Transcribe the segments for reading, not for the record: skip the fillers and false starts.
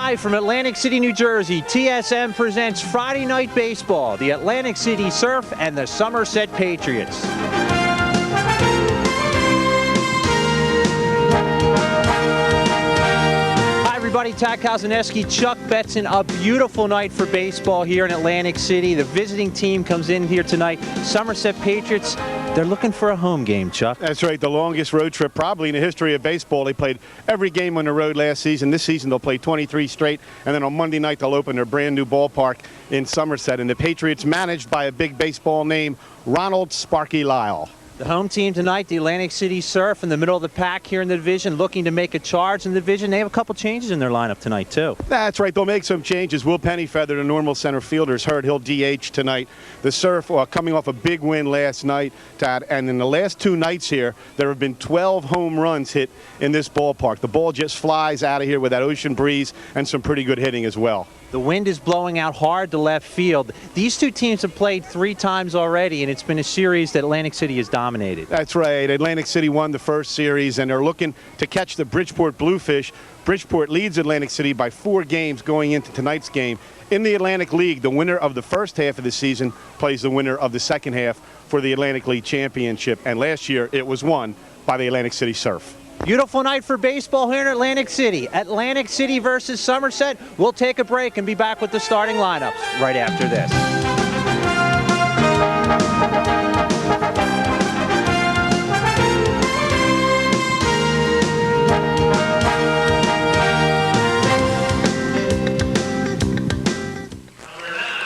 Live from Atlantic City, New Jersey, TSM presents Friday Night Baseball, the Atlantic City Surf and the Somerset Patriots. Hi everybody, Tad Kozaneski, Chuck Betson. A beautiful night for baseball here in Atlantic City. The visiting team comes in here tonight. Somerset Patriots, they're looking for a home game, Chuck. That's right, the longest road trip probably in the history of baseball. They played every game on the road last season. This season they'll play 23 straight, and then on Monday night they'll open their brand new ballpark in Somerset. And the Patriots managed by a big baseball name, Ronald Sparky Lyle. The home team tonight, the Atlantic City Surf, in the middle of the pack here in the division, looking to make a charge in the division. They have a couple changes in their lineup tonight, too. That's right. They'll make some changes. Will Pennyfeather, the normal center fielder, is hurt. He'll DH tonight. The Surf coming off a big win last night, Tad, and in the last two nights here, there have been 12 home runs hit in this ballpark. The ball just flies out of here with that ocean breeze and some pretty good hitting as well. The wind is blowing out hard to left field. These two teams have played 3 times already, and it's been a series that Atlantic City has dominated. That's right. Atlantic City won the first series, and they're looking to catch the Bridgeport Bluefish. Bridgeport leads Atlantic City by 4 games going into tonight's game. In the Atlantic League, the winner of the first half of the season plays the winner of the second half for the Atlantic League Championship, and last year it was won by the Atlantic City Surf. Beautiful night for baseball here in Atlantic City. Atlantic City versus Somerset. We'll take a break and be back with the starting lineups right after this.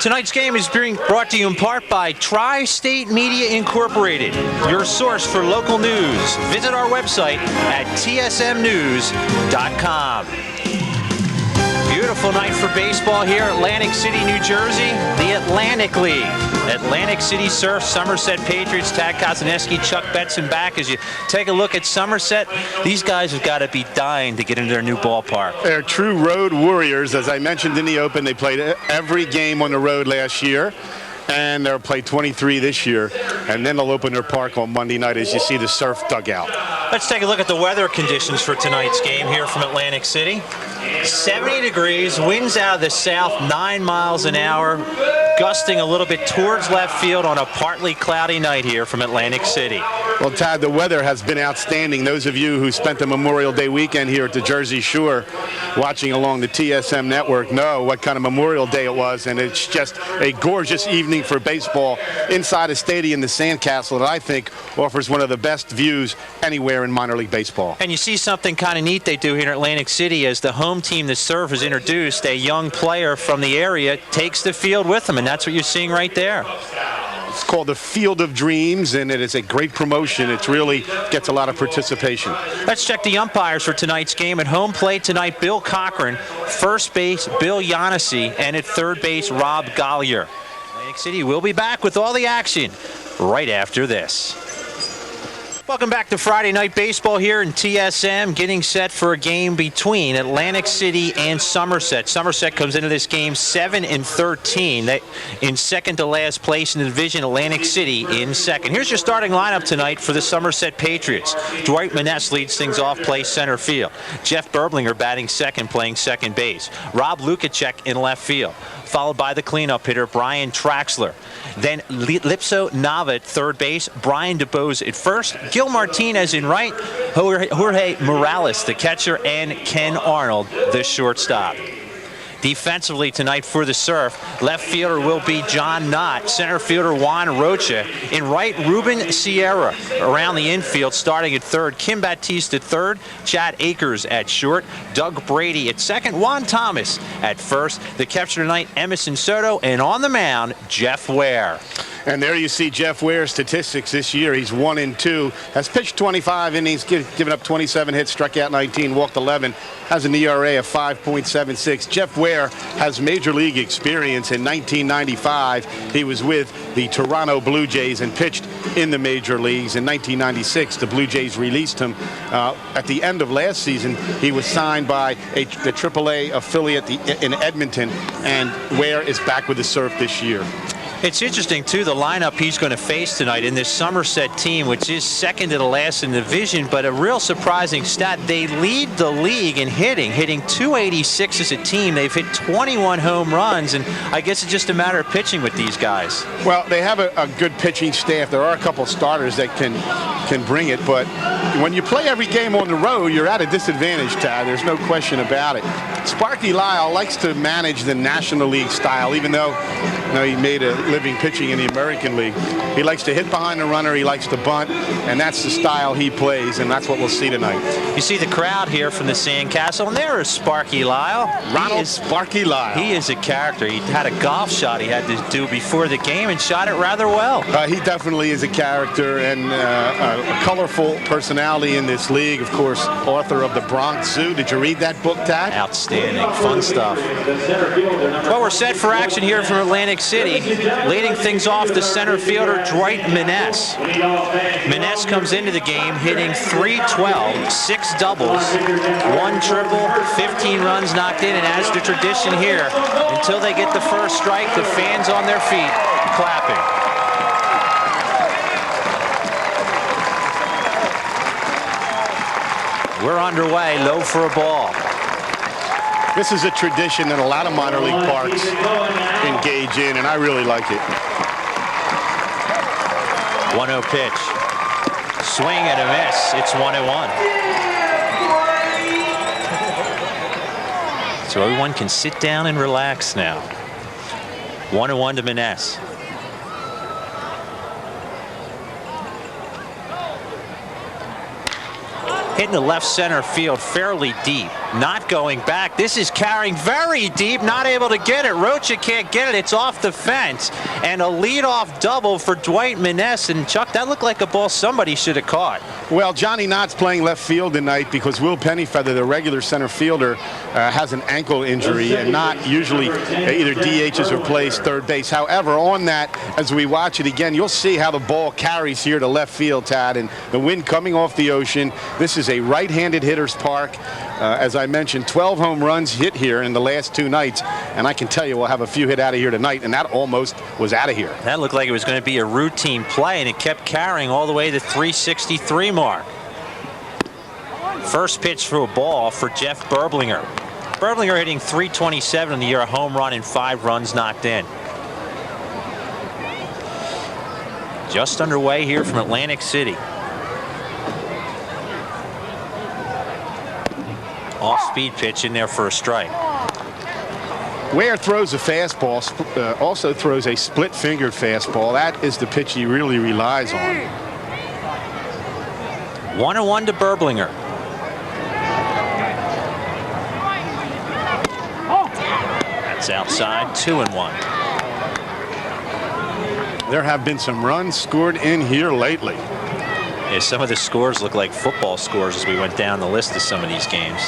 Tonight's game is being brought to you in part by Tri-State Media Incorporated, your source for local news. Visit our website at tsmnews.com. Beautiful night for baseball here at Atlantic City, New Jersey. The Atlantic League. Atlantic City Surf, Somerset Patriots, Tad Kozaneski, Chuck Betson back. As you take a look at Somerset, these guys have got to be dying to get into their new ballpark. They're true road warriors. As I mentioned in the open, they played every game on the road last year, and they'll play 23 this year, and then they'll open their park on Monday night as you see the Surf dugout. Let's take a look at the weather conditions for tonight's game here from Atlantic City. 70 degrees, winds out of the south, 9 miles an hour, gusting a little bit towards left field on a partly cloudy night here from Atlantic City. Well, Tad, the weather has been outstanding. Those of you who spent the Memorial Day weekend here at the Jersey Shore watching along the TSM network know what kind of Memorial Day it was, and it's just a gorgeous evening for baseball inside a stadium, the Sandcastle, that I think offers one of the best views anywhere in minor league baseball. And you see something kind of neat they do here in Atlantic City as the home team, the Surf, has introduced a young player from the area, takes the field with them, and that's what you're seeing right there. It's called the Field of Dreams, and it is a great promotion. It really gets a lot of participation. Let's check the umpires for tonight's game. At home plate tonight, Bill Cochran. First base, Bill Yanesi. And at third base, Rob Gollier. Atlantic City will be back with all the action right after this. Welcome back to Friday Night Baseball here in TSM, getting set for a game between Atlantic City and Somerset. Somerset comes into this game 7-13. They in second to last place in the division, Atlantic City in second. Here's your starting lineup tonight for the Somerset Patriots. Dwight Maness leads things off, plays center field. Jeff Berblinger batting second, playing second base. Rob Lukacek in left field, followed by the cleanup hitter, Brian Traxler. Then Lipso Nava at third base, Brian DeBose at first, Gil Martinez in right, Jorge Morales the catcher, and Ken Arnold the shortstop. Defensively tonight for the Surf, left fielder will be John Knott, center fielder Juan Rocha, in right Ruben Sierra. Around the infield, starting at third, Kim Baptiste at third, Chad Akers at short, Doug Brady at second, Juan Thomas at first, the catcher tonight Emerson Soto, and on the mound Jeff Ware. And there you see Jeff Ware's statistics this year. He's 1-2, has pitched 25 innings, given up 27 hits, struck out 19, walked 11, has an ERA of 5.76. Jeff Ware has major league experience. In 1995, he was with the Toronto Blue Jays and pitched in the major leagues. In 1996, the Blue Jays released him. At the end of last season, he was signed by the AAA affiliate in Edmonton, and Ware is back with the Surf this year. It's interesting, too, the lineup he's going to face tonight in this Somerset team, which is second to the last in the division, but a real surprising stat. They lead the league in hitting 286 as a team. They've hit 21 home runs, and I guess it's just a matter of pitching with these guys. Well, they have a good pitching staff. There are a couple starters that can bring it, but when you play every game on the road, you're at a disadvantage, Tad. There's no question about it. Sparky Lyle likes to manage the National League style, even though he made a living pitching in the American League. He likes to hit behind the runner. He likes to bunt, and that's the style he plays, and that's what we'll see tonight. You see the crowd here from the Sandcastle, and there is Sparky Lyle. Ronald Sparky Lyle. He is a character. He had a golf shot he had to do before the game and shot it rather well. He definitely is a character and a colorful personality in this league. Of course, author of The Bronx Zoo. Did you read that book, Tad? Outstanding. Fun stuff. Well, we're set for action here from Atlantic City. Leading things off, the center fielder, Dwight Maness. Maness comes into the game hitting .312, 6 doubles, 1 triple, 15 runs knocked in, and as the tradition here, until they get the first strike, the fans on their feet clapping. We're underway, low for a ball. This is a tradition that a lot of minor league parks engage in, and I really like it. 1-0 pitch. Swing and a miss. It's 1-1. So everyone can sit down and relax now. 1-1 to Maness. Hitting the left center field fairly deep. Not going back. This is carrying very deep. Not able to get it. Rocha can't get it. It's off the fence. And a leadoff double for Dwight Maness. And Chuck, that looked like a ball somebody should have caught. Well, Johnny Knott's playing left field tonight because Will Pennyfeather, the regular center fielder, has an ankle injury, and Knott usually either DHs or plays third base. However, on that, as we watch it again, you'll see how the ball carries here to left field, Tad, and the wind coming off the ocean. This is a right-handed hitter's park. As I mentioned, 12 home runs hit here in the last 2 nights, and I can tell you we'll have a few hit out of here tonight, and that almost was out of here. That looked like it was going to be a routine play, and it kept carrying all the way to the 363 mark. First pitch for a ball for Jeff Berblinger. Berblinger hitting .327 in the year, a home run and 5 runs knocked in. Just underway here from Atlantic City. Off-speed pitch in there for a strike. Ware throws a fastball, also throws a split-fingered fastball. That is the pitch he really relies on. 1-1 to Berblinger. That's outside, 2-1. There have been some runs scored in here lately. Yeah, some of the scores look like football scores as we went down the list of some of these games.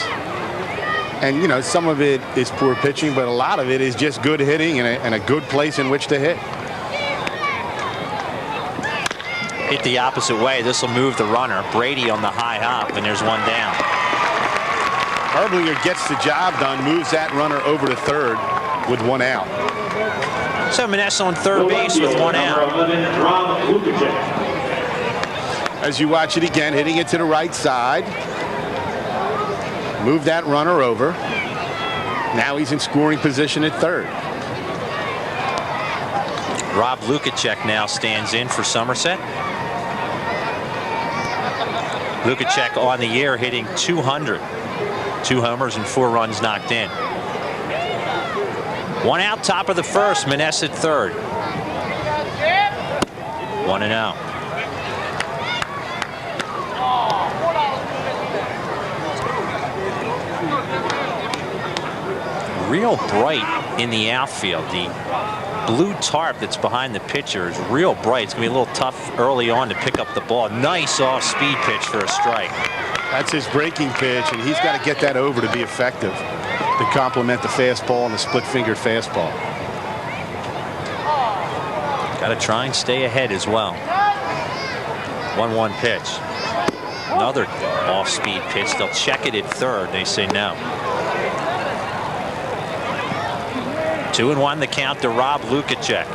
And, you know, some of it is poor pitching, but a lot of it is just good hitting and a good place in which to hit. Hit the opposite way. This will move the runner. Brady on the high hop, and there's one down. Berblinger gets the job done, moves that runner over to third with 1 out. So Maness on third base with 1 out. As you watch it again, hitting it to the right side. Move that runner over. Now he's in scoring position at third. Rob Lukacek now stands in for Somerset. Lukacek on the year hitting .200. 2 homers and 4 runs knocked in. 1 out, top of the first. Maness at third. 1-0. Real bright in the outfield. The blue tarp that's behind the pitcher is real bright. It's going to be a little tough early on to pick up the ball. Nice off-speed pitch for a strike. That's his breaking pitch, and he's got to get that over to be effective, to complement the fastball and the split-fingered fastball. Got to try and stay ahead as well. 1-1 pitch. Another off-speed pitch. They'll check it at third. They say no. 2-1 the count to Rob Lukacek.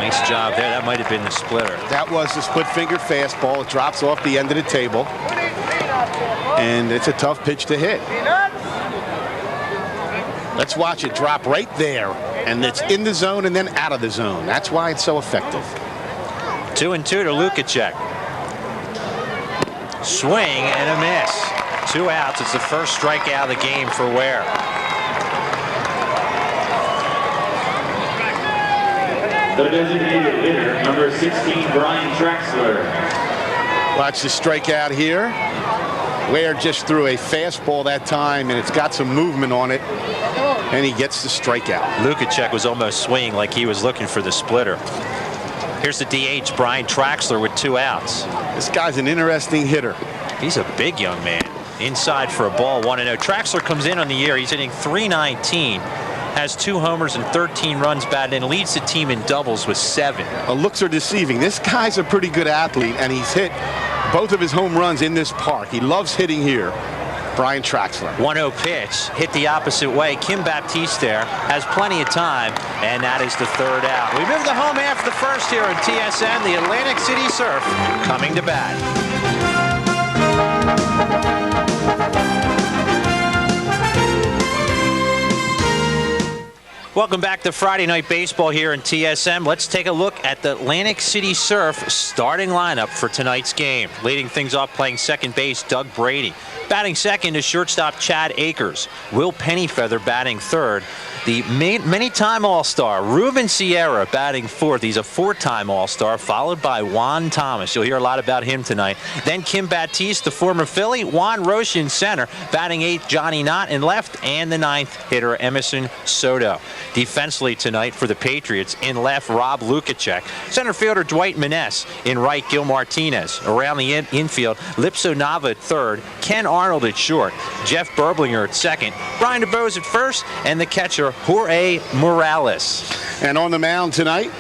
Nice job there. That might have been the splitter. That was the split-fingered fastball. It drops off the end of the table. And it's a tough pitch to hit. Let's watch it drop right there. And it's in the zone and then out of the zone. That's why it's so effective. 2-2 to Lukacek. Swing and a miss. 2 outs. It's the first strikeout of the game for Ware. The designated hitter, number 16, Brian Traxler. Watch the strikeout here. Ware just threw a fastball that time, and it's got some movement on it, and he gets the strikeout. Lukacek was almost swinging like he was looking for the splitter. Here's the DH, Brian Traxler, with 2 outs. This guy's an interesting hitter. He's a big young man. Inside for a ball, 1-0. Traxler comes in on the year. He's hitting .319. Has 2 homers and 13 runs batted in, leads the team in doubles with 7. Looks are deceiving. This guy's a pretty good athlete, and he's hit both of his home runs in this park. He loves hitting here. Brian Traxler. 1-0 pitch, hit the opposite way. Kim Baptiste there has plenty of time, and that is the 3rd out. We move the home half of the first here on TSN. The Atlantic City Surf coming to bat. Welcome back to Friday Night Baseball here in TSM. Let's take a look at the Atlantic City Surf starting lineup for tonight's game. Leading things off playing second base, Doug Brady. Batting second is shortstop Chad Akers. Will Pennyfeather batting third. The many-time All-Star, Ruben Sierra, batting fourth. He's a 4-time All-Star, followed by Juan Thomas. You'll hear a lot about him tonight. Then Kim Baptiste, the former Philly. Juan Roche in center. Batting eighth, Johnny Knott in left. And the 9th hitter, Emerson Soto. Defensively tonight for the Patriots, in left, Rob Lukacek. Center fielder, Dwight Maness. In right, Gil Martinez. Around the infield, Lipso Nava at third. Ken Arnold at short. Jeff Berblinger at second. Brian DeBose at first. And the catcher, Jorge Morales. And on the mound tonight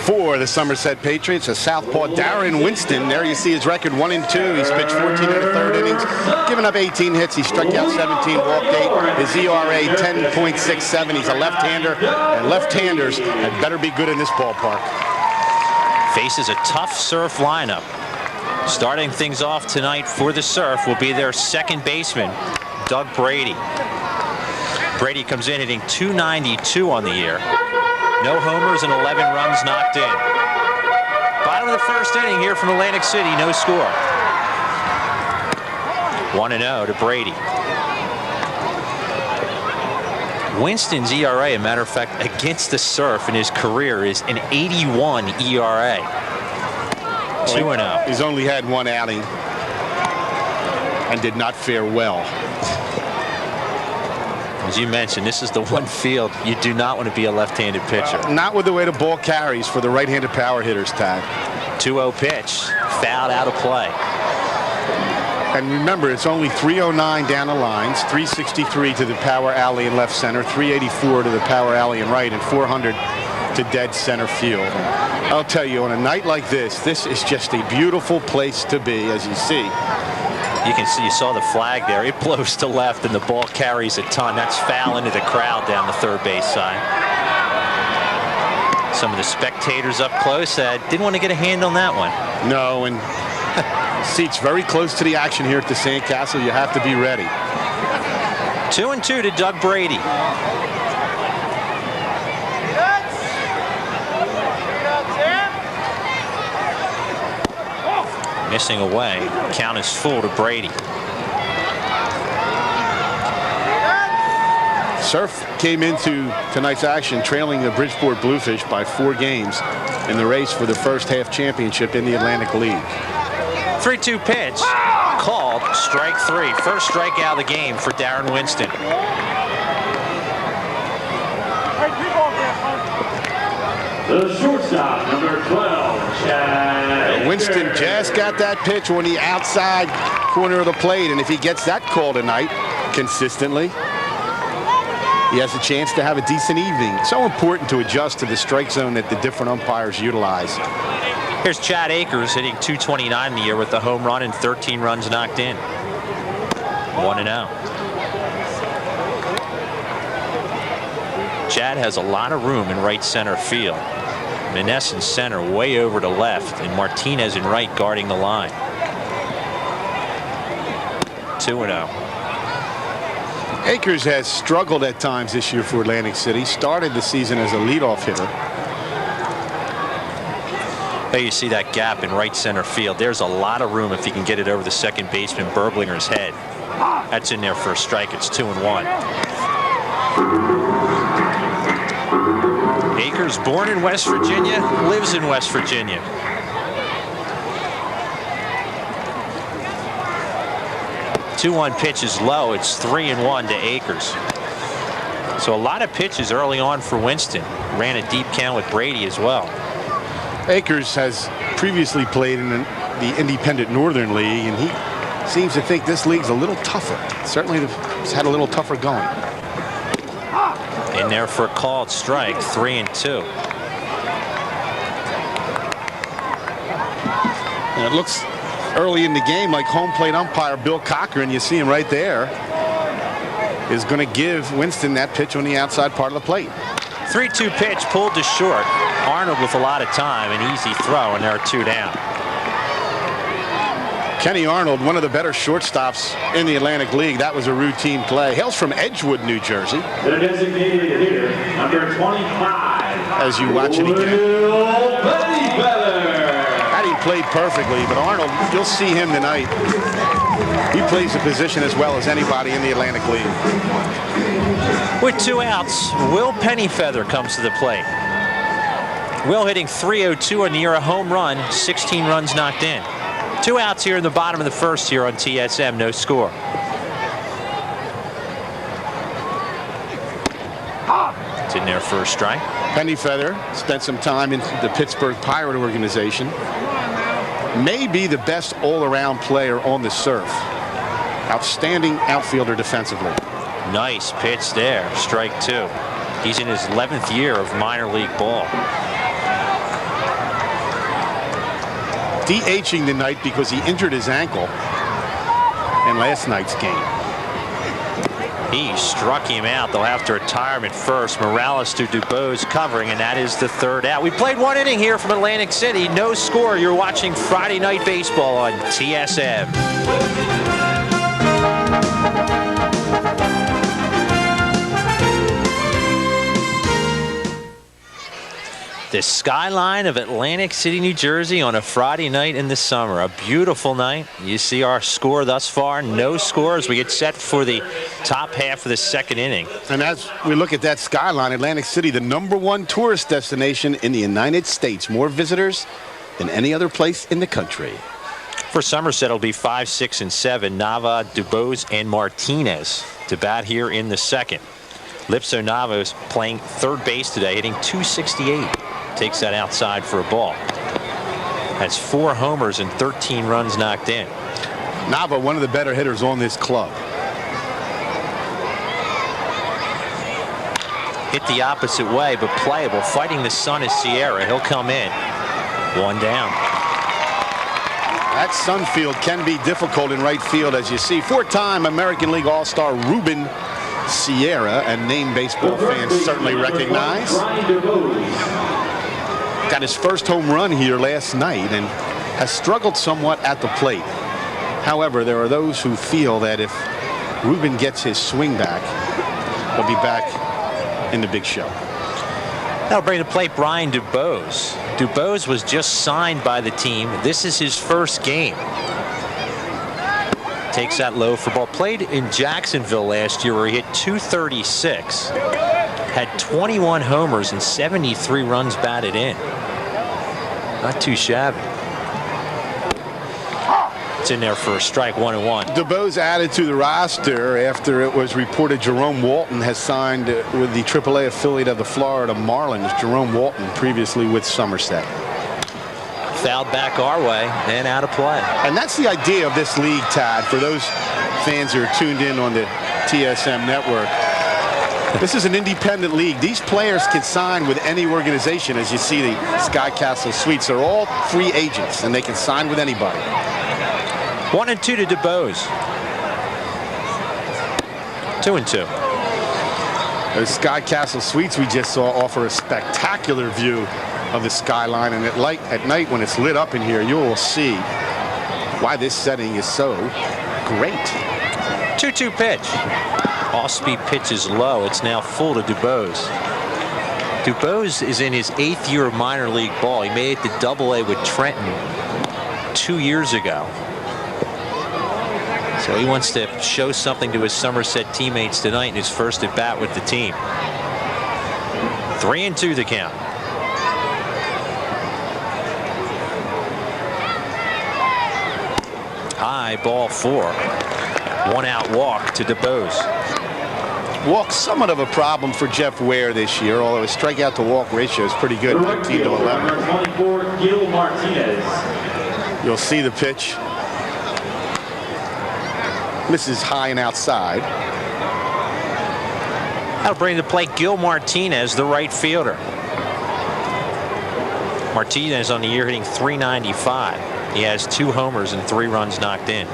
for the Somerset Patriots, a southpaw Darren Winston. There you see his record, 1-2. He's pitched 14 in the 3rd innings, given up 18 hits. He struck out 17, walked 8. His ERA 10.67. He's a left-hander, and left-handers had better be good in this ballpark. Faces a tough Surf lineup. Starting things off tonight for the Surf will be their second baseman, Doug Brady. Brady comes in hitting .292 on the year. No homers and 11 runs knocked in. Bottom of the first inning here from Atlantic City, no score. 1-0 to Brady. Winston's ERA, a matter of fact, against the Surf in his career is an 81 ERA. 2-0. He's only had 1 outing and did not fare well. As you mentioned, this is the one field you do not want to be a left-handed pitcher. Not with the way the ball carries for the right-handed power hitters, Tad. 2-0 pitch, fouled out of play. And remember, it's only 309 down the lines, 363 to the power alley in left center, 384 to the power alley in right, and 400 to dead center field. I'll tell you, on a night like this is just a beautiful place to be, as you see. You can see, you saw the flag there. It blows to left, and the ball carries a ton. That's foul into the crowd down the third base side. Some of the spectators up close didn't want to get a hand on that one. No, and seats very close to the action here at the Sandcastle. You have to be ready. 2-2 to Doug Brady. Missing away. Count is full to Brady. Surf came into tonight's action trailing the Bridgeport Bluefish by 4 games in the race for the first half championship in the Atlantic League. 3-2 pitch. Called strike 3. First strikeout of the game for Darren Winston. The shortstop, number 12, Chad Winston just got that pitch on the outside corner of the plate, and if he gets that call tonight consistently, he has a chance to have a decent evening. So important to adjust to the strike zone that the different umpires utilize. Here's Chad Akers hitting .229 in the year with the home run and 13 runs knocked in. 1-0. Chad has a lot of room in right center field. Maness in center, way over to left, and Martinez in right guarding the line. 2-0. Akers has struggled at times this year for Atlantic City. Started the season as a leadoff hitter. Hey, you see that gap in right center field. There's a lot of room if he can get it over the second baseman Berblinger's head. That's in there for a strike. It's 2-1. Akers, born in West Virginia, lives in West Virginia. The 2-1 pitch is low. It's 3-1 to Akers. So a lot of pitches early on for Winston. Ran a deep count with Brady as well. Akers has previously played in the Independent Northern League, and he seems to think this league's a little tougher. Certainly it's had a little tougher going. In there for a called strike, 3-2. And it looks early in the game like home plate umpire Bill Cochran, you see him right there, is going to give Winston that pitch on the outside part of the plate. 3-2 pitch pulled to short. Arnold with a lot of time, an easy throw, and there are 2 down. Kenny Arnold, one of the better shortstops in the Atlantic League. That was a routine play. Hails from Edgewood, New Jersey. The designated hitter, number 25. As you watch it again. That he played perfectly, but Arnold, you'll see him tonight. He plays the position as well as anybody in the Atlantic League. With 2 outs, Will Pennyfeather comes to the plate. Will hitting .302 and near a home run, 16 runs knocked in. 2 outs here in the bottom of the first here on TSM, no score. It's in there for a strike. Pennyfeather spent some time in the Pittsburgh Pirate organization. May be the best all-around player on the surf. Outstanding outfielder defensively. Nice pitch there, strike 2. He's in his 11th year of minor league ball. DHing tonight because he injured his ankle in last night's game. He struck him out. They'll have to retire him at first. Morales to Dubose covering, and that is the 3rd out. We played 1 inning here from Atlantic City. No score. You're watching Friday Night Baseball on TSM. The skyline of Atlantic City, New Jersey on a Friday night in the summer. A beautiful night. You see our score thus far. No score as we get set for the top half of the 2nd inning. And as we look at that skyline, Atlantic City, the #1 tourist destination in the United States. More visitors than any other place in the country. For Somerset, it'll be 5, 6, and 7. Nava, Dubose, and Martinez to bat here in the 2nd. Lipso Nava's playing 3rd base today, hitting .268. Takes that outside for a ball. Has 4 homers and 13 runs knocked in. Nava, one of the better hitters on this club. Hit the opposite way, but playable. Fighting the sun is Sierra. He'll come in. 1 down. That sun field can be difficult in right field, as you see. 4-time American League All-Star Ruben Sierra, a name baseball fans certainly recognize. Got his first home run here last night and has struggled somewhat at the plate. However, there are those who feel that if Ruben gets his swing back, he'll be back in the big show. That'll bring to plate Brian Dubose. Dubose was just signed by the team. This is his first game. Takes that low for ball. Played in Jacksonville last year where he hit .236. Had 21 homers and 73 runs batted in. Not too shabby. It's in there for a strike, 1-1. Dubose added to the roster after it was reported Jerome Walton has signed with the AAA affiliate of the Florida Marlins. Jerome Walton previously with Somerset. Fouled back our way and out of play. And that's the idea of this league, Tad, for those fans who are tuned in on the TSM network. This is an independent league. These players can sign with any organization. As you see, the Sky Castle Suites, they're all free agents, and they can sign with anybody. 1-2 to Dubose. 2-2. The Sky Castle Suites we just saw offer a spectacular view of the skyline, and at night when it's lit up in here, you will see why this setting is so great. 2-2 pitch. Off-speed pitch is low. It's now full to Dubose. Dubose is in his 8th year of minor league ball. He made it to Double-A with Trenton 2 years ago. So he wants to show something to his Somerset teammates tonight in his first at bat with the team. 3-2 the count. High ball 4. 1 out walk to Dubose. Walk somewhat of a problem for Jeff Ware this year, although his strikeout to walk ratio is pretty good, 13 to 11. 24, Gil Martinez. You'll see the pitch. Misses high and outside. That'll bring to play Gil Martinez, the right fielder. Martinez on the year hitting .395. He has 2 homers and 3 runs knocked in.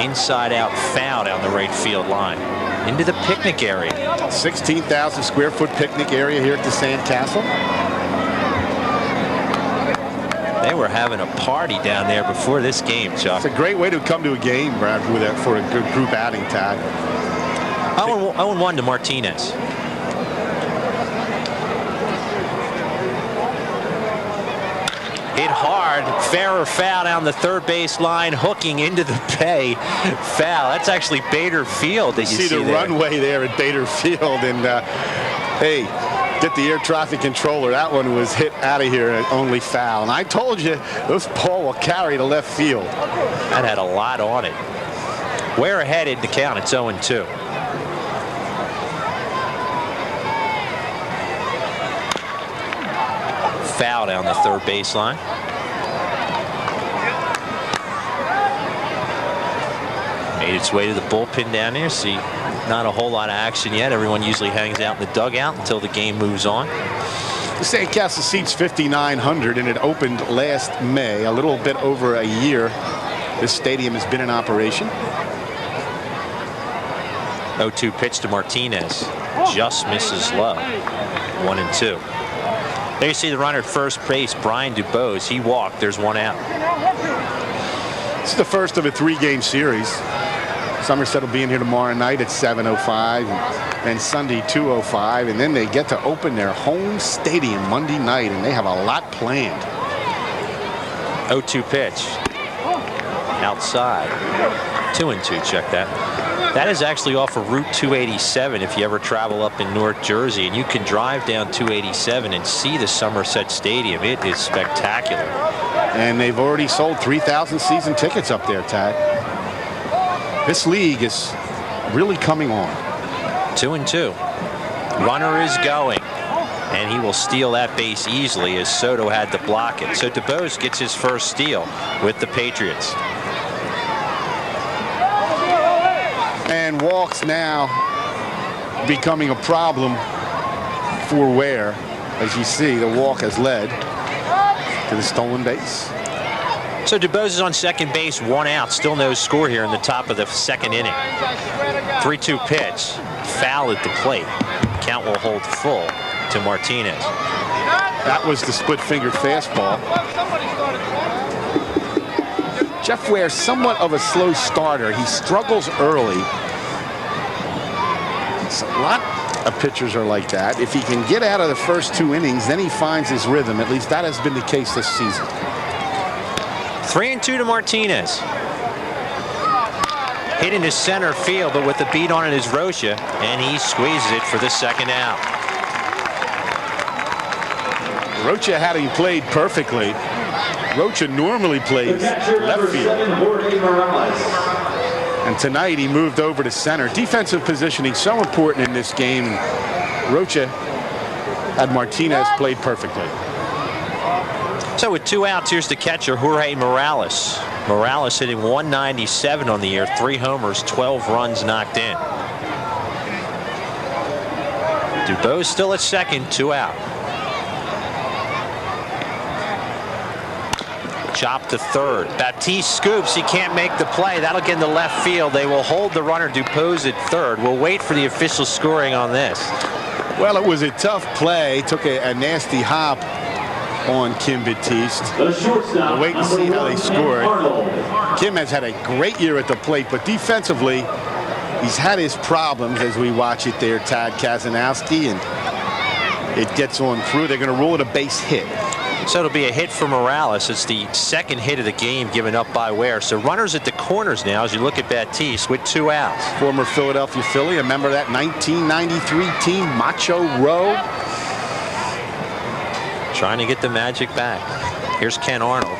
Inside out foul down the right field line. Into the picnic area. 16,000 square foot picnic area here at the Sandcastle. They were having a party down there before this game, Chuck. It's a great way to come to a game, Brad, for a good group outing, Tad. 0-1 to Martinez. Hit hard, fair or foul down the third base line, hooking into the bay. Foul. That's actually Bader Field that you see the there. Runway there at Bader Field, and hey, get the air traffic controller. That one was hit out of here and only foul. And I told you, this ball will carry to left field. That had a lot on it. Ware ahead in the count. It's 0-2. Foul down the third baseline. Made its way to the bullpen down there. See, not a whole lot of action yet. Everyone usually hangs out in the dugout until the game moves on. The Sandcastle seats 5,900, and it opened last May, a little bit over a year. This stadium has been in operation. 0-2 pitch to Martinez. Just misses low. 1-2. There you see the runner at first base, Brian Dubose. He walked. There's 1 out. This is the first of a 3-game series. Somerset will be in here tomorrow night at 7:05 and Sunday 2:05, and then they get to open their home stadium Monday night, and they have a lot planned. 0-2 pitch. Outside. 2-2. Check that. That is actually off of Route 287 if you ever travel up in North Jersey, and you can drive down 287 and see the Somerset Stadium. It is spectacular. And they've already sold 3,000 season tickets up there, Tad. This league is really coming on. 2-2. Runner is going, and he will steal that base easily as Soto had to block it. So Dubose gets his first steal with the Patriots. And walks now becoming a problem for Ware. As you see, the walk has led to the stolen base. So Dubose is on second base, 1 out. Still no score here in the top of the second inning. 3-2 pitch. Foul at the plate. Count will hold full to Martinez. That was the split-fingered fastball. Jeff Ware, somewhat of a slow starter. He struggles early. A lot of pitchers are like that. If he can get out of the first 2 innings, then he finds his rhythm. At least that has been the case this season. 3-2 to Martinez. Hit into center field, but with the beat on it is Rocha, and he squeezes it for the 2nd out. Rocha, had he played perfectly, Rocha normally plays left field. And tonight he moved over to center. Defensive positioning so important in this game. Rocha had Martinez played perfectly. So with 2 outs, here's the catcher, Jorge Morales. Morales hitting .197 on the year, 3 homers, 12 runs knocked in. Dubose still at second, 2 out. Chop to third. Baptiste scoops. He can't make the play. That'll get into left field. They will hold the runner Dupose at third. We'll wait for the official scoring on this. Well, it was a tough play. Took a nasty hop on Kim Baptiste. We'll wait and see how they score it. Kim has had a great year at the plate, but defensively, he's had his problems as we watch it there, Tad Kazanowski, and it gets on through. They're going to rule it a base hit. So it'll be a hit for Morales. It's the second hit of the game given up by Ware. So runners at the corners now as you look at Baptiste with 2 outs. Former Philadelphia Philly, a member of that 1993 team, Macho Rowe. Trying to get the magic back. Here's Ken Arnold.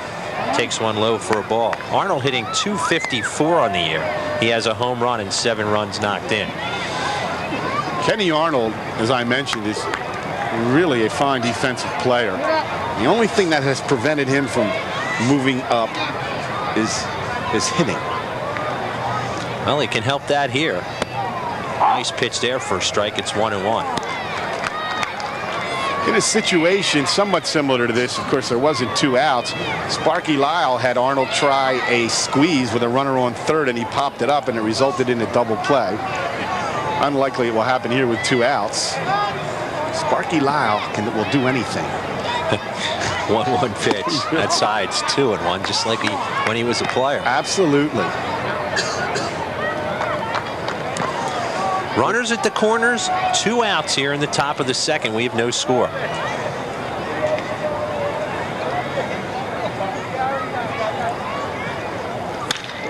Takes one low for a ball. Arnold hitting .254 on the year. He has a home run and 7 runs knocked in. Kenny Arnold, as I mentioned, is really a fine defensive player. The only thing that has prevented him from moving up is hitting. Well, he can help that here. Nice pitch there for a strike. It's 1-1. In a situation somewhat similar to this, of course, there wasn't 2 outs. Sparky Lyle had Arnold try a squeeze with a runner on third, and he popped it up, and it resulted in a double play. Unlikely it will happen here with 2 outs. Sparky Lyle will do anything. 1-1 pitch. That side's 2-1, just like when he was a player. Absolutely. Runners at the corners, 2 outs here in the top of the second. We have no score.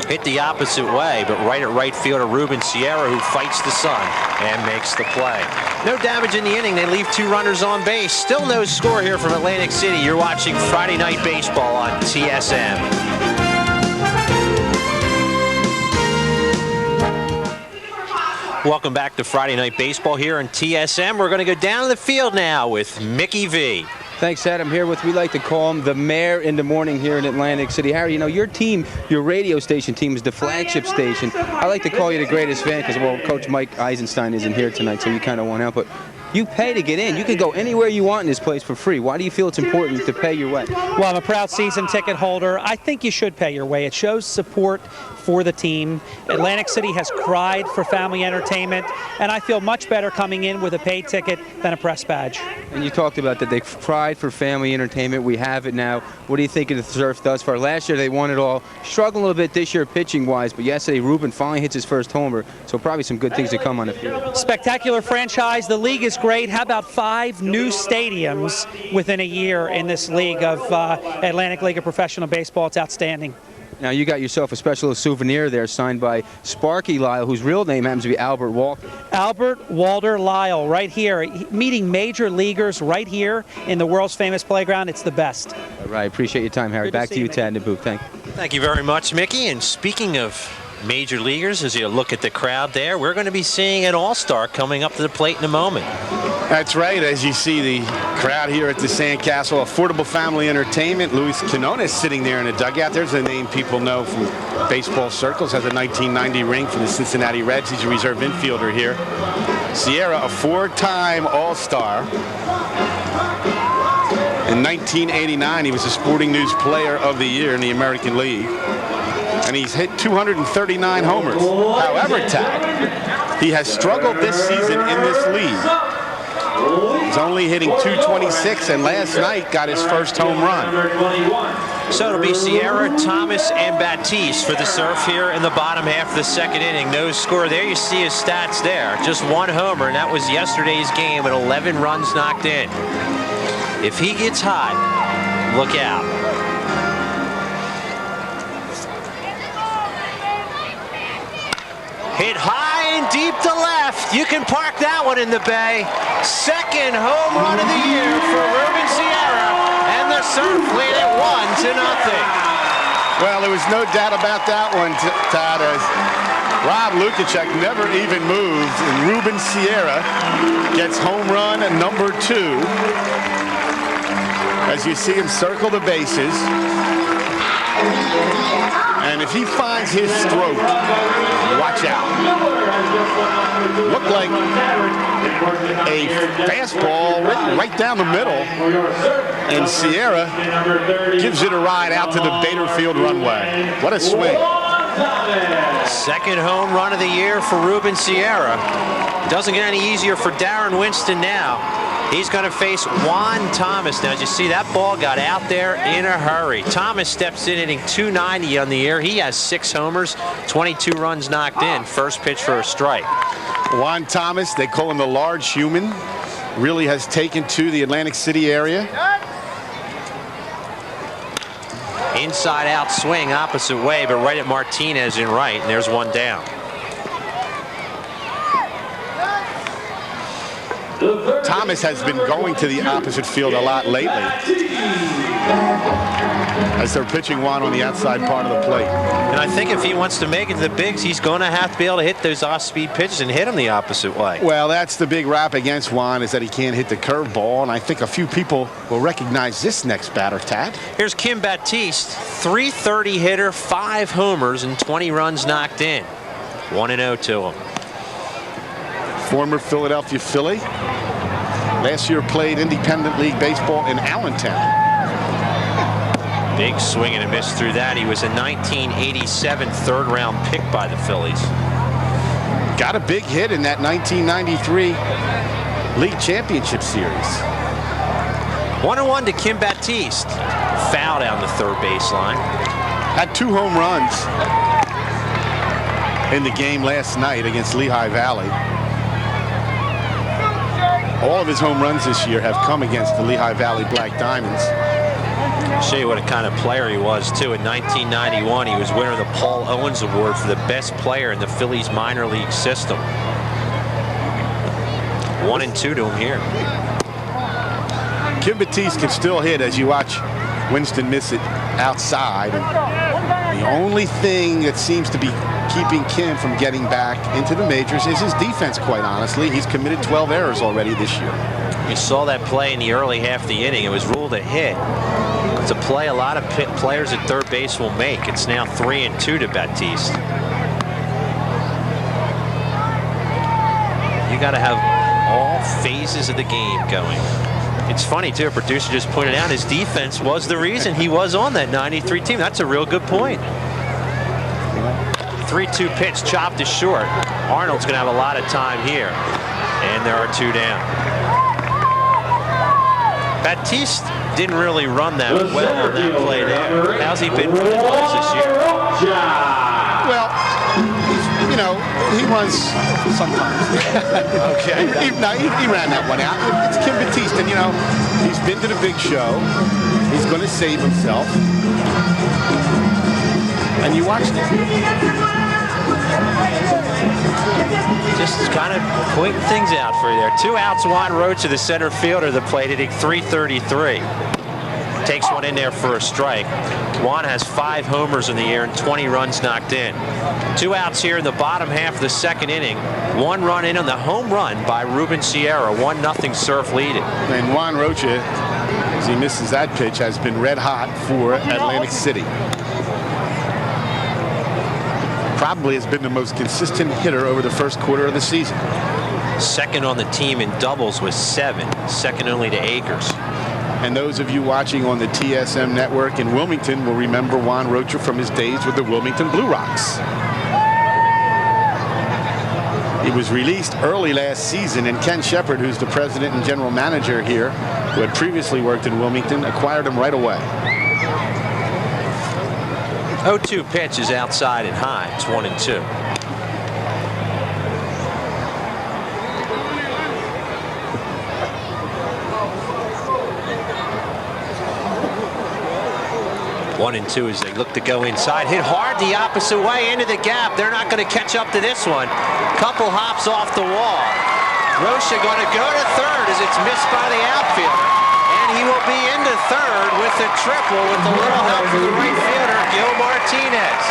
Hit the opposite way, but right at right fielder Ruben Sierra, who fights the sun and makes the play. No damage in the inning. They leave 2 runners on base. Still no score here from Atlantic City. You're watching Friday Night Baseball on TSM. Welcome back to Friday Night Baseball here on TSM. We're going to go down the field now with Mickey V. Thanks, Ed. I'm here with, we like to call him, the mayor in the morning here in Atlantic City. Harry, you know, your team, your radio station team is the flagship station. I like to call you the greatest fan because, well, Coach Mike Eisenstein isn't here tonight, so you kind of won't help. But you pay to get in. You can go anywhere you want in this place for free. Why do you feel it's important to pay your way? Well, I'm a proud season ticket holder. I think you should pay your way. It shows support for the team. Atlantic City has cried for family entertainment, and I feel much better coming in with a paid ticket than a press badge. And you talked about that. They've cried for family entertainment. We have it now. What do you think of the Surf thus far? Last year they won it all. Struggling a little bit this year pitching-wise, but yesterday Ruben finally hits his first homer, so probably some good things to come on the field. Spectacular franchise. The league is great. How about 5 new stadiums within a year in this league of Atlantic League of Professional Baseball? It's outstanding. Now, you got yourself a special souvenir there signed by Sparky Lyle, whose real name happens to be Albert Walker. Albert Walter Lyle, right here, meeting major leaguers right here in the world's famous playground. It's the best. All right, appreciate your time, Harry. Good to Back see to you, you, Tad, in the booth. Thank you. Thank you very much, Mickey. And speaking of major leaguers, as you look at the crowd there, we're going to be seeing an all-star coming up to the plate in a moment. That's right. As you see the crowd here at the Sandcastle Affordable Family Entertainment, Luis Quinones sitting there in a dugout. There's a name people know from baseball circles. Has a 1990 ring for the Cincinnati Reds. He's a reserve infielder here. Sierra, a 4-time All-Star. In 1989, he was a Sporting News Player of the Year in the American League. And he's hit 239 homers. However, Tad, he has struggled this season in this league. He's only hitting .226, and last night got his first home run. So it'll be Sierra, Thomas, and Baptiste for the Surf here in the bottom half of the second inning. No score there. You see his stats there. Just 1 homer, and that was yesterday's game, and 11 runs knocked in. If he gets hot, look out. Hit high and deep to left. You can park that one in the bay. Second home run of the year for Ruben Sierra, and the Surf lead it 1-0. Well, there was no doubt about that one, Todd, as Rob Lukacek never even moved, and Ruben Sierra gets home run number 2. As you see him circle the bases. And if he finds his stroke, watch out. Looked like a fastball right down the middle. And Sierra gives it a ride out to the Bader Field runway. What a swing. Second home run of the year for Ruben Sierra. Doesn't get any easier for Darren Winston now. He's going to face Juan Thomas. Now, as you see, that ball got out there in a hurry. Thomas steps in, hitting .290 on the year. He has 6 homers, 22 runs knocked in. First pitch for a strike. Juan Thomas, they call him the large human, really has taken to the Atlantic City area. Inside out swing, opposite way, but right at Martinez in right, and there's one down. Thomas has been going to the opposite field a lot lately as they're pitching Juan on the outside part of the plate. And I think if he wants to make it to the bigs, he's going to have to be able to hit those off-speed pitches and hit them the opposite way. Well, that's the big rap against Juan, is that he can't hit the curveball, and I think a few people will recognize this next batter, Tad. Here's Kim Baptiste, .330 hitter, 5 homers, and 20 runs knocked in. 1-0 to him. Former Philadelphia Philly. Last year played Independent League Baseball in Allentown. Big swing and a miss through that. He was a 1987 third-round pick by the Phillies. Got a big hit in that 1993 League Championship Series. 1-1 to Kim Baptiste. Foul down the third baseline. Had 2 home runs in the game last night against Lehigh Valley. All of his home runs this year have come against the Lehigh Valley Black Diamonds. I'll show you what a kind of player he was, too. In 1991, he was winner of the Paul Owens Award for the best player in the Phillies minor league system. 1-2 to him here. Kim Baptiste can still hit as you watch Winston miss it outside. And the only thing that seems to be keeping Kim from getting back into the majors is his defense, quite honestly. He's committed 12 errors already this year. You saw that play in the early half of the inning. It was ruled a hit. It's a play a lot of players at third base will make. It's now 3-2 to Baptiste. You got to have all phases of the game going. It's funny, too. A producer just pointed out his defense was the reason he was on that 93 team. That's a real good point. 3-2 pitch, chopped to short. Arnold's going to have a lot of time here. And there are 2 down. Baptiste didn't really run that well on that play there. How's he been for the Bulls this year? Well, you know, he runs sometimes. Okay. He ran that one out. It's Kim Baptiste, and, you know, he's been to the big show. He's going to save himself. And you watched it. Just kind of pointing things out for you there. 2 outs, Juan Rocha, the center fielder, that played hitting .333. Takes one in there for a strike. Juan has 5 homers in the year and 20 runs knocked in. 2 outs here in the bottom half of the second inning. 1 run in on the home run by Ruben Sierra. 1-0 Surf leading. And Juan Rocha, as he misses that pitch, has been red hot for Atlantic City. Probably has been the most consistent hitter over the first quarter of the season. Second on the team in doubles with 7, second only to Akers. And those of you watching on the TSM network in Wilmington will remember Juan Rocha from his days with the Wilmington Blue Rocks. He was released early last season, and Ken Shepard, who's the president and general manager here, who had previously worked in Wilmington, acquired him right away. 0-2 pitch is outside and high. It's 1-2. One and two as they look to go inside. Hit hard the opposite way into the gap. They're not going to catch up to this one. Couple hops off the wall. Rocha going to go to third as it's missed by the outfielder. And he will be into third with the triple with a little help from the right fielder, Gil Martinez.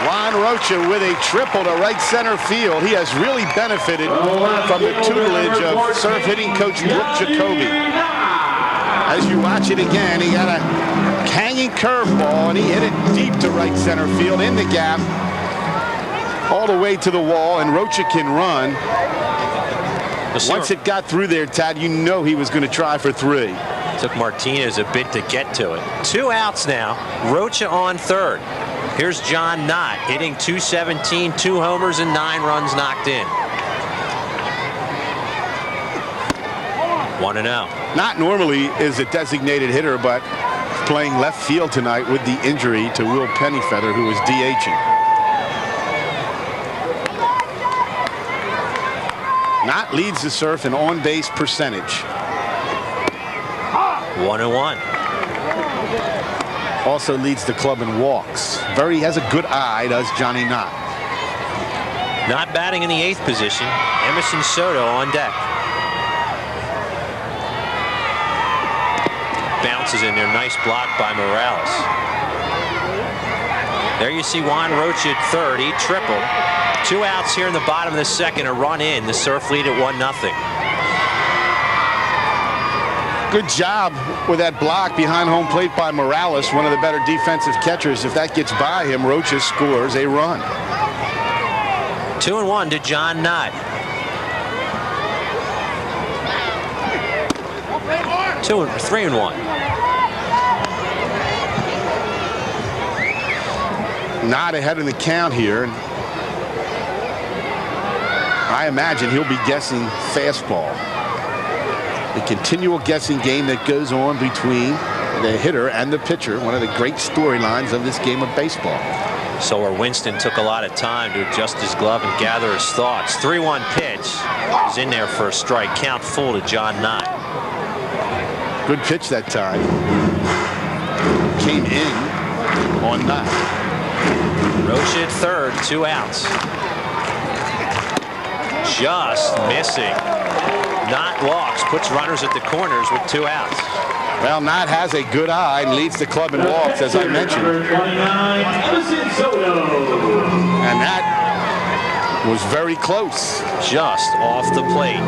Juan Rocha with a triple to right center field. He has really benefited from the tutelage of surf hitting coach Brooke Jacoby. As you watch it again, he got a Hanging curveball, and he hit it deep to right center field in the gap, all the way to the wall, and Rocha can run. Once it got through there, Tad, you know he was going to try for 3. Took Martinez a bit to get to it. 2 outs now. Rocha on third. Here's John Knott hitting .217, 2 homers and 9 runs knocked in. 1-0. Knott normally is a designated hitter, but playing left field tonight with the injury to Will Pennyfeather, who was DHing. Knott leads the Surf in on-base percentage. 1-1. Also leads the club in walks. Has a good eye, does Johnny Knott. Not batting in the 8th position. Emerson Soto on deck. Bounces in there. Nice block by Morales. There you see Juan Rocha at third. He tripled. 2 outs here in the bottom of the second. A run in. The Surf lead at 1-0. Good job with that block behind home plate by Morales, one of the better defensive catchers. If that gets by him, Rocha scores a run. 2-1 to John Knott. 3-1. Knott ahead in the count here. I imagine he'll be guessing fastball. The continual guessing game that goes on between the hitter and the pitcher, one of the great storylines of this game of baseball. So Winston took a lot of time to adjust his glove and gather his thoughts. 3-1 pitch is in there for a strike. Count full to John Knott. Good pitch that time. Came in on Knott. Rocha at third, 2 outs. Just missing. Knott walks, puts runners at the corners with 2 outs. Well, Knott has a good eye and leads the club in walks, as I mentioned. And that was very close. Just off the plate.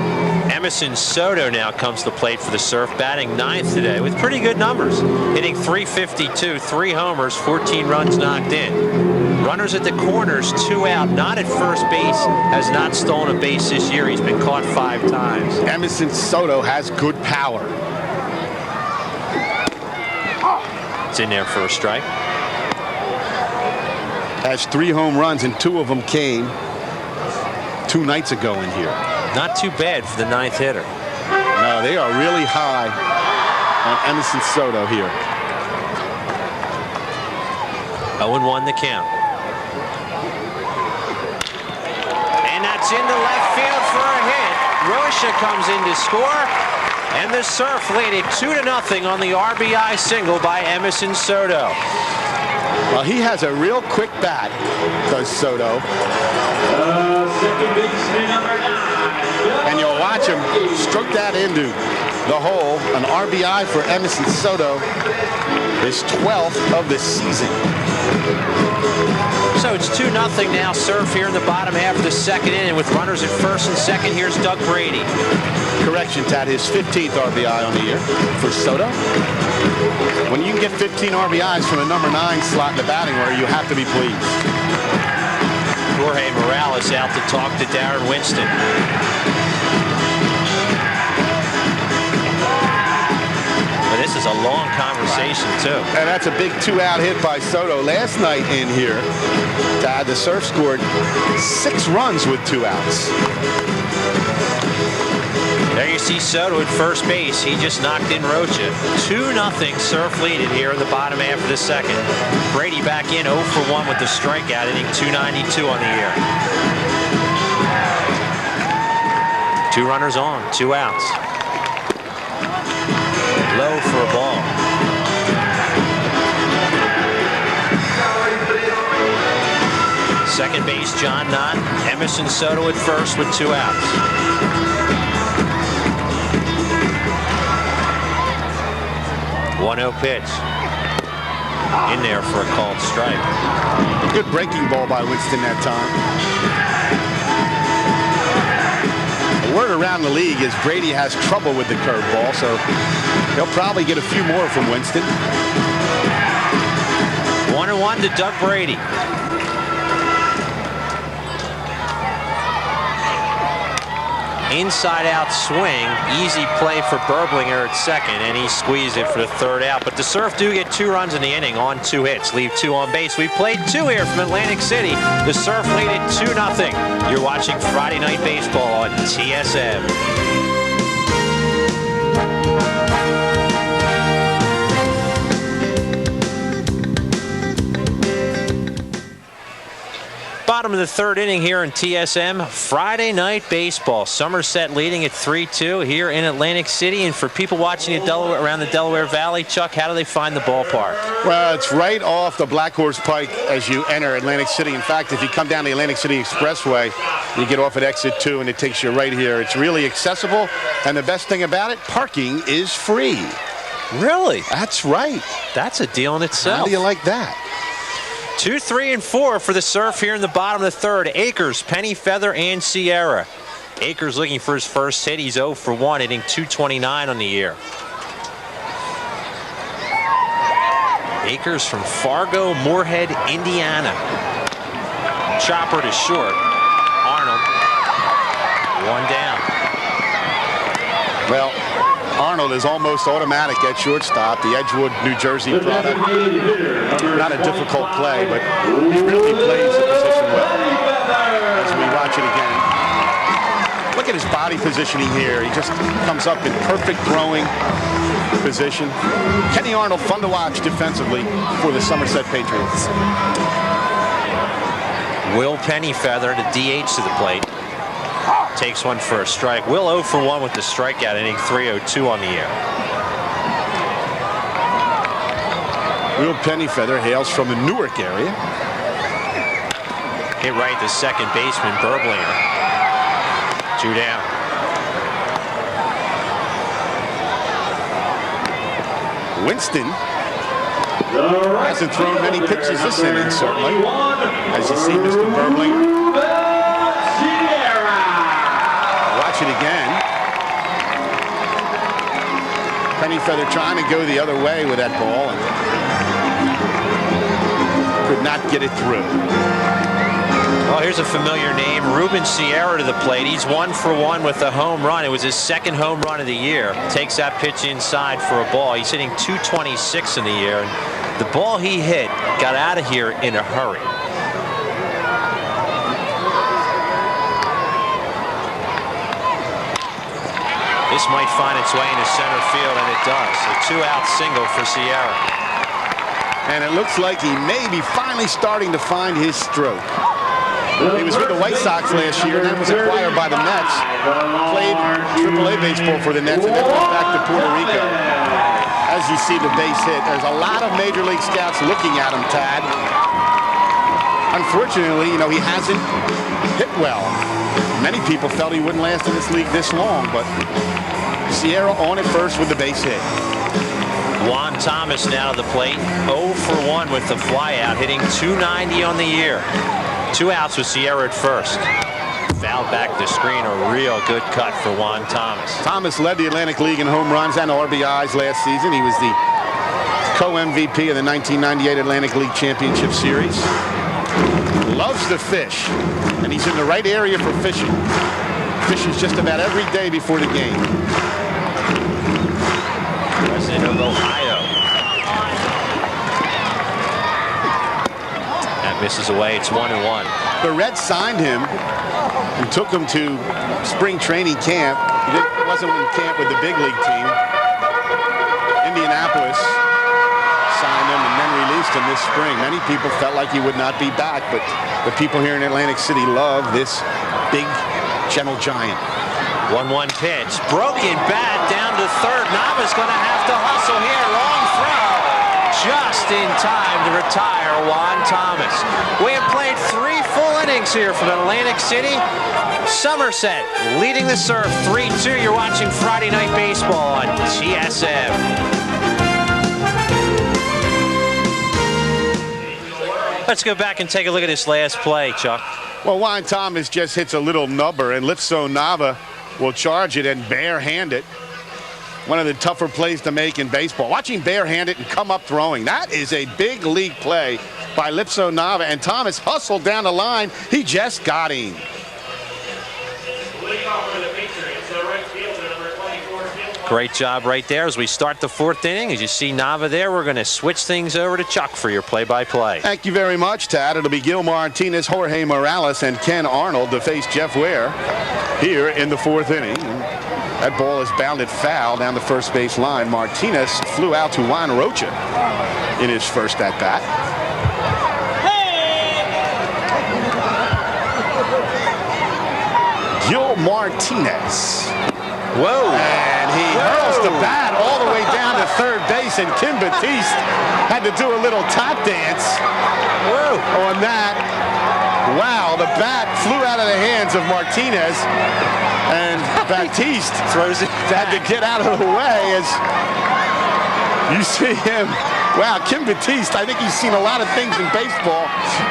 Emerson Soto now comes to the plate for the Surf, batting 9th today with pretty good numbers. Hitting .352, 3 homers, 14 runs knocked in. Runners at the corners, 2 out. Not at first base. Has not stolen a base this year. He's been caught 5 times. Emerson Soto has good power. It's in there for a strike. Has 3 home runs, and 2 of them came 2 nights ago in here. Not too bad for the 9th hitter. No, they are really high on Emerson Soto here. 0-1 the count. And that's into left field for a hit. Rocha comes in to score. And the Surf lead it 2-0 on the RBI single by Emerson Soto. Well, he has a real quick bat, does Soto. Second baseman number 9. And you'll watch him stroke that into the hole. An RBI for Emerson Soto, his 12th of the season. So it's 2-0 now, Surf here in the bottom half of the second inning with runners at first and second. Here's Doug Brady. Correction, Tad, his 15th RBI on the year for Soto. When you can get 15 RBIs from the number 9 slot in the batting order, you have to be pleased. Jorge Morales out to talk to Darren Winston. But this is a long conversation, too. And that's a big 2-out hit by Soto. Last night in here, Tad, the Surf scored 6 runs with 2 outs. There you see Soto at first base. He just knocked in Rocha. 2-0 Surf leaded here in the bottom half of the second. Brady back in 0 for 1 with the strikeout, hitting .292 on the year. 2 runners on, 2 outs. Low for a ball. Second base, John Knott. Emerson Soto at first with 2 outs. One-0 pitch. In there for a called strike. A good breaking ball by Winston that time. The word around the league is Brady has trouble with the curveball, so he'll probably get a few more from Winston. 1-1 to Doug Brady. Inside out swing, easy play for Berblinger at second, and he squeezed it for the third out. But the Surf do get 2 runs in the inning on 2 hits, leave 2 on base. We played 2 here from Atlantic City. The Surf lead it 2-0. You're watching Friday Night Baseball on TSM. Bottom of the 3rd inning here in TSM. Friday Night Baseball. Somerset leading at 3-2 here in Atlantic City. And for people watching around the Delaware Valley, Chuck, how do they find the ballpark? Well, it's right off the Black Horse Pike as you enter Atlantic City. In fact, if you come down the Atlantic City Expressway, you get off at exit 2 and it takes you right here. It's really accessible. And the best thing about it, parking is free. Really? That's right. That's a deal in itself. How do you like that? 2, 3, and 4 for the Surf here in the bottom of the 3rd. Akers, Pennyfeather, and Sierra. Akers looking for his first hit. He's 0 for 1, hitting .229 on the year. Akers from Fargo, Moorhead, Indiana. Chopper to short. Arnold. 1 down. Well, Arnold is almost automatic at shortstop, the Edgewood, New Jersey product. Not a difficult play, but he really plays the position well. As we watch it again. Look at his body positioning here. He just comes up in perfect throwing position. Kenny Arnold, fun to watch defensively for the Somerset Patriots. Will Pennyfeather, the DH to the plate. Takes one for a strike. Will 0 for 1 with the strikeout, inning 302 on the year. Will Pennyfeather hails from the Newark area. Hit right to second baseman Berblinger. 2 down. Winston hasn't thrown many pitches this inning, certainly. As you see, Mr. Berblinger. Watch it again. Pennyfeather trying to go the other way with that ball and could not get it through. Well, here's a familiar name, Ruben Sierra to the plate. He's 1 for 1 with a home run. It was his 2nd home run of the year. Takes that pitch inside for a ball. He's hitting .226 in the year. And the ball he hit got out of here in a hurry. This might find its way into center field, and it does. A 2-out single for Sierra. And it looks like he may be finally starting to find his stroke. He was with the White Sox last year, and then was acquired by the Mets. Played AAA baseball for the Nets, and then went back to Puerto Rico. As you see the base hit, there's a lot of Major League scouts looking at him, Tad. Unfortunately, you know, he hasn't hit well. Many people felt he wouldn't last in this league this long, but Sierra on at first with the base hit. Juan Thomas now to the plate, 0 for 1 with the flyout, hitting .290 on the year. 2 outs with Sierra at first. Fouled back the screen, a real good cut for Juan Thomas. Thomas led the Atlantic League in home runs and RBIs last season. He was the co-MVP of the 1998 Atlantic League Championship Series. Loves to fish, and he's in the right area for fishing. Fishes just about every day before the game. President of Ohio. That misses away. It's 1-1. The Reds signed him and took him to spring training camp. He wasn't in camp with the big league team. Indianapolis signed him and then released him this spring. Many people felt like he would not be back, but the people here in Atlantic City love this big, gentle giant. 1-1 pitch. Broken bat down to third. Nava's going to have to hustle here. Long throw. Just in time to retire Juan Thomas. We have played 3 full innings here from Atlantic City. Somerset leading the Surf 3-2. You're watching Friday Night Baseball on TSM. Let's go back and take a look at this last play, Chuck. Well, Juan Thomas just hits a little nubber, and Lipso Nava will charge it and barehand it. One of the tougher plays to make in baseball. Watching barehand it and come up throwing. That is a big league play by Lipso Nava. And Thomas hustled down the line. He just got him. Great job right there as we start the 4th inning. As you see Nava there, we're going to switch things over to Chuck for your play-by-play. Thank you very much, Tad. It'll be Gil Martinez, Jorge Morales, and Ken Arnold to face Jeff Ware here in the 4th inning. That ball is bounded foul down the first base line. Martinez flew out to Juan Rocha in his first at-bat. Gil Martinez. Whoa. And he hurls the bat all the way down to third base, and Kim Batiste had to do a little tap dance on that. Wow, the bat flew out of the hands of Martinez, and Batiste throws it had to get out of the way as you see him. Wow, Kim Batiste, I think he's seen a lot of things in baseball.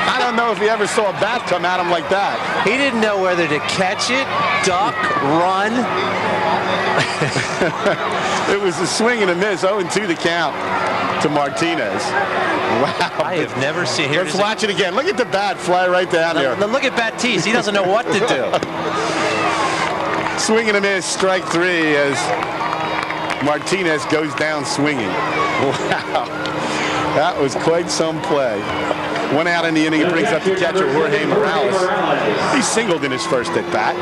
I don't know if he ever saw a bat come at him like that. He didn't know whether to catch it, duck, run. It was a swing and a miss. 0-2 the count to Martinez. Wow. I have never seen. Let's watch it again. Look at the bat fly right down there. Look at Batiste. He doesn't know what to do. Swing and a miss, strike 3 as Martinez goes down swinging. Wow. That was quite some play. 1 out in the inning. It brings up the catcher, Jorge Morales. He singled in his first at bat.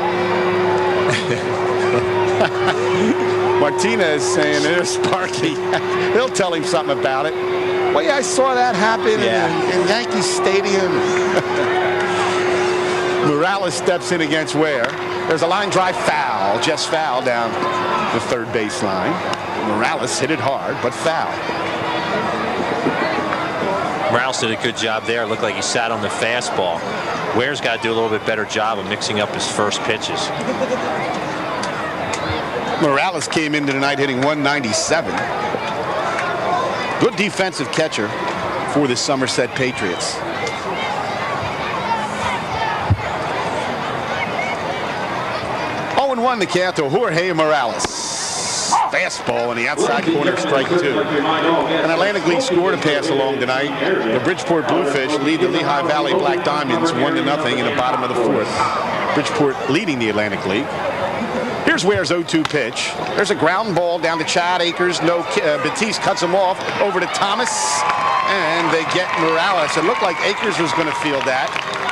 Martinez saying, there's Sparky. He'll tell him something about it. Well, yeah, I saw that happen in Yankee Stadium. Morales steps in against Ware. There's a line drive foul, just foul down the third base line. Morales hit it hard, but foul. Morales did a good job there. It looked like he sat on the fastball. Ware's got to do a little bit better job of mixing up his first pitches. Morales came into tonight hitting 197. Good defensive catcher for the Somerset Patriots. One the count to Jorge Morales. Fastball in the outside corner, strike 2. An Atlantic League scored a pass along tonight. The Bridgeport Bluefish lead the Lehigh Valley Black Diamonds 1-0 in the bottom of the 4th. Bridgeport leading the Atlantic League. Here's Ware's 0-2 pitch. There's a ground ball down to Chad Akers. Batiste cuts him off over to Thomas, and they get Morales. It looked like Akers was going to field that,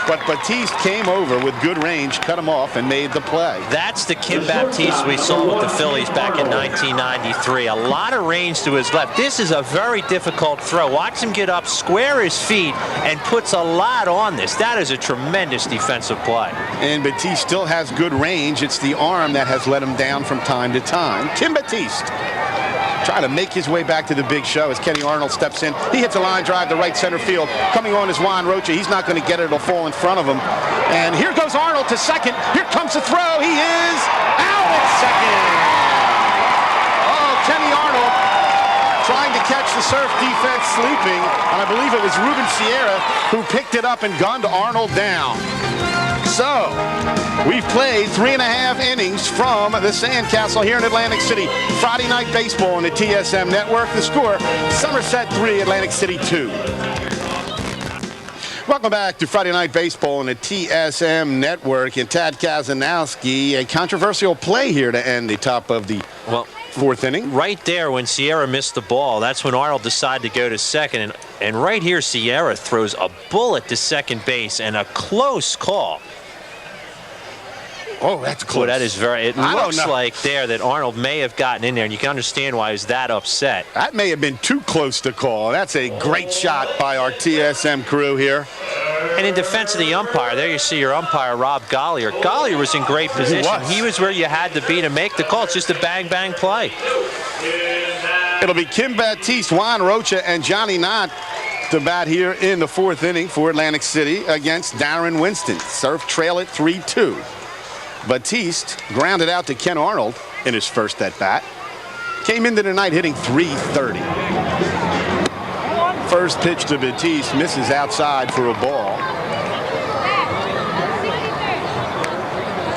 but Batiste came over with good range, cut him off, and made the play. That's the Kim Batiste we saw with the Phillies back in 1993. A lot of range to his left. This is a very difficult throw. Watch him get up, square his feet, and puts a lot on this. That is a tremendous defensive play. And Batiste still has good range. It's the arm that has let him down from time to time. Kim Batiste trying to make his way back to the big show as Kenny Arnold steps in. He hits a line drive to right center field. Coming on is Juan Rocha. He's not going to get it. It'll fall in front of him. And here goes Arnold to second. Here comes the throw. He is out at second. Oh, Kenny Arnold trying to catch the Surf defense sleeping. And I believe it was Ruben Sierra who picked it up and gunned Arnold down. So, we've played 3.5 innings from the Sandcastle here in Atlantic City. Friday night baseball on the TSM network. The score, Somerset 3, Atlantic City 2. Welcome back to Friday night baseball on the TSM network. And Tad Kazanowski, a controversial play here to end the top of the 4th inning. Right there when Sierra missed the ball, that's when Arnold decided to go to second. And right here, Sierra throws a bullet to second base, and a close call. Oh, that's close. Well, that is very. It looks like there that Arnold may have gotten in there, and you can understand why he was that upset. That may have been too close to call. That's a great shot by our TSM crew here. And in defense of the umpire, there you see your umpire, Rob Gollier. Gollier was in great position. He was where you had to be to make the call. It's just a bang-bang play. It'll be Kim Batiste, Juan Rocha, and Johnny Knott to bat here in the 4th inning for Atlantic City against Darren Winston. Surf trail at 3-2. Batiste grounded out to Ken Arnold in his first at-bat. Came into the night hitting .330. First pitch to Batiste, misses outside for a ball.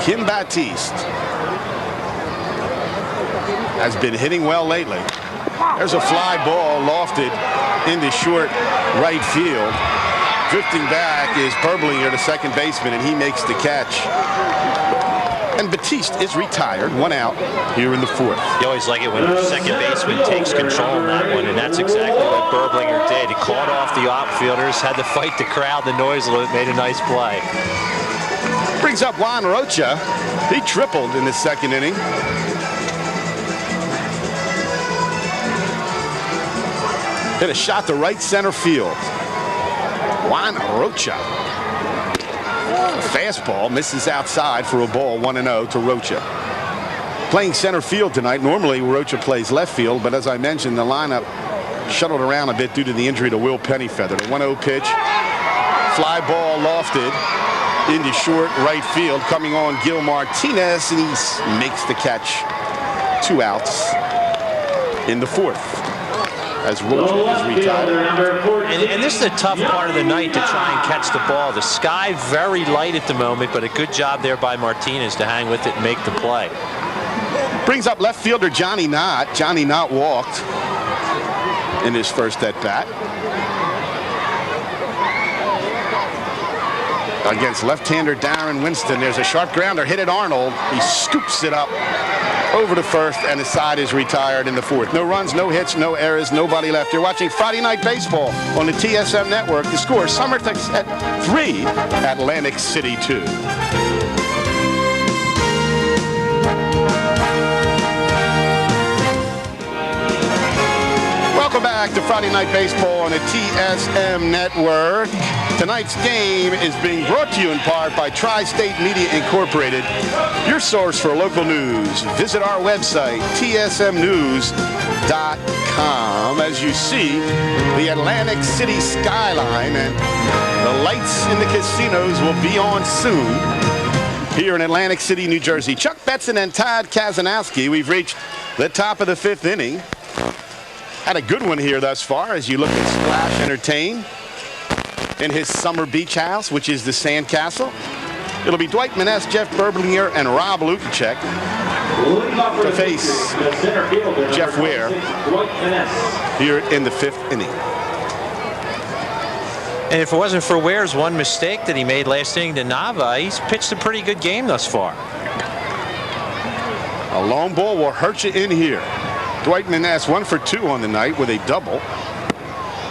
Kim Batiste has been hitting well lately. There's a fly ball lofted into short right field. Drifting back is Berblinger, the second baseman, and he makes the catch. And Batiste is retired, 1 out here in the 4th. You always like it when the second baseman takes control in that one, and that's exactly what Berblinger did. He caught off the outfielders, had to fight the crowd, the noise a little bit, made a nice play. Brings up Juan Rocha. He tripled in the 2nd inning. Hit a shot to right center field. Juan Rocha. Fastball misses outside for a ball, 1-0 to Rocha. Playing center field tonight. Normally Rocha plays left field, but as I mentioned, the lineup shuttled around a bit due to the injury to Will Pennyfeather. The 1-0 pitch. Fly ball lofted into short right field. Coming on Gil Martinez, and he makes the catch. 2 outs in the 4th. As Rocha is retired. And this is a tough part of the night to try and catch the ball. The sky very light at the moment, but a good job there by Martinez to hang with it and make the play. Brings up left fielder Johnny Knott. Johnny Knott walked in his first at bat. Against left-hander Darren Winston. There's a sharp grounder hit at Arnold. He scoops it up over to first, and his side is retired in the 4th. No runs, no hits, no errors, nobody left. You're watching Friday Night Baseball on the TSM Network. The score, Somerset at 3, Atlantic City 2. Welcome back to Friday Night Baseball on the TSM Network. Tonight's game is being brought to you in part by Tri-State Media Incorporated, your source for local news. Visit our website, tsmnews.com. As you see, the Atlantic City skyline and the lights in the casinos will be on soon here in Atlantic City, New Jersey. Chuck Betson and Todd Kazanowski, we've reached the top of the 5th inning. Had a good one here thus far as you look at Splash Entertain in his summer beach house, which is the Sandcastle. It'll be Dwight Maness, Jeff Berblinger, and Rob Lukacek to face Jeff Ware here in the 5th inning. And if it wasn't for Ware's one mistake that he made last inning to Nava, he's pitched a pretty good game thus far. A long ball will hurt you in here. Dwight Maness 1 for 2 on the night with a double.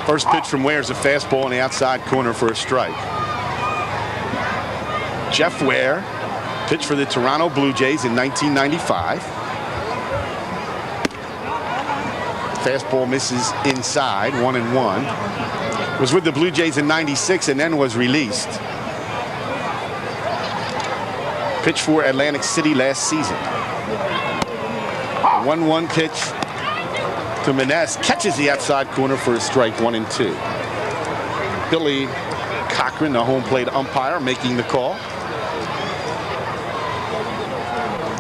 First pitch from Ware is a fastball in the outside corner for a strike. Jeff Ware pitched for the Toronto Blue Jays in 1995. Fastball misses inside, 1-1. Was with the Blue Jays in 96 and then was released. Pitched for Atlantic City last season. 1-1 pitch to Maness, catches the outside corner for a strike, 1-2. Billy Cochran, the home plate umpire, making the call.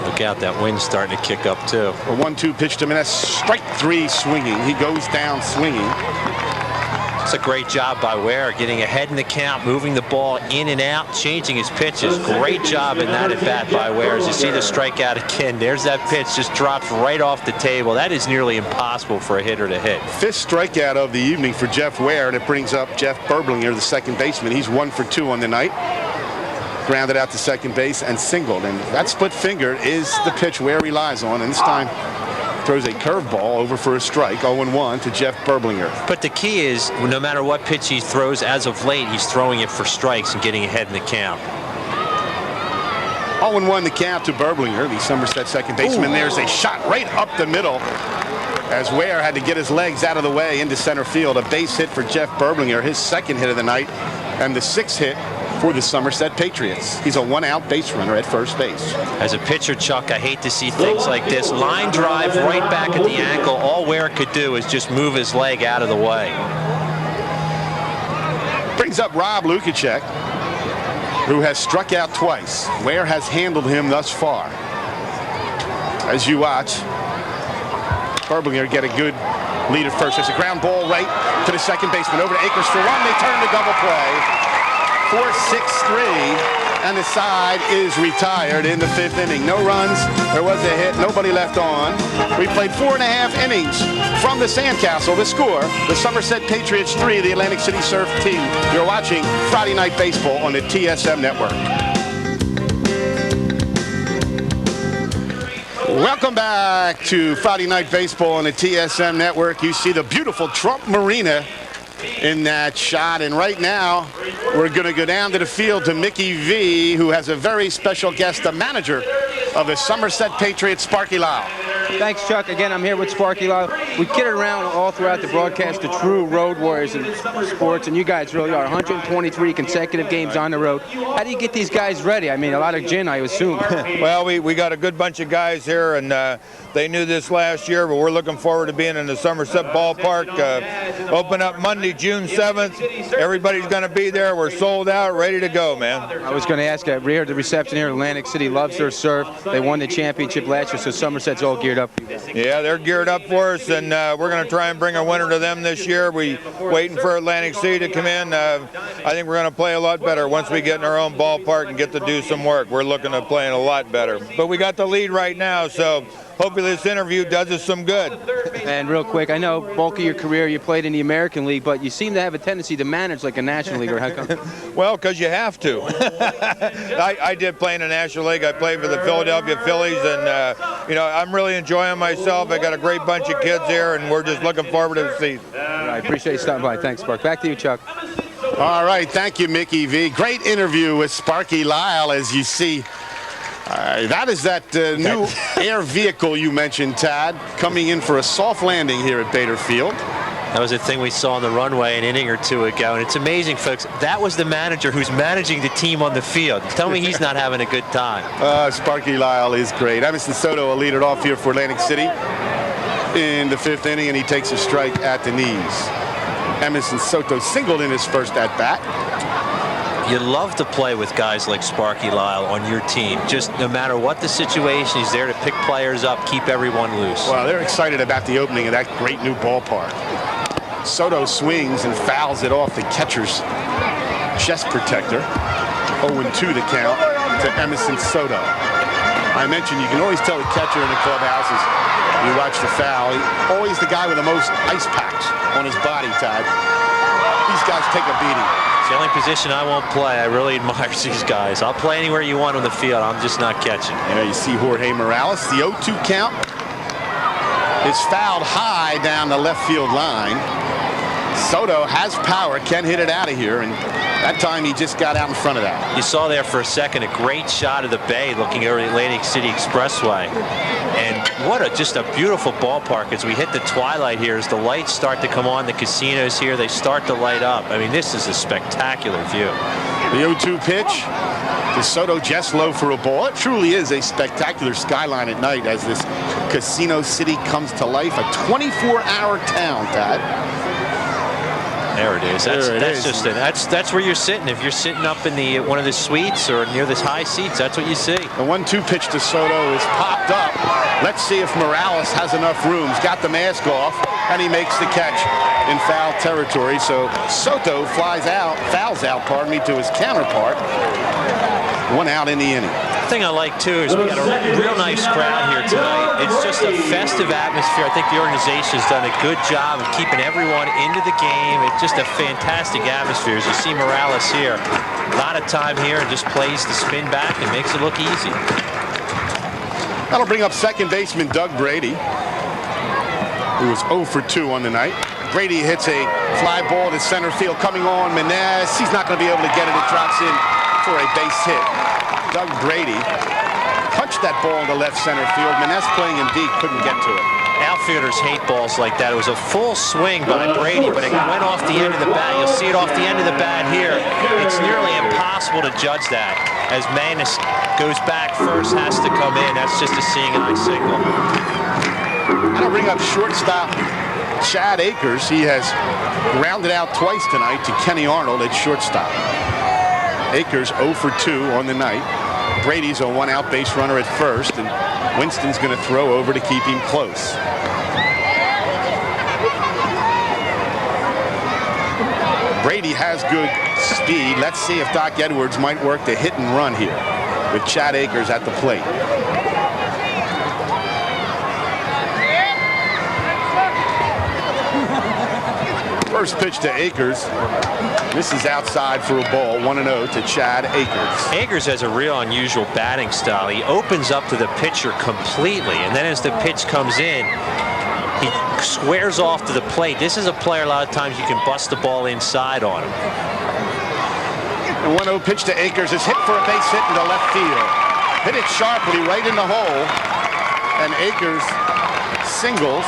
Look out, that wind's starting to kick up too. A 1-2 pitch to Maness, strike 3 swinging. He goes down swinging. It's a great job by Ware, getting ahead in the count, moving the ball in and out, changing his pitches. Great job in that at bat by Ware. As you see the strikeout again, there's that pitch, just drops right off the table. That is nearly impossible for a hitter to hit. 5th strikeout of the evening for Jeff Ware, and it brings up Jeff Berblinger, the second baseman. He's 1 for 2 on the night. Grounded out to second base and singled, and that split finger is the pitch Ware relies on, and this time throws a curveball over for a strike, 0-1 to Jeff Berblinger. But the key is, no matter what pitch he throws as of late, he's throwing it for strikes and getting ahead in the count. 0-1 the count to Berblinger, the Somerset second baseman. There's a shot right up the middle as Ware had to get his legs out of the way into center field. A base hit for Jeff Berblinger, his 2nd hit of the night, and the 6th hit for the Somerset Patriots. He's a 1-out base runner at first base. As a pitcher, Chuck, I hate to see things like this. Line drive right back at the ankle. All Ware could do is just move his leg out of the way. Brings up Rob Lukacek, who has struck out twice. Ware has handled him thus far. As you watch, Berblinger get a good lead at first. There's a ground ball right to the second baseman. Over to Akers for 1. They turn to double play. 4-6-3 And the side is retired in the 5th inning. No runs. There was a hit. Nobody left on. We played 4.5 innings from the Sandcastle. The score, the Somerset Patriots 3, the Atlantic City Surf team. You're watching Friday Night Baseball on the TSM Network. Welcome back to Friday Night Baseball on the TSM Network. You see the beautiful Trump Marina in that shot, and right now we're going to go down to the field to Mickey V, who has a very special guest, the manager of the Somerset Patriots, Sparky Lyle. Thanks, Chuck. Again, I'm here with Sparky Lyle. We kid around all throughout the broadcast, the true road warriors in sports, and you guys really are. 123 consecutive games on the road. How do you get these guys ready? I mean, a lot of gin, I assume. Well, we got a good bunch of guys here, and they knew this last year, but we're looking forward to being in the Somerset Ballpark. Open up Monday, June 7th. Everybody's going to be there. We're sold out, ready to go, man. I was going to ask, we heard the reception here. Atlantic City loves their surf. They won the championship last year, so Somerset's all geared up. Yeah, they're geared up for us, and we're going to try and bring a winner to them this year. We're waiting for Atlantic City to come in. I think we're going to play a lot better once we get in our own ballpark and get to do some work. We're looking at playing a lot better. But we got the lead right now, so hopefully this interview does us some good. And real quick, I know bulk of your career you played in the American League, but you seem to have a tendency to manage like a National Leaguer. How come? Well, because you have to. I did play in the National League. I played for the Philadelphia Phillies, and I'm really enjoying myself. I got a great bunch of kids here, and we're just looking forward to the season. I appreciate you stopping by. Thanks, Spark. Back to you, Chuck. All right, thank you, Mickey V. Great interview with Sparky Lyle, as you see. That is that new air vehicle you mentioned, Tad, coming in for a soft landing here at Bader Field. That was a thing we saw on the runway an inning or two ago, and it's amazing, folks. That was the manager who's managing the team on the field. Tell me he's not having a good time. Sparky Lyle is great. Emerson Soto will lead it off here for Atlantic City in the 5th inning, and he takes a strike at the knees. Emerson Soto singled in his first at-bat. You love to play with guys like Sparky Lyle on your team. Just no matter what the situation, he's there to pick players up, keep everyone loose. Well, they're excited about the opening of that great new ballpark. Soto swings and fouls it off the catcher's chest protector. 0-2 the count to Emerson Soto. I mentioned you can always tell the catcher in the clubhouses. You watch the foul. Always the guy with the most ice packs on his body, Todd. These guys take a beating. It's the only position I won't play. I really admire these guys. I'll play anywhere you want on the field. I'm just not catching. Yeah, you see Jorge Morales. The 0-2 count is fouled high down the left field line. Soto has power, can hit it out of here, and that time he just got out in front of that. You saw there for a second a great shot of the bay looking over the Atlantic City Expressway. And what just a beautiful ballpark as we hit the twilight here, as the lights start to come on, the casinos here, they start to light up. I mean, this is a spectacular view. The 0-2 pitch to Soto, just low for a ball. It truly is a spectacular skyline at night as this Casino City comes to life. A 24-hour town, Tad. There it is. That's where you're sitting. If you're sitting up in the one of the suites or near the high seats, that's what you see. The 1-2 pitch to Soto is popped up. Let's see if Morales has enough room. He's got the mask off, and he makes the catch in foul territory. So Soto fouls out, to his counterpart. 1 out in the inning. The thing I like, too, is we got a real nice crowd here tonight. It's just a festive atmosphere. I think the organization has done a good job of keeping everyone into the game. It's just a fantastic atmosphere. As you see Morales here, a lot of time here and just plays the spin back and makes it look easy. That'll bring up second baseman Doug Brady, who was 0 for 2 on the night. Brady hits a fly ball to center field coming on Menez. He's not going to be able to get it. It drops in for a base hit. Doug Brady punched that ball into left center field. Menez playing him deep, couldn't get to it. Outfielders hate balls like that. It was a full swing by Brady, but it went off the end of the bat. You'll see it off the end of the bat here. It's nearly impossible to judge that. As Manis goes back first, has to come in. That's just a seeing eye signal. That'll bring up shortstop Chad Akers. He has grounded out twice tonight to Kenny Arnold at shortstop. Akers 0 for 2 on the night. Brady's a 1-out base runner at first, and Winston's going to throw over to keep him close. Brady has good speed. Let's see if Doc Edwards might work the hit and run here with Chad Akers at the plate. First pitch to Akers. This is outside for a ball. 1-0 to Chad Akers. Akers has a real unusual batting style. He opens up to the pitcher completely, and then as the pitch comes in, he squares off to the plate. This is a player a lot of times you can bust the ball inside on him. The 1-0 pitch to Akers is hit for a base hit into left field. Hit it sharply right in the hole, and Akers singles.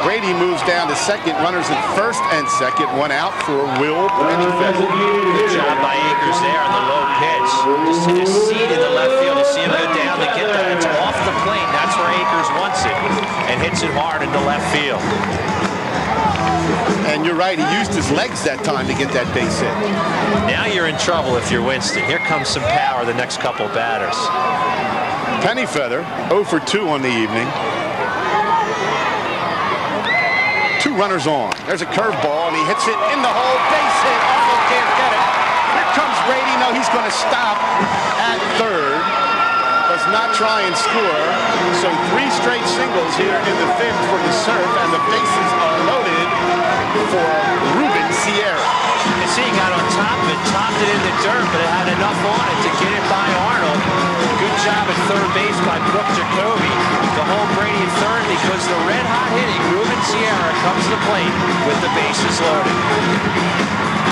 Brady moves down to second. Runners at first and second. One out for Will Brady. Good job by Akers there on the low pitch. Just hit his seat in the left field. You see him go down to get that. It's off the plate. That's where Akers wants it, and hits it hard into left field. And you're right. He used his legs that time to get that base hit. Now you're in trouble if you're Winston. Here comes some power the next couple batters. Pennyfeather 0 for 2 on the evening. 2 runners on. There's a curveball, and he hits it in the hole. Base hit. Also can't get it. Here comes Brady. No, he's going to stop at third. Does not try and score. So 3 straight singles here in the 5th for the Surf, and the bases are loaded for Ruben Sierra. You see, he got on top of it, topped it in the dirt, but it had enough on it to get it by Arnold. Good job at third base by Brooke Jacoby to hold Brady at third, because the red-hot hitting Ruben Sierra comes to the plate with the bases loaded.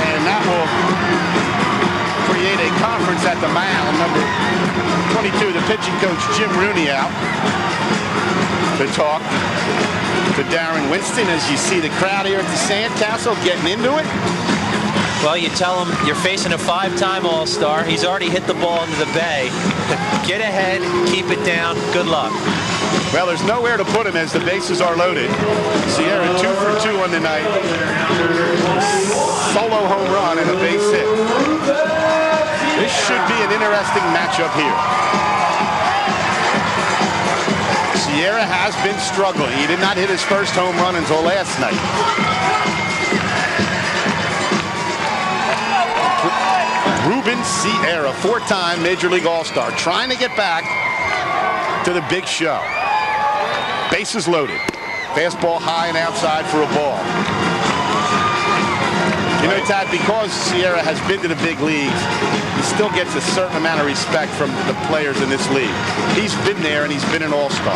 And that will create a conference at the mound. Number 22, the pitching coach, Jim Rooney, out to talk to Darren Winston as you see the crowd here at the Sandcastle getting into it. Well, you tell him you're facing a 5-time All-Star. He's already hit the ball into the bay. Get ahead, keep it down. Good luck. Well, there's nowhere to put him as the bases are loaded. Sierra 2 for 2 on the night. Solo home run and a base hit. This should be an interesting matchup here. Sierra has been struggling. He did not hit his first home run until last night. Ruben Sierra, 4-time Major League All-Star, trying to get back to the big show. Bases loaded. Fastball high and outside for a ball. You know, Tad, because Sierra has been to the big leagues, he still gets a certain amount of respect from the players in this league. He's been there, and he's been an All-Star.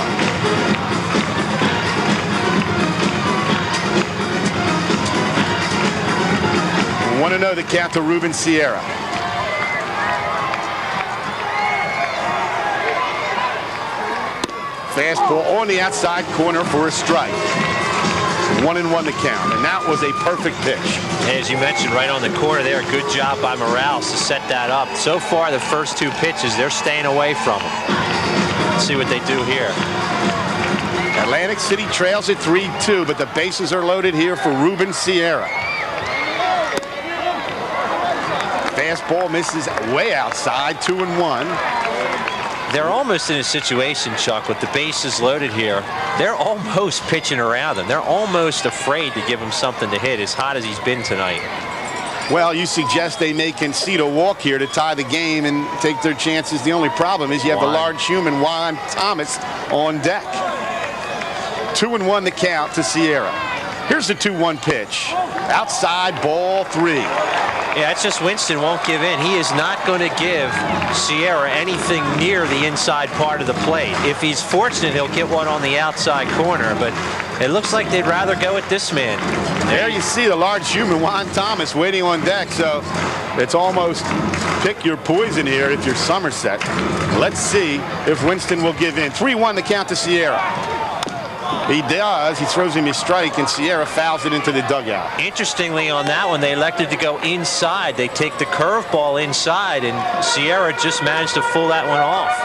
Want to know the count to Ruben Sierra. Fastball on the outside corner for a strike. 1-1 the count, and that was a perfect pitch. As you mentioned, right on the corner there, good job by Morales to set that up. So far, the first 2 pitches, they're staying away from him. Let's see what they do here. Atlantic City trails at 3-2, but the bases are loaded here for Ruben Sierra. Fastball misses way outside, 2-1. They're almost in a situation, Chuck, with the bases loaded here. They're almost pitching around him. They're almost afraid to give him something to hit, as hot as he's been tonight. Well, you suggest they may concede a walk here to tie the game and take their chances. The only problem is you have the large human Juan Thomas on deck. 2-1 the count to Sierra. Here's the 2-1 pitch. Outside, ball 3. Yeah, it's just Winston won't give in. He is not going to give Sierra anything near the inside part of the plate. If he's fortunate, he'll get one on the outside corner, but it looks like they'd rather go with this man. There you see the large human Juan Thomas waiting on deck, so it's almost pick your poison here if you're Somerset. Let's see if Winston will give in. 3-1 the count to Sierra. He does. He throws him a strike, and Sierra fouls it into the dugout. Interestingly, on that one, they elected to go inside. They take the curveball inside, and Sierra just managed to fool that one off.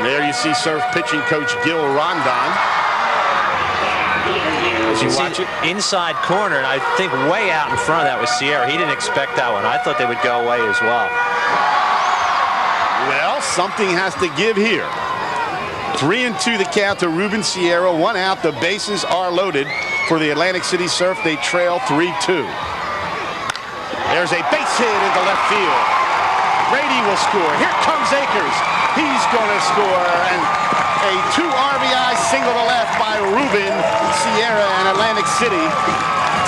There you see Surf pitching coach Gil Rondon. As you watch it, inside corner, and I think way out in front of that was Sierra. He didn't expect that one. I thought they would go away as well. Well, something has to give here. 3-2 the count to Ruben Sierra. 1 out. The bases are loaded for the Atlantic City Surf. They trail 3-2. There's a base hit into left field. Grady will score. Here comes Akers. He's going to score. And a 2 RBI single to left by Ruben Sierra, and Atlantic City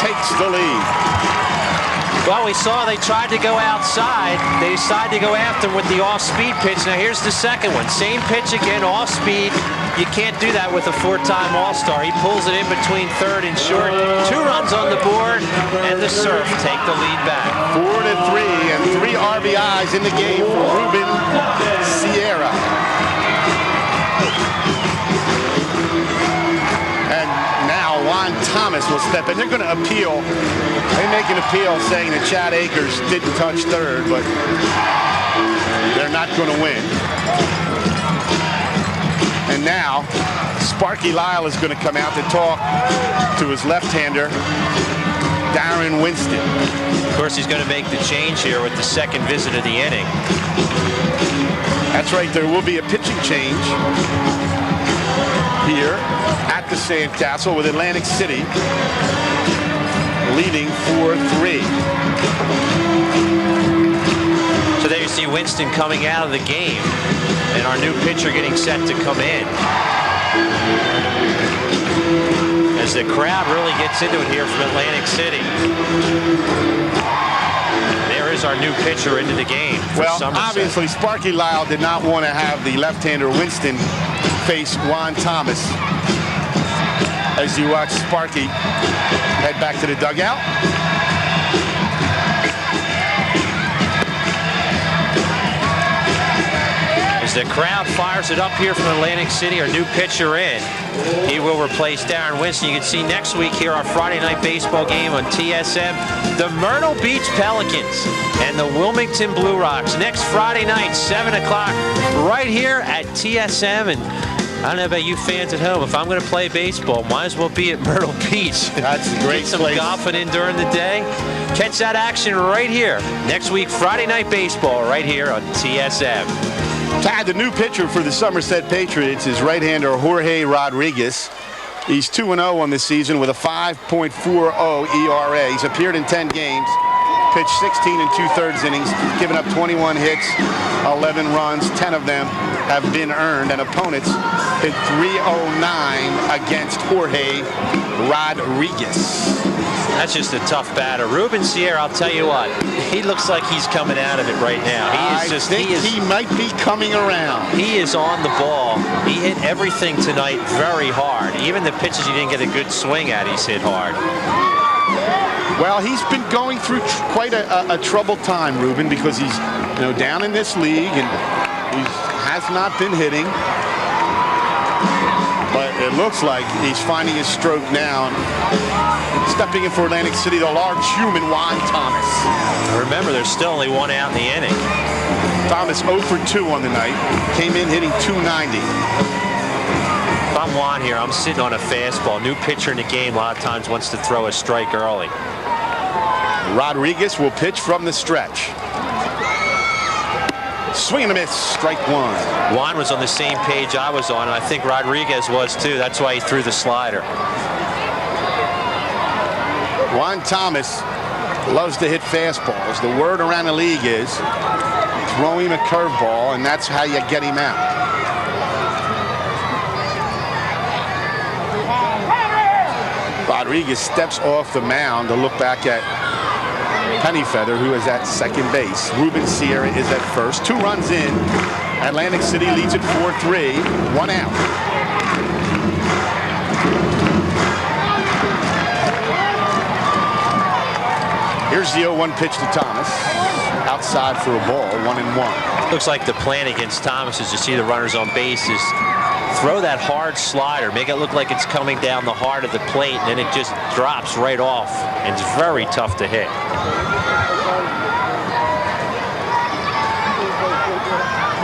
takes the lead. Well, we saw they tried to go outside. They decided to go after him with the off-speed pitch. Now here's the second one. Same pitch again, off-speed. You can't do that with a 4-time All-Star. He pulls it in between third and short. 2 runs on the board, and the Surf take the lead back. 4-3, and 3 RBIs in the game for Ruben Sierra. And now Juan Thomas will step in. They're going to appeal. They make an appeal saying that Chad Akers didn't touch third, but they're not going to win. And now Sparky Lyle is going to come out to talk to his left-hander, Darren Winston. Of course, he's going to make the change here with the second visit of the inning. That's right. There will be a pitching change here at the Sandcastle with Atlantic City leading 4-3. So there you see Winston coming out of the game, and our new pitcher getting set to come in. As the crowd really gets into it here from Atlantic City. There is our new pitcher into the game for Well, Somerset. obviously, Sparky Lyle did not want to have the left-hander Winston face Juan Thomas. As you watch Sparky head back to the dugout. As the crowd fires it up here from Atlantic City, our new pitcher in. He will replace Darren Winston. You can see next week here our Friday night baseball game on TSM. The Myrtle Beach Pelicans and the Wilmington Blue Rocks next Friday night, 7 o'clock, right here at TSM. And I don't know about you fans at home. If I'm going to play baseball, might as well be at Myrtle Beach. That's a great Get some place. golfing in during the day. Catch that action right here next week, Friday night baseball, right here on TSM. Tad, the new pitcher for the Somerset Patriots is right-hander Jorge Rodriguez. He's 2-0 on the season with a 5.40 ERA. He's appeared in 10 games, pitched 16 2/3 innings, given up 21 hits, 11 runs, 10 of them have been earned, and opponents hit .309 against Jorge Rodriguez. That's just a tough batter. Ruben Sierra, I'll tell you what, he looks like he's coming out of it right now. He might be coming around. He is on the ball. He hit everything tonight very hard. Even the pitches he didn't get a good swing at, he's hit hard. Well, he's been going through quite a troubled time, Ruben, because he's down in this league and he has not been hitting. But it looks like he's finding his stroke now. Stepping in for Atlantic City, the large human Juan Thomas. Remember, there's still only 1 out in the inning. Thomas 0 for 2 on the night. Came in hitting .290. If I'm Juan here, I'm sitting on a fastball. New pitcher in the game a lot of times wants to throw a strike early. Rodriguez will pitch from the stretch. Swing and a miss, strike 1. Juan was on the same page I was on, and I think Rodriguez was too. That's why he threw the slider. Juan Thomas loves to hit fastballs. The word around the league is throw him a curveball, and that's how you get him out. Rodriguez steps off the mound to look back at Pennyfeather, who is at second base. Ruben Sierra is at first. 2 runs in. Atlantic City leads at 4-3. 1 out. Here's the 0-1 pitch to Thomas. Outside for a ball, 1-1. Looks like the plan against Thomas is to see the runners on bases. Throw that hard slider, make it look like it's coming down the heart of the plate, and then it just drops right off. And it's very tough to hit.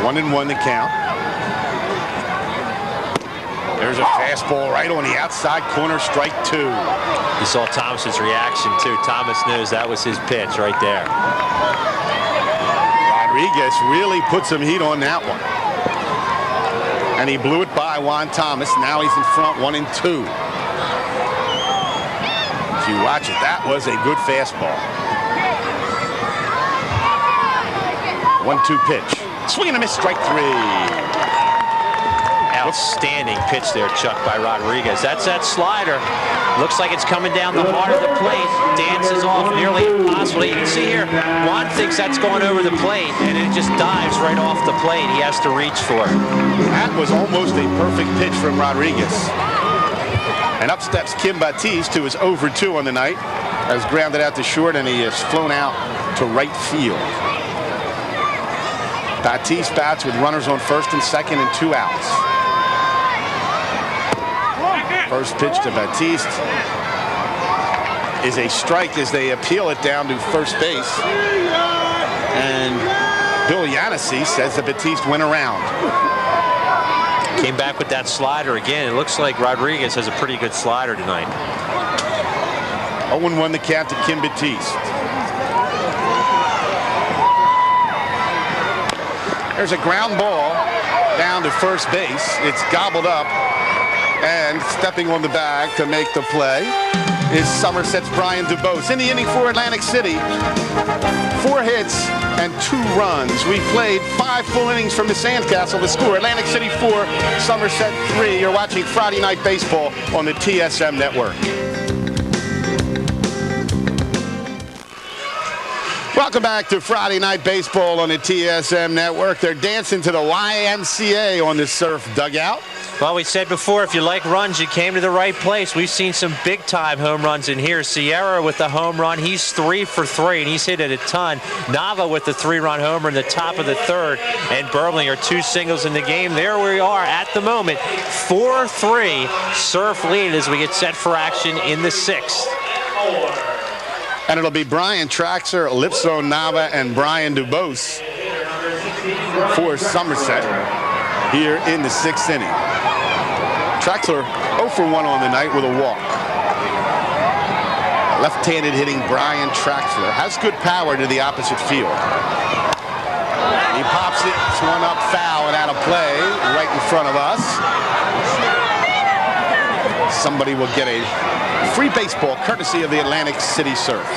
1-1 the count. There's a fastball right on the outside corner, strike 2. You saw Thomas's reaction too. Thomas knows that was his pitch right there. Rodriguez really put some heat on that one. And he blew it by Juan Thomas. Now he's in front, 1-2. If you watch it, that was a good fastball. 1-2 pitch. Swing and a miss, strike 3. Outstanding pitch there, Chuck, by Rodriguez. That's that slider. Looks like it's coming down the heart of the plate. Dances off, nearly impossible. You can see here, Juan thinks that's going over the plate, and it just dives right off the plate. He has to reach for it. That was almost a perfect pitch from Rodriguez. And up steps Kim Batiste, who is over 2 on the night. Has grounded out to short, and he has flown out to right field. Batiste bats with runners on first and second and 2 outs. First pitch to Batiste is a strike as they appeal it down to first base. And Bill Yanesi says that Batiste went around. Came back with that slider again. It looks like Rodriguez has a pretty good slider tonight. 0-1 the count to Kim Batiste. There's a ground ball down to first base. It's gobbled up, and stepping on the bag to make the play is Somerset's Brian DuBose. In the inning for Atlantic City, 4 hits and 2 runs. We played 5 full innings from the Sandcastle. The score, Atlantic City 4, Somerset 3. You're watching Friday Night Baseball on the TSM Network. Welcome back to Friday Night Baseball on the TSM Network. They're dancing to the YMCA on the Surf dugout. Well, we said before, if you like runs, you came to the right place. We've seen some big-time home runs in here. Sierra with the home run. He's 3 for 3, and he's hit it a ton. Nava with the 3-run homer in the top of the 3rd, and Berblinger 2 singles in the game. There we are at the moment. 4-3 Surf lead as we get set for action in the 6th. And it'll be Brian Traxler, Lipso Nava, and Brian DuBose for Somerset here in the 6th inning. Traxler 0 for 1 on the night with a walk. Left-handed hitting Brian Traxler has good power to the opposite field. He pops it, it's one up, foul, and out of play right in front of us. Somebody will get a free baseball courtesy of the Atlantic City Surf.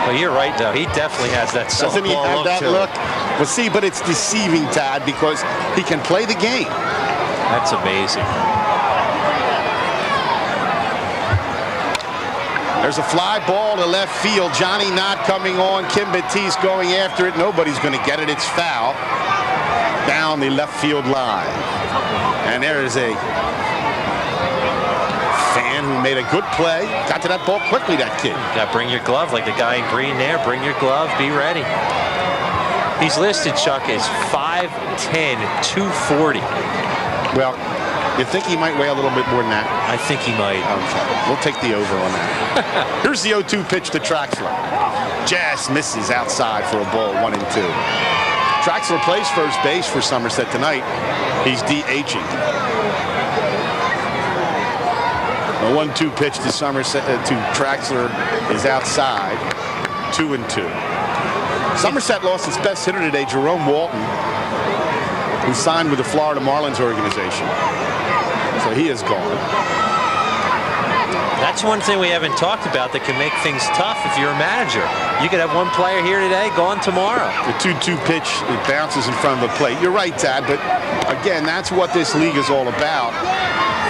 Well, you're right, though. He definitely has that softball Doesn't he have that look? Well, see, but it's deceiving, Tad, because he can play the game. That's amazing. There's a fly ball to left field. Johnny Knott coming on. Kim Batiste going after it. Nobody's going to get it. It's foul down the left field line. And there is a fan who made a good play. Got to that ball quickly, that kid. Got to bring your glove like the guy in green there. Bring your glove. Be ready. He's listed, Chuck, as 5'10", 240. Well, you think he might weigh a little bit more than that? I think he might. Okay. We'll take the over on that. Here's the 0-2 pitch to Traxler. Just misses outside for a ball, 1-2. Traxler plays first base for Somerset tonight. He's DHing. The 1-2 pitch to Somerset to Traxler is outside, 2-2. Somerset lost its best hitter today, Jerome Walton, who signed with the Florida Marlins organization. So he is gone. That's one thing we haven't talked about that can make things tough if you're a manager. You could have one player here today, gone tomorrow. The 2-2 pitch, it bounces in front of the plate. You're right, Tad, but again, that's what this league is all about.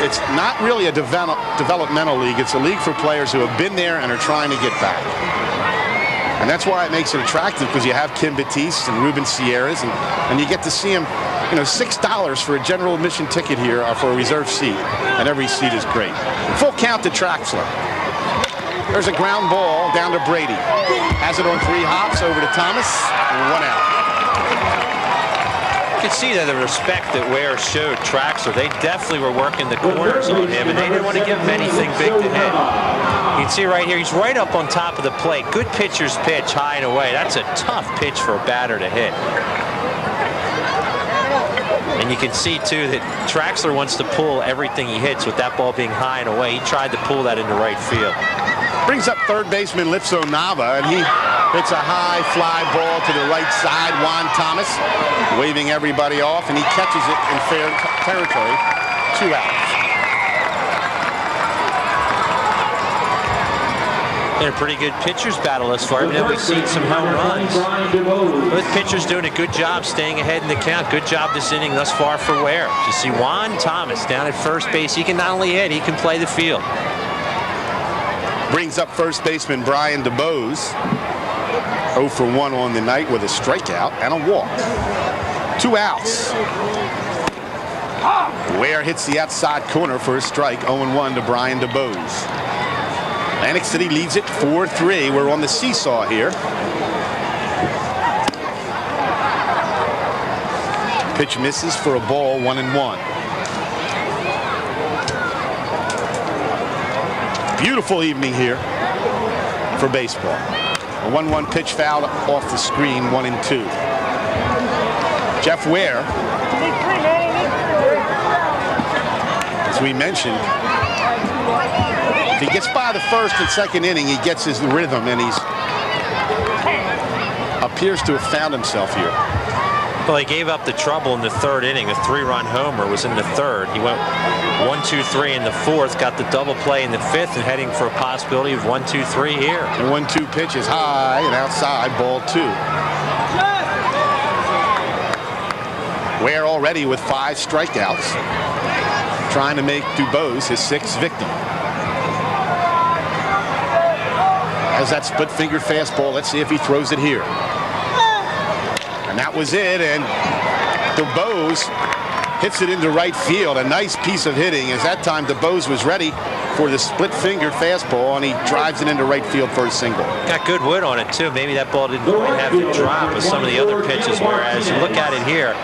It's not really a developmental league. It's a league for players who have been there and are trying to get back. And that's why it makes it attractive, because you have Kim Batiste and Ruben Sierras, and you get to see them, you know, $6 for a general admission ticket here for a reserve seat, and every seat is great. Full count to Traxler. There's a ground ball down to Brady. Has it on 3 hops over to Thomas, and 1 out. You can see that the respect that Ware showed Traxler. They definitely were working the corners on him, and they didn't want to give him anything big to hit. You can see right here, he's right up on top of the plate. Good pitcher's pitch, high and away. That's a tough pitch for a batter to hit. And you can see, too, that Traxler wants to pull everything he hits with that ball being high and away. He tried to pull that into right field. Brings up third baseman Lipso Nava, and he hits a high fly ball to the right side. Juan Thomas waving everybody off, and he catches it in fair territory. 2 outs. Been a pretty good pitcher's battle thus far, but then we've seen some home runs. Both pitchers doing a good job staying ahead in the count. Good job this inning thus far for Ware. You see Juan Thomas down at first base. He can not only hit, he can play the field. Brings up first baseman Brian DeBose. 0 for 1 on the night with a strikeout and a walk. 2 outs. Ware hits the outside corner for a strike. 0-1 to Brian DeBose. Atlantic City leads it 4-3. We're on the seesaw here. Pitch misses for a ball, 1-1. Beautiful evening here for baseball. A 1-1 pitch foul off the screen, 1-2. Jeff Ware, as we mentioned, if he gets by the first and second inning, he gets his rhythm, and he's appears to have found himself here. Well, he gave up the trouble in the third inning. The 3-run homer was in the third. He went 1-2-3 in the fourth, got the double play in the fifth, and heading for a possibility of 1-2-3 here. 1-2 pitch is high and outside, ball 2. Ware already with 5 strikeouts, trying to make DuBose his 6th victim. Has that split finger fastball. Let's see if he throws it here. And that was it, and DuBose hits it into right field. A nice piece of hitting, as that time DuBose was ready for the split finger fastball, and he drives it into right field for a single. Got good wood on it too. Maybe that ball didn't quite have to drop with some of the other pitches, whereas you look at it here,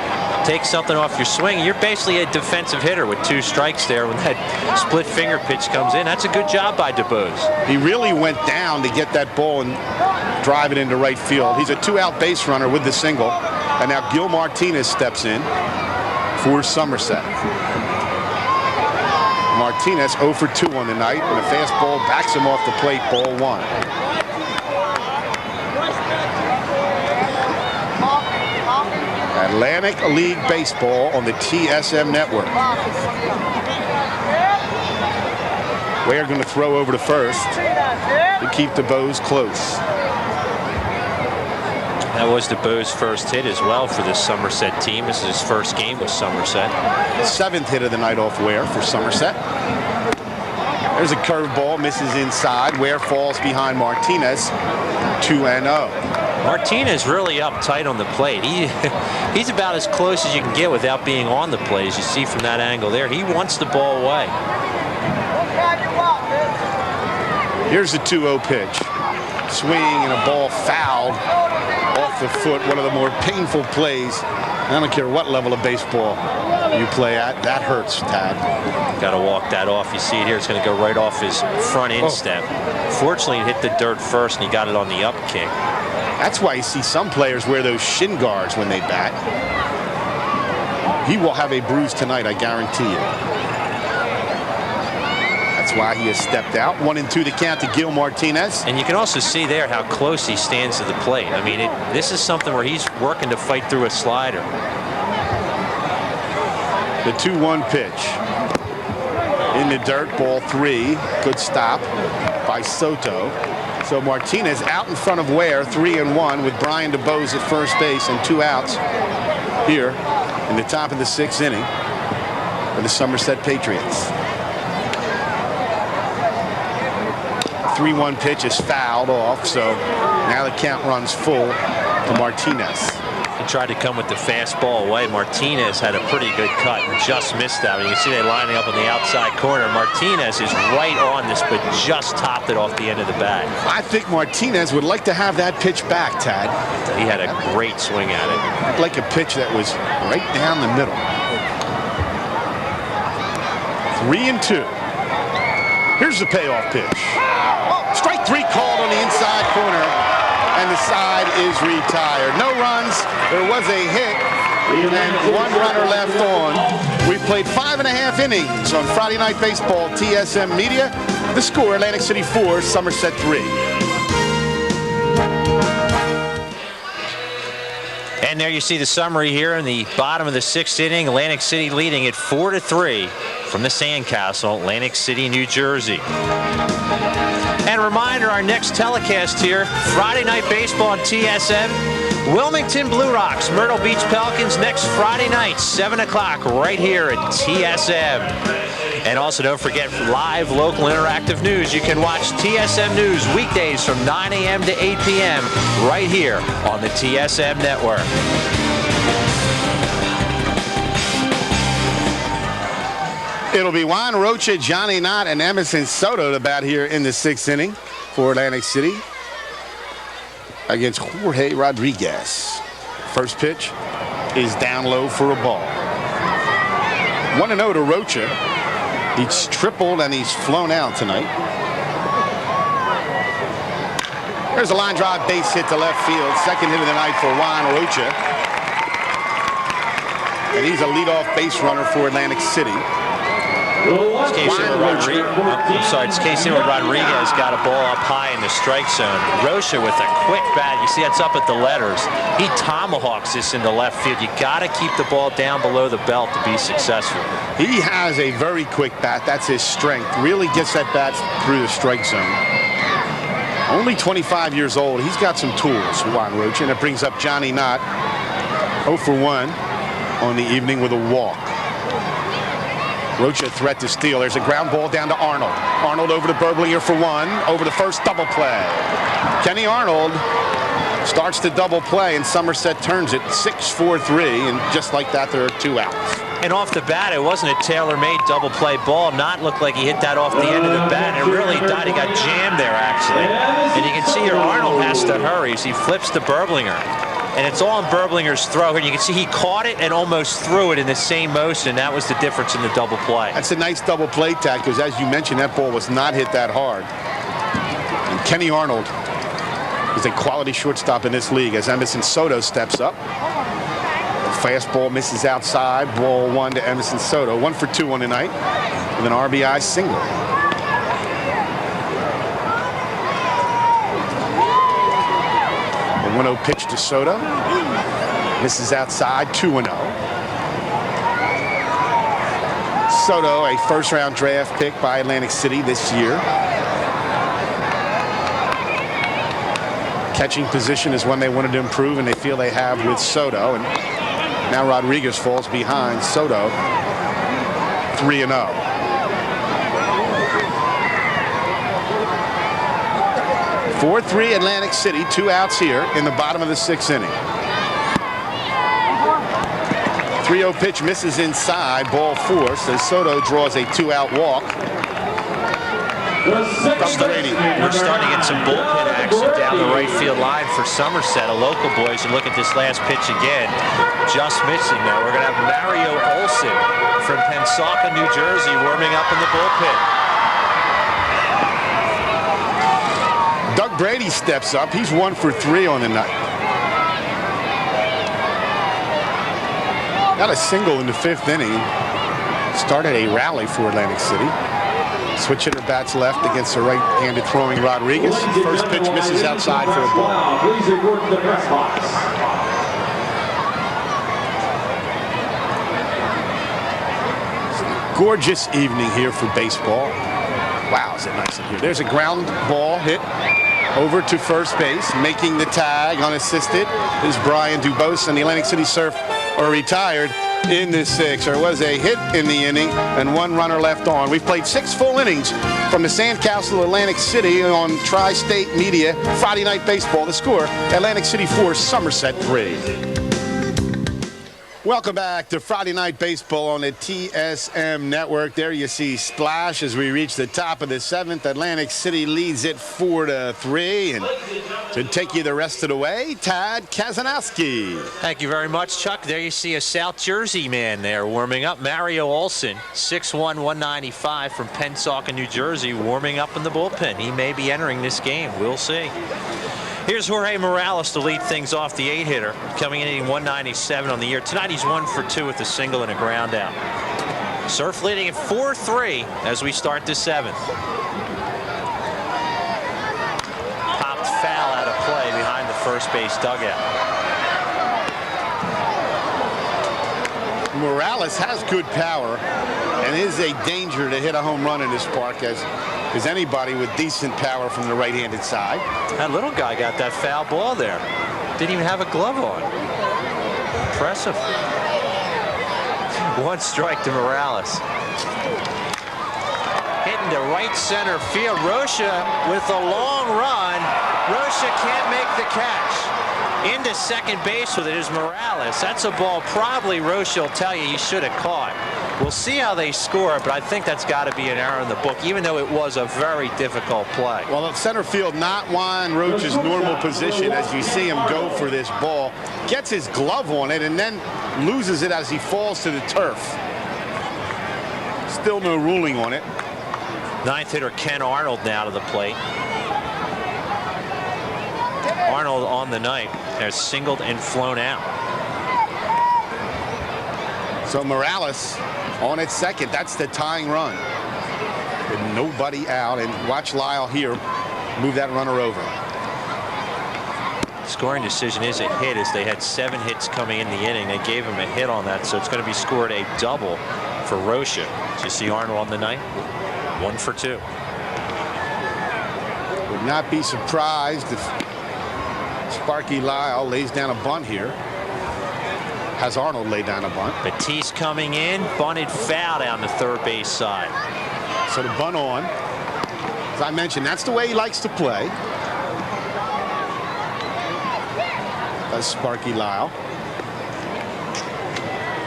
take something off your swing, you're basically a defensive hitter with 2 strikes there. When that split finger pitch comes in, that's a good job by DuBose. He really went down to get that ball and drive it into right field. He's a 2-out base runner with the single, and now Gil Martinez steps in for Somerset. Martinez 0 for 2 on the night, and a fastball backs him off the plate, ball 1. Atlantic League Baseball on the TSM network. Ware going to throw over to first to keep DuBose close. That was DuBose's first hit as well for this Somerset team. This is his first game with Somerset. 7th hit of the night off Ware for Somerset. There's a curveball, misses inside. Ware falls behind Martinez, 2-0. Martinez really up tight on the plate. He's about as close as you can get without being on the plate, as you see from that angle there. He wants the ball away. Here's the 2-0 pitch. Swing and a ball fouled off the foot. One of the more painful plays. I don't care what level of baseball you play at. That hurts, Tad. Got to walk that off. You see it here. It's going to go right off his front instep. Fortunately, it hit the dirt first, and he got it on the up kick. That's why you see some players wear those shin guards when they bat. He will have a bruise tonight, I guarantee you. That's why he has stepped out. 1-2 to count to Gil Martinez. And you can also see there how close he stands to the plate. I mean, this is something where he's working to fight through a slider. The 2-1 pitch. In the dirt, ball 3. Good stop by Soto. So Martinez out in front of Ware, 3-1, with Brian DuBose at first base and 2 outs here in the top of the 6th inning for the Somerset Patriots. 3-1 pitch is fouled off, so now the count runs full to Martinez. He tried to come with the fastball away. Martinez had a pretty good cut and just missed that. And you can see they lining up on the outside corner. Martinez is right on this, but just topped it off the end of the bat. I think Martinez would like to have that pitch back, Tad. He had a great swing at it. Like a pitch that was right down the middle. 3-2. Here's the payoff pitch. Strike 3 called on the inside corner, and the side is retired. No runs. There was a hit, and 1 runner left on. We've played 5.5 innings on Friday Night Baseball, TSM Media. The score, Atlantic City 4, Somerset 3. And there you see the summary here in the bottom of the 6th inning. Atlantic City leading it 4-3 from the Sandcastle, Atlantic City, New Jersey. And reminder, our next telecast here, Friday Night Baseball on TSM. Wilmington Blue Rocks, Myrtle Beach Pelicans next Friday night, 7 o'clock, right here at TSM. And also don't forget live local interactive news. You can watch TSM News weekdays from 9 a.m. to 8 p.m. right here on the TSM network. It'll be Juan Rocha, Johnny Knott, and Emerson Soto to bat here in the 6th inning for Atlantic City against Jorge Rodriguez. First pitch is down low for a ball. 1-0 to Rocha. He's tripled and he's flown out tonight. There's a line drive base hit to left field. Second hit of the night for Juan Rocha. And he's a leadoff base runner for Atlantic City. It's Casey Rodriguez got a ball up high in the strike zone. Rocha with a quick bat. You see that's up at the letters. He tomahawks this into left field. You got to keep the ball down below the belt to be successful. He has a very quick bat. That's his strength. Really gets that bat through the strike zone. Only 25 years old. He's got some tools, Juan Rocha. And it brings up Johnny Knott, 0 for 1 on the evening with a walk. Rocha threat to steal. There's a ground ball down to Arnold. Arnold over to Berblinger for 1. Over the first double play. Kenny Arnold starts the double play, and Somerset turns it 6-4-3. And just like that, there are 2 outs. And off the bat, it wasn't a tailor-made double play ball. Knott looked like he hit that off the end of the bat, and it really died. He got jammed there, actually. And you can see here Arnold has to hurry as he flips to Berblinger. And it's all on Berblinger's throw. And you can see he caught it and almost threw it in the same motion. That was the difference in the double play. That's a nice double play, Tad, because as you mentioned, that ball was not hit that hard. And Kenny Arnold is a quality shortstop in this league as Emerson Soto steps up. The fastball misses outside. Ball 1 to Emerson Soto. 1 for 2 on the night with an RBI single. A 1-0 pitch to Soto. Misses outside. 2-0. Soto, a first-round draft pick by Atlantic City this year. Catching position is one they wanted to improve, and they feel they have with Soto. And now Rodriguez falls behind Soto. 3-0. (4-3) Atlantic City. 2 outs here in the bottom of the 6th inning. 3-0 pitch misses inside. Ball 4. So Soto draws a 2-out walk. We're starting to get some bullpen action down the right field line for Somerset. A local boys, and look at this last pitch again. Just missing now. We're going to have Mario Olson from Pensacola, New Jersey, warming up in the bullpen. Doug Brady steps up. He's 1 for 3 on the night. Got a single in the 5th inning. Started a rally for Atlantic City. Switch hitter bats left against the right-handed throwing Rodriguez. First pitch misses outside for a ball. Please report to the press box. Gorgeous evening here for baseball. Wow, is it nice in here. There's a ground ball hit over to first base. Making the tag unassisted is Brian Dubose, and the Atlantic City Surf are retired in this 6th. There was a hit in the inning and 1 runner left on. We've played 6 full innings from the Sandcastle Atlantic City on Tri-State Media. Friday Night Baseball. The score, Atlantic City 4, Somerset 3. Welcome back to Friday Night Baseball on the TSM Network. There you see Splash as we reach the top of the 7th. Atlantic City leads it 4-3. And to take you the rest of the way, Tad Kazanowski. Thank you very much, Chuck. There you see a South Jersey man there warming up. Mario Olson, 6'1", 195 from Pensacola, New Jersey, warming up in the bullpen. He may be entering this game. We'll see. Here's Jorge Morales to lead things off, the 8-hitter, coming in hitting 197 on the year. Tonight he's 1 for 2 with a single and a ground out. Surf leading at 4-3 as we start the 7th. Popped foul out of play behind the first base dugout. Morales has good power, and is a danger to hit a home run in this park, as is anybody with decent power from the right-handed side. That little guy got that foul ball there. Didn't even have a glove on. Impressive. 1 strike to Morales. Hitting to right center field. Rocha with a long run. Rocha can't make the catch. Into second base with it is Morales. That's a ball probably Rocha will tell you he should have caught. We'll see how they score it, but I think that's got to be an error in the book, even though it was a very difficult play. Well, at center field, not Juan Rocha's normal position, as you see him go for this ball. Gets his glove on it and then loses it as he falls to the turf. Still no ruling on it. 9th hitter Ken Arnold now to the plate. Arnold on the night has singled and flown out. So Morales on at second. That's the tying run. With nobody out, and watch Lyle here move that runner over. Scoring decision is a hit, as they had 7 hits coming in the inning. They gave him a hit on that, so it's going to be scored a double for Rocha. So you see Arnold on the night, 1 for 2. Would not be surprised if Sparky Lyle lays down a bunt here. Has Arnold lay down a bunt. Batiste coming in, bunted foul down the third base side. So the bunt on. As I mentioned, that's the way he likes to play. That's Sparky Lyle.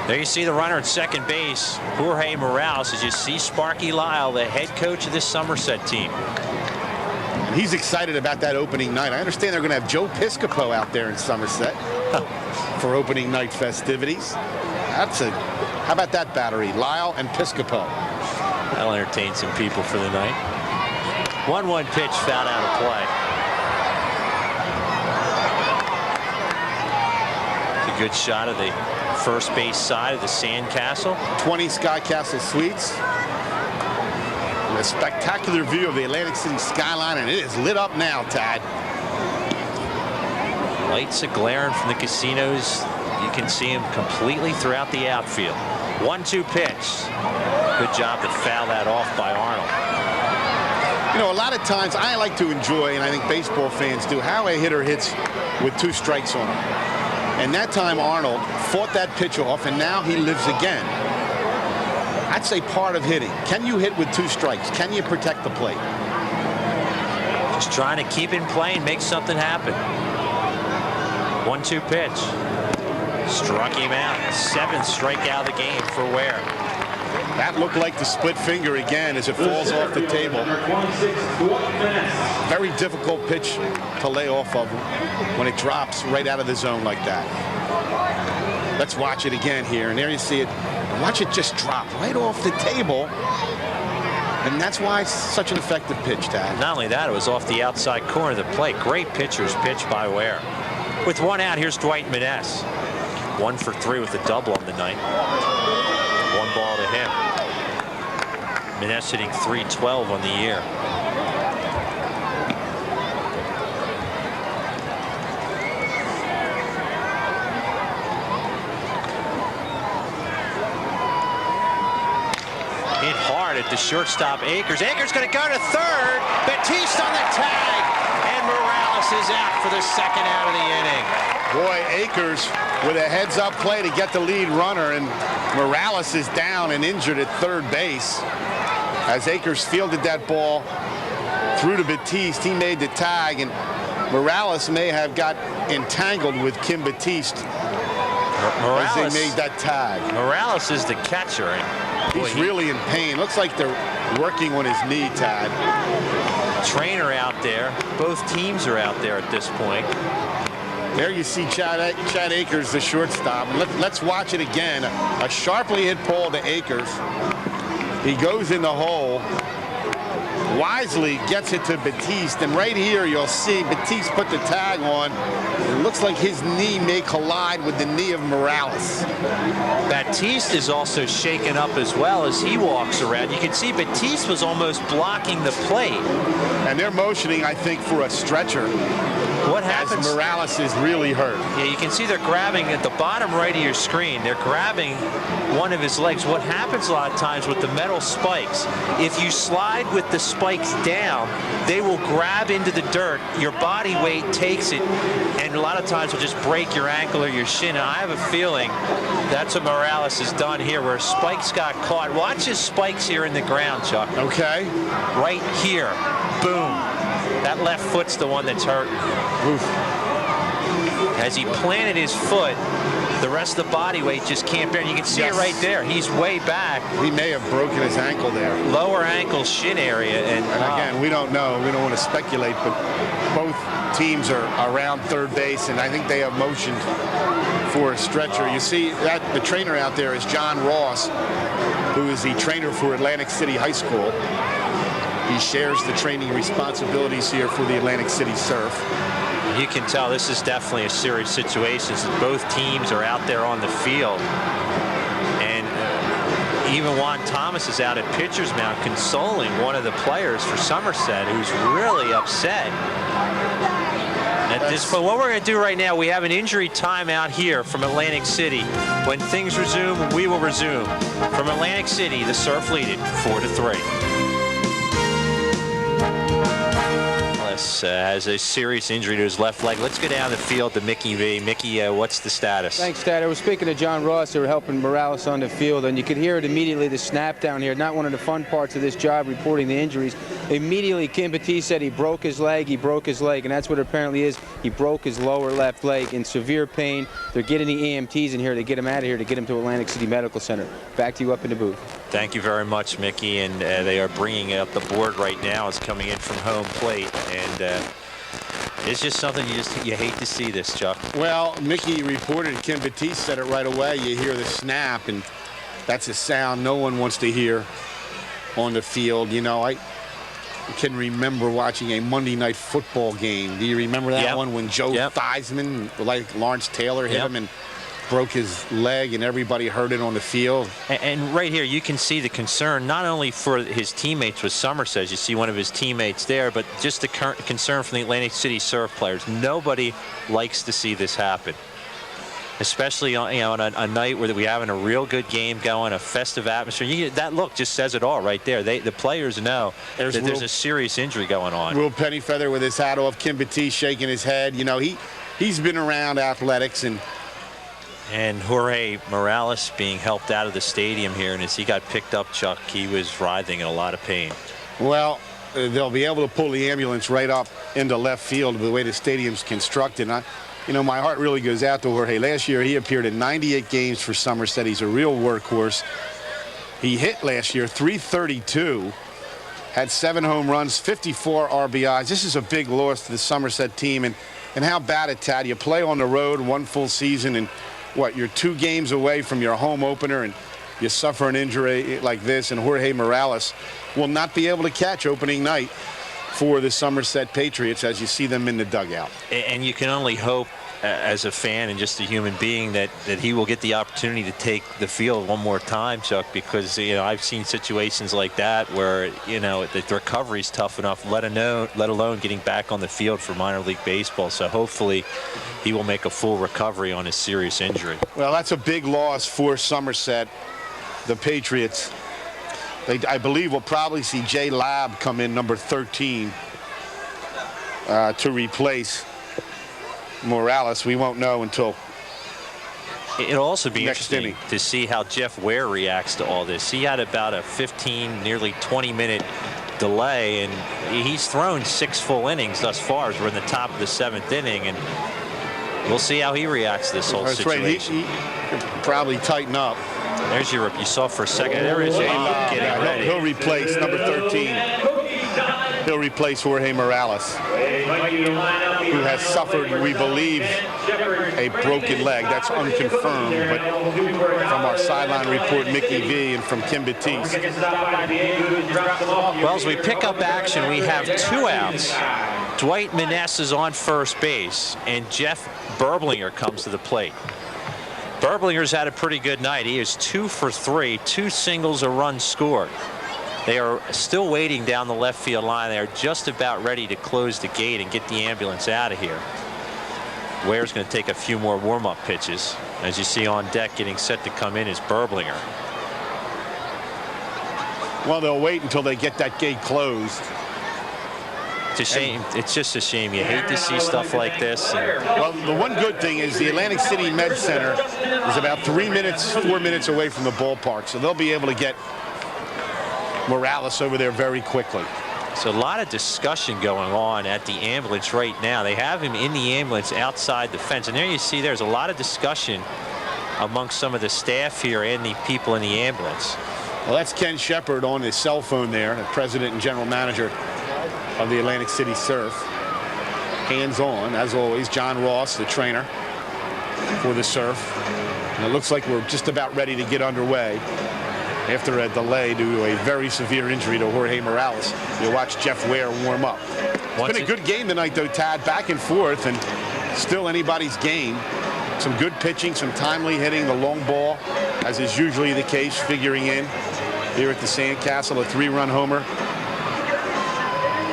There you see the runner at second base, Jorge Morales, as you see Sparky Lyle, the head coach of this Somerset team. And he's excited about that opening night. I understand they're going to have Joe Piscopo out there in Somerset for opening night festivities. How about that battery? Lyle and Piscopo. That'll entertain some people for the night. 1-1 pitch, foul out of play. It's a good shot of the first base side of the Sandcastle. 20 Sky Castle Suites. And a spectacular view of the Atlantic City skyline, and it is lit up now, Tad. Lights are glaring from the casinos. You can see them completely throughout the outfield. 1-2 pitch. Good job to foul that off by Arnold. You know, a lot of times I like to enjoy, and I think baseball fans do, how a hitter hits with 2 strikes on him. And that time Arnold fought that pitch off, and now he lives again. That's a part of hitting. Can you hit with 2 strikes? Can you protect the plate? Just trying to keep in play and make something happen. 1-2 pitch. Struck him out. 7th strikeout of the game for Ware. That looked like the split finger again as it falls off the table. Very difficult pitch to lay off of when it drops right out of the zone like that. Let's watch it again here, and there you see it. Watch it just drop right off the table, and that's why it's such an effective pitch, Tad. Not only that, it was off the outside corner of the plate. Great pitcher's pitch by Ware. With 1 out, here's Dwight Maness. 1 for 3 with a double on the night. 1 ball to him. Maness hitting .312 on the year. Hit hard at the shortstop, Akers. Akers going to go to third. Batiste on the tag. And Morales is out for the 2nd out of the inning. Boy, Akers with a heads-up play to get the lead runner, and Morales is down and injured at third base. As Akers fielded that ball through to Batiste, he made the tag, and Morales may have got entangled with Kim Batiste as they made that tag. Morales is the catcher. And he's really in pain. Looks like they're working on his knee, Tad. Trainer out there. Both teams are out there at this point. There you see Chad Akers, the shortstop. Let's watch it again. A sharply hit ball to Akers. He goes in the hole. wisely gets it to Batiste, and right here you'll see Batiste put the tag on. It looks like his knee may collide with the knee of Morales. Batiste is also shaken up as well as he walks around. You can see Batiste was almost blocking the plate. And they're motioning, I think, for a stretcher. What happens? As Morales is really hurt. Yeah, you can see they're grabbing at the bottom right of your screen. They're grabbing one of his legs. What happens a lot of times with the metal spikes, if you slide with the spikes down, they will grab into the dirt. Your body weight takes it, and a lot of times will just break your ankle or your shin. And I have a feeling that's what Morales has done here, where spikes got caught. Watch his spikes here in the ground, Chuck. Okay. Right here. Boom. That left foot's the one that's hurt. Oof. As he planted his foot, the rest of the body weight just can't bear. You can see it right there. He's way back. He may have broken his ankle there. Lower ankle, shin area. And again, we don't know. We don't want to speculate, but both teams are around third base, and I think they have motioned for a stretcher. You see that the trainer out there is John Ross, who is the trainer for Atlantic City High School. He shares the training responsibilities here for the Atlantic City Surf. You can tell this is definitely a serious situation as both teams are out there on the field. And even Juan Thomas is out at pitcher's mound consoling one of the players for Somerset, who's really upset. At this point, what we're going to do right now, we have an injury timeout here from Atlantic City. When things resume, we will resume. From Atlantic City, the Surf lead it 4-3. Has a serious injury to his left leg. Let's go down the field to Mickey V. Mickey, what's the status? Thanks, Dad. I was speaking to John Ross. They were helping Morales on the field, and you could hear it immediately, the snap down here. Not one of the fun parts of this job, reporting the injuries. Immediately, Kim Batiste said he broke his leg, and that's what it apparently is. He broke his lower left leg in severe pain. They're getting the EMTs in here to get him out of here, to get him to Atlantic City Medical Center. Back to you up in the booth. Thank you very much, Mickey, and they are bringing up the board right now. It's coming in from home plate, and it's just something you hate to see this, Chuck. Well, Mickey reported, Kim Batiste said it right away. You hear the snap, and that's a sound no one wants to hear on the field. You know, I can remember watching a Monday Night Football game. Do you remember that one when Joe Theismann, like Lawrence Taylor, hit him and broke his leg, and everybody heard it on the field? And right here, you can see the concern not only for his teammates with Somerset, you see one of his teammates there, but just the current concern from the Atlantic City Surf players. Nobody likes to see this happen, especially on, on a night where we're having a real good game going, a festive atmosphere. That look just says it all right there. The players know that there's a serious injury going on. Will Pennyfeather with his hat off, Kim Batiste shaking his head. You know, he's been around athletics, and Jorge Morales being helped out of the stadium here, and as he got picked up, Chuck, he was writhing in a lot of pain. Well, they'll be able to pull the ambulance right up into left field the way the stadium's constructed. You know, my heart really goes out to Jorge. Last year, he appeared in 98 games for Somerset. He's a real workhorse. He hit last year .332, had 7 home runs, 54 RBIs. This is a big loss to the Somerset team. And how bad it, Tad? You play on the road 1 full season, and what, you're 2 games away from your home opener, and you suffer an injury like this, and Jorge Morales will not be able to catch opening night for the Somerset Patriots as you see them in the dugout. And you can only hope as a fan and just a human being that he will get the opportunity to take the field one more time, Chuck, because I've seen situations like that where the recovery's tough enough, let alone getting back on the field for minor league baseball. So hopefully he will make a full recovery on his serious injury. Well, that's a big loss for Somerset. The Patriots, I believe, will probably see Jay Labb come in, number 13, to replace Morales. We won't know until it'll also be next interesting to see how Jeff Ware reacts to all this. He had about a 15, nearly 20-minute delay, and he's thrown 6 full innings thus far as we're in the top of the 7th inning, and we'll see how he reacts to this whole situation. Right. He probably tighten up. There's you saw for a second. There is J-Labb getting ready. He'll replace number 13. He'll replace Jorge Morales, who has suffered, we believe, a broken leg. That's unconfirmed, but from our sideline report, Mickey V, and from Kim Batiste. Well, as we pick up action, we have 2 outs. Dwight Maness is on first base, and Jeff Berblinger comes to the plate. Berblinger's had a pretty good night. He is 2 for 3, 2 singles, a run scored. They are still waiting down the left field line. They are just about ready to close the gate and get the ambulance out of here. Ware's going to take a few more warm-up pitches. As you see on deck, getting set to come in is Berblinger. Well, they'll wait until they get that gate closed. It's a shame. It's just a shame. You hate to see stuff like this. Well, the one good thing is the Atlantic City Med Center is about 4 minutes away from the ballpark, so they'll be able to get Morales over there very quickly. So a lot of discussion going on at the ambulance right now. They have him in the ambulance outside the fence, and there you see there's a lot of discussion amongst some of the staff here and the people in the ambulance. Well, that's Ken Shepard on his cell phone there, the president and general manager of the Atlantic City Surf. Hands-on, as always, John Ross, the trainer for the Surf. And it looks like we're just about ready to get underway after a delay due to a very severe injury to Jorge Morales. You'll watch Jeff Ware warm up. It's been a good game tonight, though, Tad. Back and forth, and still anybody's game. Some good pitching, some timely hitting, the long ball, as is usually the case, figuring in here at the Sandcastle. A 3-run homer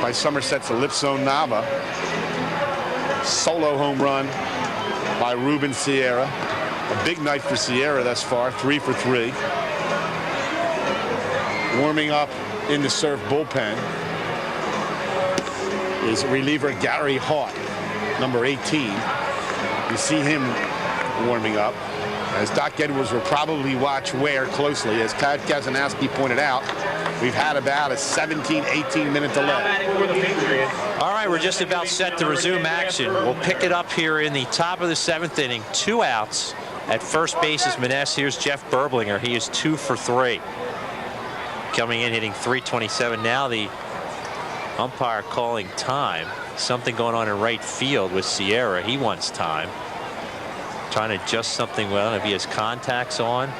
by Somerset's Ellipso Nava. Solo home run by Ruben Sierra. A big night for Sierra thus far, 3 for 3. Warming up in the Surf bullpen is reliever Gary Haught, number 18. You see him warming up, as Doc Edwards will probably watch Ware closely. As Tad Kazanowski pointed out, we've had about a 17-18-minute delay. All right, we're just about set to resume action. We'll pick it up here in the top of the 7th inning. 2 outs. At first base is Maness. Here's Jeff Berblinger. He is 2 for 3. Coming in, hitting .327. Now the umpire calling time. Something going on in right field with Sierra. He wants time. Trying to adjust something. Well, if he has contacts on.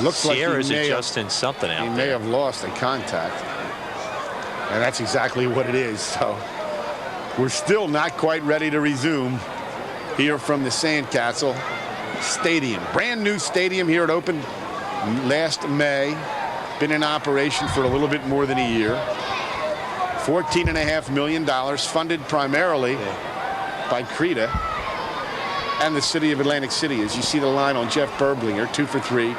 Looks Sierra's like adjusting something out there. He may have lost a contact. And that's exactly what it is. So we're still not quite ready to resume here from the Sandcastle Stadium. Brand new stadium here. It opened last May. Been in operation for a little bit more than a year. $14.5 million, funded primarily by CRETA and the city of Atlantic City. As you see the line on Jeff Berblinger, 2 for 3,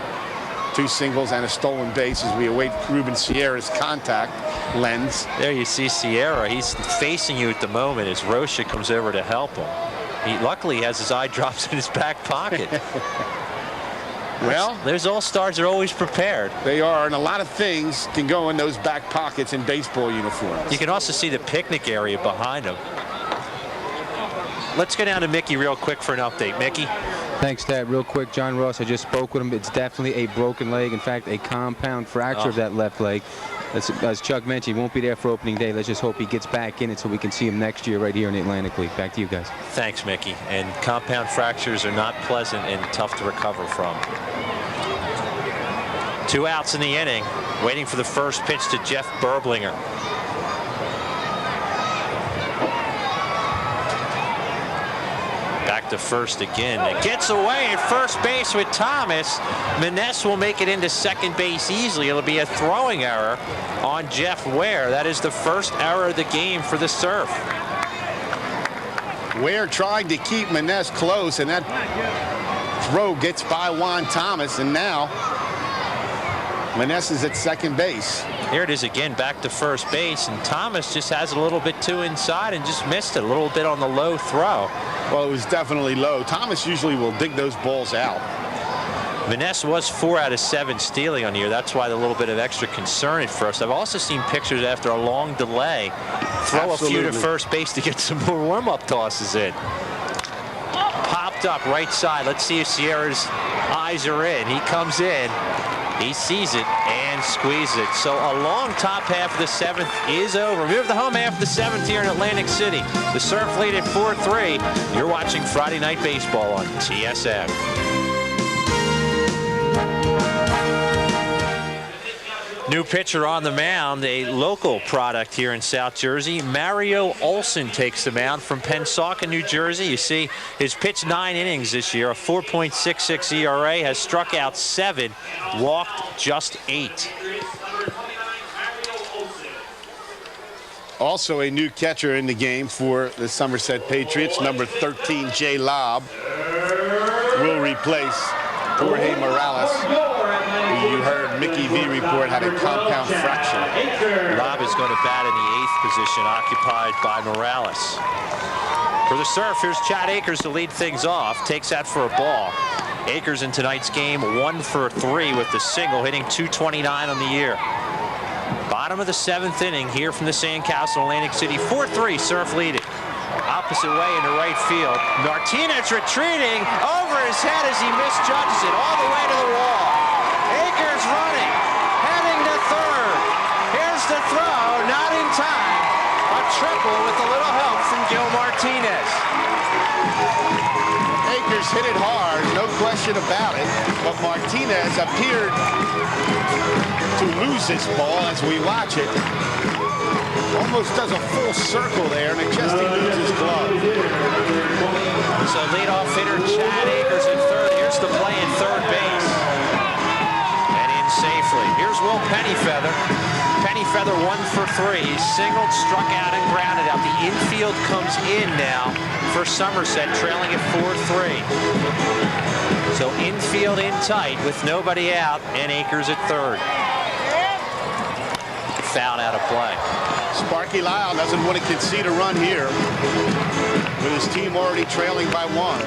2 singles and a stolen base as we await Ruben Sierra's contact lens. There you see Sierra. He's facing you at the moment as Rocha comes over to help him. He luckily has his eye drops in his back pocket. Well, those all-stars are always prepared. They are, and a lot of things can go in those back pockets in baseball uniforms. You can also see the picnic area behind them. Let's go down to Mickey real quick for an update. Mickey? Thanks, Tad. Real quick, John Ross, I just spoke with him. It's definitely a broken leg. In fact, a compound fracture of that left leg. As Chuck mentioned, he won't be there for opening day. Let's just hope he gets back in it so we can see him next year right here in the Atlantic League. Back to you guys. Thanks, Mickey. And compound fractures are not pleasant and tough to recover from. 2 outs in the inning, waiting for the first pitch to Jeff Berblinger. Back to first again. It gets away at first base with Thomas. Maness will make it into second base easily. It'll be a throwing error on Jeff Ware. That is the first error of the game for the Surf. Ware tried to keep Maness close, and that throw gets by Juan Thomas, and now Maness is at second base. Here it is again, back to first base, and Thomas just has a little bit too inside and just missed it a little bit on the low throw. Well, it was definitely low. Thomas usually will dig those balls out. Maness was 4 out of 7 stealing on here. That's why a little bit of extra concern at first. I've also seen pictures after a long delay throw Absolutely. a few to first base to get some more warm-up tosses in. Popped up right side. Let's see if Sierra's eyes are in. He comes in. He sees it, and and squeeze it. So a long top half of the 7th is over. We have the home half of the 7th here in Atlantic City. The Surf lead at 4-3. You're watching Friday Night Baseball on TSN. New pitcher on the mound, a local product here in South Jersey. Mario Olson takes the mound from Pennsauken, New Jersey. You see, he's pitched 9 innings this year, a 4.66 ERA, has struck out 7, walked just 8. Also a new catcher in the game for the Somerset Patriots, number 13, Jay Lobb, will replace Jorge Morales, who you heard Mickey V report had a compound fracture. Lobb is going to bat in the 8th position, occupied by Morales. For the Surf, here's Chad Akers to lead things off. Takes that for a ball. Akers in tonight's game 1 for 3 with the single, hitting .229 on the year. Bottom of the 7th inning here from the Sandcastle, Atlantic City. 4-3, Surf leading. Opposite way into right field. Martinez retreating over his head as he misjudges it all the way to the wall. Akers running, heading to third. Here's the throw, not in time. A triple with a little help from Gil Martinez. Akers hit it hard, no question about it, but Martinez appeared to lose this ball as we watch it. Almost does a full circle there, and it just eludes his glove. So leadoff hitter Chad Akers in third. Here's the play in third base. And in safely. Here's Will Pennyfeather. Pennyfeather 1 for 3. He's singled, struck out, and grounded out. The infield comes in now for Somerset, trailing at 4-3. So infield in tight with nobody out, and Akers at third. Foul out of play. Sparky Lyle doesn't want to concede a run here with his team already trailing by 1.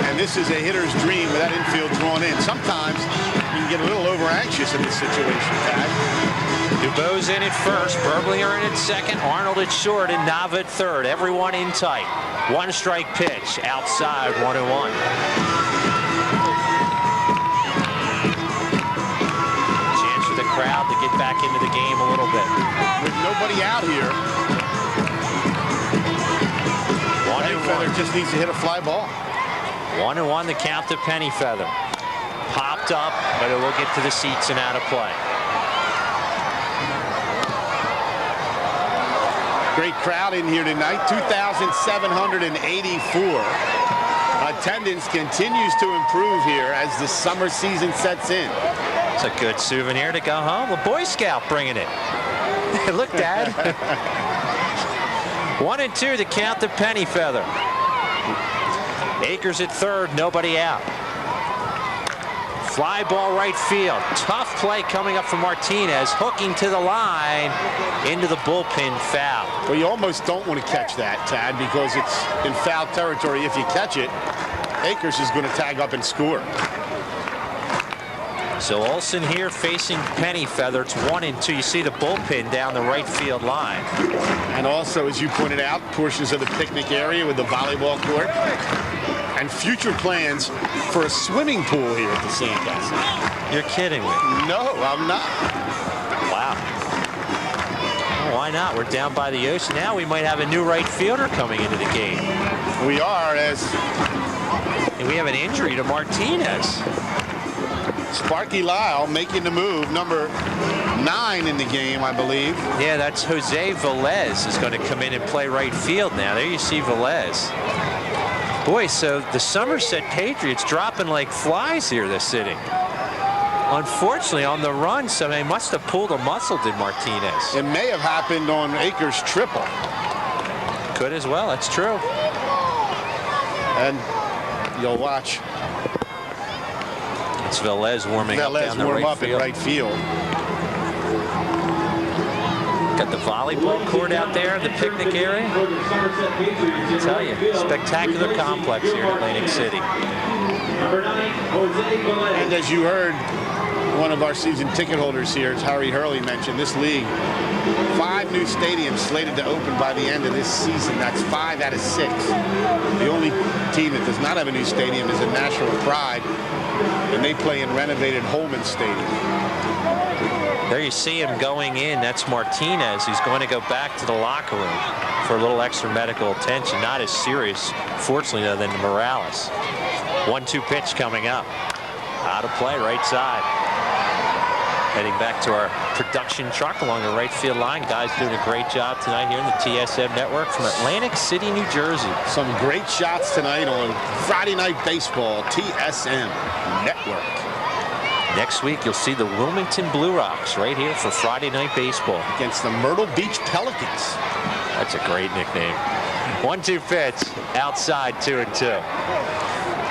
And this is a hitter's dream with that infield drawn in. Sometimes you can get a little over anxious in this situation, Tad. Dubow's in at first, Berblinger in at second, Arnold at short, and Nava at third. Everyone in tight. 1 strike pitch outside, 1-1. Crowd to get back into the game a little bit. With nobody out here, Pennyfeather just needs to hit a fly ball. 1-1 the count to Pennyfeather. Popped up, but it will get to the seats and out of play. Great crowd in here tonight, 2,784. Attendance continues to improve here as the summer season sets in. It's a good souvenir to go home. A Boy Scout bringing it. Look, Dad. 1-2 to count to Pennyfeather. Akers at third, nobody out. Fly ball right field. Tough play coming up from Martinez, hooking to the line into the bullpen, foul. Well, you almost don't want to catch that, Tad, because it's in foul territory. If you catch it, Akers is going to tag up and score. So Olson here facing Pennyfeather. It's 1-2. You see the bullpen down the right field line. And also, as you pointed out, portions of the picnic area with the volleyball court. And future plans for a swimming pool here at the Sandcastle. You're kidding me. No, I'm not. Wow. Well, why not? We're down by the ocean. Now we might have a new right fielder coming into the game. We are, as and we have an injury to Martinez. Sparky Lyle making the move, number 9 in the game, I believe. Yeah, that's Jose Velez is going to come in and play right field now. There you see Velez. Boy, so the Somerset Patriots dropping like flies here this inning. Unfortunately, on the run, so they must have pulled a muscle, did Martinez. It may have happened on Akers' triple. Could as well, that's true. And you'll watch. It's Velez warming up down the right field. In right field. Got the volleyball court out there in the picnic area. I tell you, spectacular complex here in Atlantic City. And as you heard, one of our season ticket holders here, Harry Hurley, mentioned this league. 5 new stadiums slated to open by the end of this season. That's 5 out of 6. The only team that does not have a new stadium is a National Pride. and they play in renovated Holman Stadium. There you see him going in. That's Martinez. He's going to go back to the locker room for a little extra medical attention. Not as serious, fortunately, though, than Morales. 1-2 pitch coming up. Out of play, right side. Heading back to our production truck along the right field line. Guys doing a great job tonight here in the TSM network from Atlantic City, New Jersey. Some great shots tonight on Friday Night Baseball, TSM network. Next week, you'll see the Wilmington Blue Rocks right here for Friday Night Baseball. Against the Myrtle Beach Pelicans. That's a great nickname. 1-2 pitch, outside, 2-2.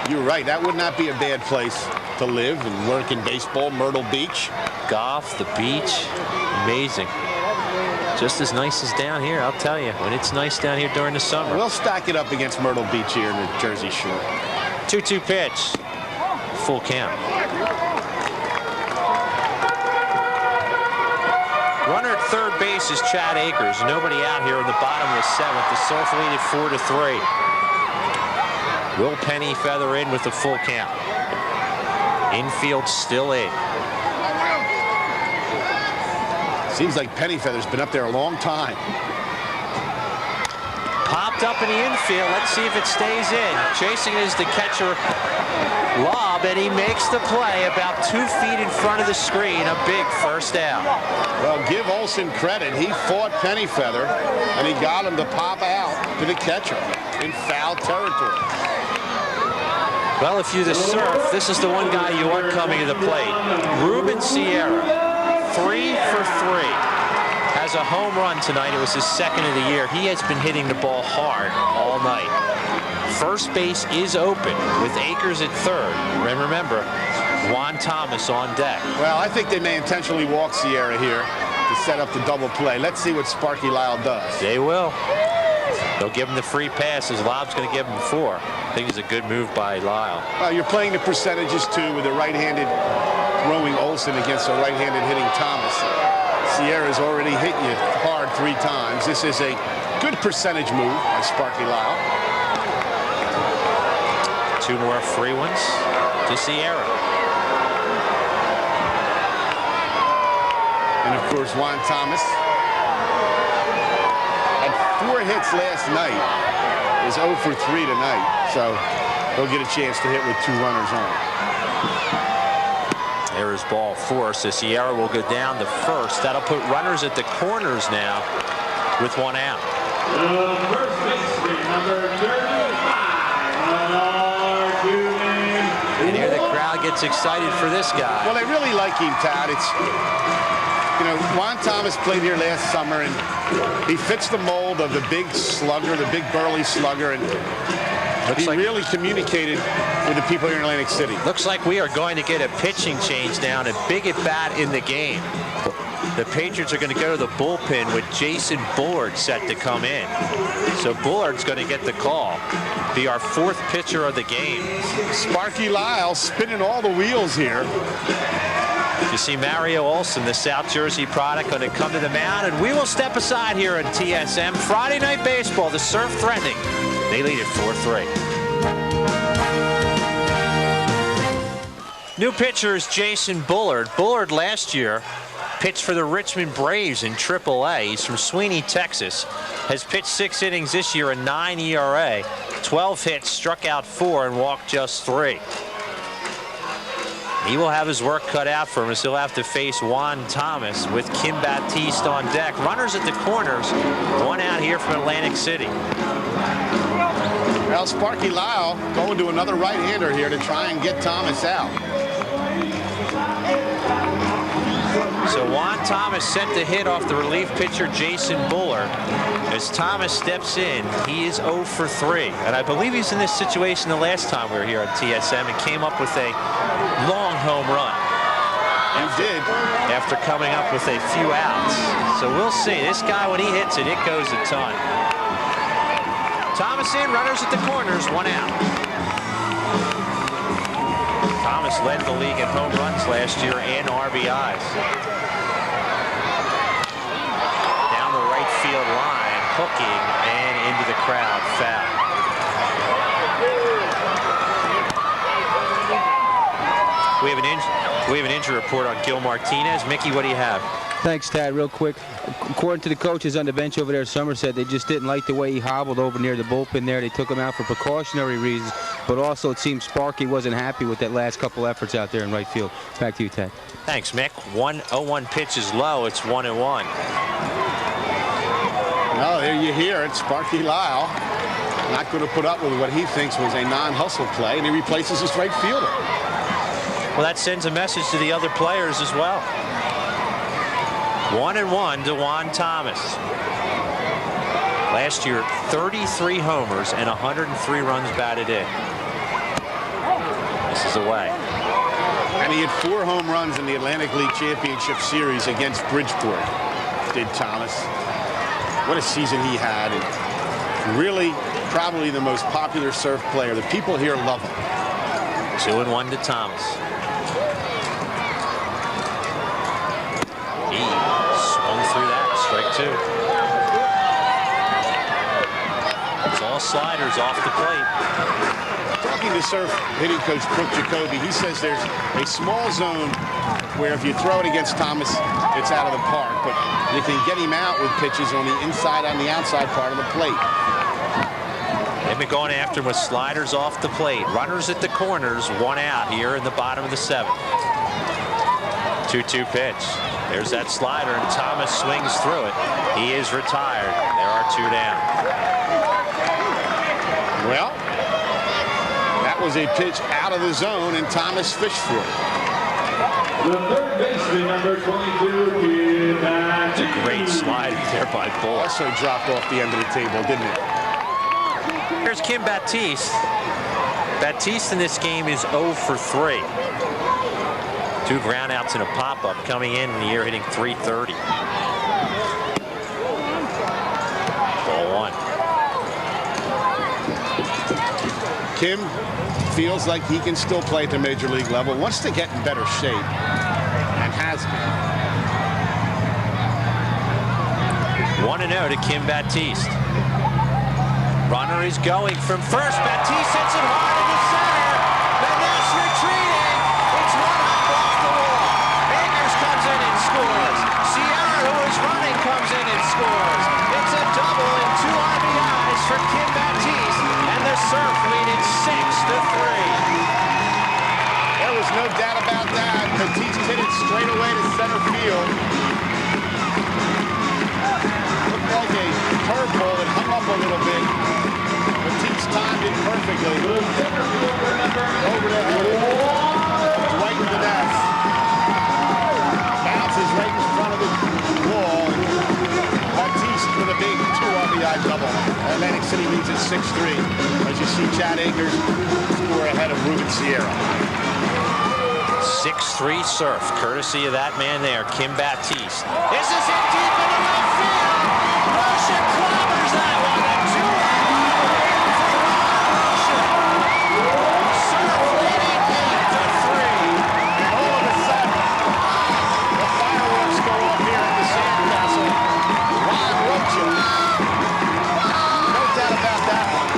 You're right, that would not be a bad place to live and work in baseball, Myrtle Beach. Golf, the beach, amazing. Just as nice as down here, I'll tell you, when it's nice down here during the summer. We'll stack it up against Myrtle Beach here in the Jersey Shore. 2-2 pitch, full count. Runner at third base is Chad Akers. Nobody out here in the bottom of the seventh. The Surf lead at 4-3. Will Pennyfeather in with the full count. Infield still in. Seems like Pennyfeather's been up there a long time. Popped up in the infield. Let's see if it stays in. Chasing it is the catcher, Lob, and he makes the play about 2 feet in front of the screen. A big first down. Well, give Olson credit. He fought Pennyfeather, and he got him to pop out to the catcher in foul territory. Well, if you're the Surf, this is the one guy you want coming to the plate. Ruben Sierra, 3 for 3. Has a home run tonight. It was his second of the year. He has been hitting the ball hard all night. First base is open with Akers at third. And remember, Juan Thomas on deck. Well, I think they may intentionally walk Sierra here to set up the double play. Let's see what Sparky Lyle does. They will. They'll give him the free passes. Lob's going to give him 4. I think it's a good move by Lyle. Well, you're playing the percentages, too, with the right-handed throwing Olson against a right-handed hitting Thomas. Sierra's already hit you hard 3 times. This is a good percentage move by Sparky Lyle. 2 more free ones to Sierra. And, of course, Juan Thomas had 4 hits last night. Is 0 for 3 tonight. So he'll get a chance to hit with 2 runners on. There is ball 4, so Sierra will go down the first. That'll put runners at the corners now with 1 out. First baseman, number 35, and here the crowd gets excited for this guy. Well, they really like him, Tad. It's, you know, Juan Thomas played here last summer, and he fits the mold of the big slugger, the big burly slugger, and he really communicated with the people here in Atlantic City. Looks like we are going to get a pitching change now, and a big at bat in the game. The Patriots are going to go to the bullpen with Jason Bullard set to come in. So Bullard's going to get the call. Be our 4th pitcher of the game. Sparky Lyle spinning all the wheels here. You see Mario Olson, the South Jersey product, going to come to the mound, and we will step aside here at TSM. Friday Night Baseball, the Surf threatening. They lead at 4-3. New pitcher is Jason Bullard. Bullard last year pitched for the Richmond Braves in AAA. He's from Sweeney, Texas. Has pitched 6 innings this year, a 9 ERA, 12 hits, struck out 4, and walked just 3. He will have his work cut out for him as he'll have to face Juan Thomas with Kim Baptiste on deck. Runners at the corners, 1 out here from Atlantic City. Well, Sparky Lyle going to another right-hander here to try and get Thomas out. So Juan Thomas sent the hit off the relief pitcher Jason Bullard. As Thomas steps in, he is 0 for 3. And I believe he's in this situation the last time we were here on TSM and came up with a long home run. He did. After coming up with a few outs. So we'll see. This guy, when he hits it, it goes a ton. Thomas in, runners at the corners, 1 out. Thomas led the league in home runs last year and RBIs. Down the right field line, hooking and into the crowd, foul. We have an injury report on Gil Martinez. Mickey, what do you have? Thanks, Tad. Real quick, according to the coaches on the bench over there at Somerset, they just didn't like the way he hobbled over near the bullpen there. They took him out for precautionary reasons, but also it seems Sparky wasn't happy with that last couple efforts out there in right field. Back to you, Tad. Thanks, Mick. 1-0-1 pitch is low. It's 1-1. Well, there you hear it. Sparky Lyle not going to put up with what he thinks was a non-hustle play, and he replaces his right fielder. Well, that sends a message to the other players as well. 1-1 to Juan Thomas. Last year, 33 homers and 103 runs batted in. This is away. And he had 4 home runs in the Atlantic League Championship Series against Bridgeport, did Thomas. What a season he had. And really, probably the most popular surf player. The people here love him. 2-1 to Thomas. He swung through that. Strike 2. It's all sliders off the plate. Talking to surf hitting coach Brooke Jacoby, he says there's a small zone where if you throw it against Thomas, it's out of the park, but you can get him out with pitches on the inside and the outside part of the plate. They've been going after him with sliders off the plate. Runners at the corners, 1 out here in the bottom of the 7th. 2-2 pitch. There's that slider, and Thomas swings through it. He is retired. There are 2 down. Well, that was a pitch out of the zone, and Thomas fished for it. The third baseman, number 22, It's a great slide there by Bull. Also dropped off the end of the table, didn't it? Here's Kim Baptiste. Baptiste in this game is 0 for 3. 2 groundouts and a pop-up, coming in the year hitting .330. Ball 1. Kim feels like he can still play at the major league level, wants to get in better shape, and has been. 1-0 to Kim Baptiste. Runner is going from first. Baptiste hits it hard into center. Vaness retreating. It's one up off the wall. Akers comes in and scores. Sierra, who is running, comes in and scores. It's a double and 2 RBIs for Kim Baptiste, and the Surf lead it 6-3. There was no doubt about that. Baptiste hit it straight away to center field. Looked like a curveball that hung up a little bit. Baptiste timed it perfectly. Over the head. Right in the net. Bounces right in front of the wall. Baptiste with a big 2 RBI double. Atlantic City leads at 6-3. As you see Chad Akers score ahead of Ruben Sierra. 6-3 Surf, courtesy of that man there, Kim Baptiste. This is hit deep into left field. Roshan clobbers that one. A 2-run for Ron Roshan. Surf leading 8-3. All of a sudden, the fireworks go off here at the Sandcastle. Ron Roshan. No doubt about that one.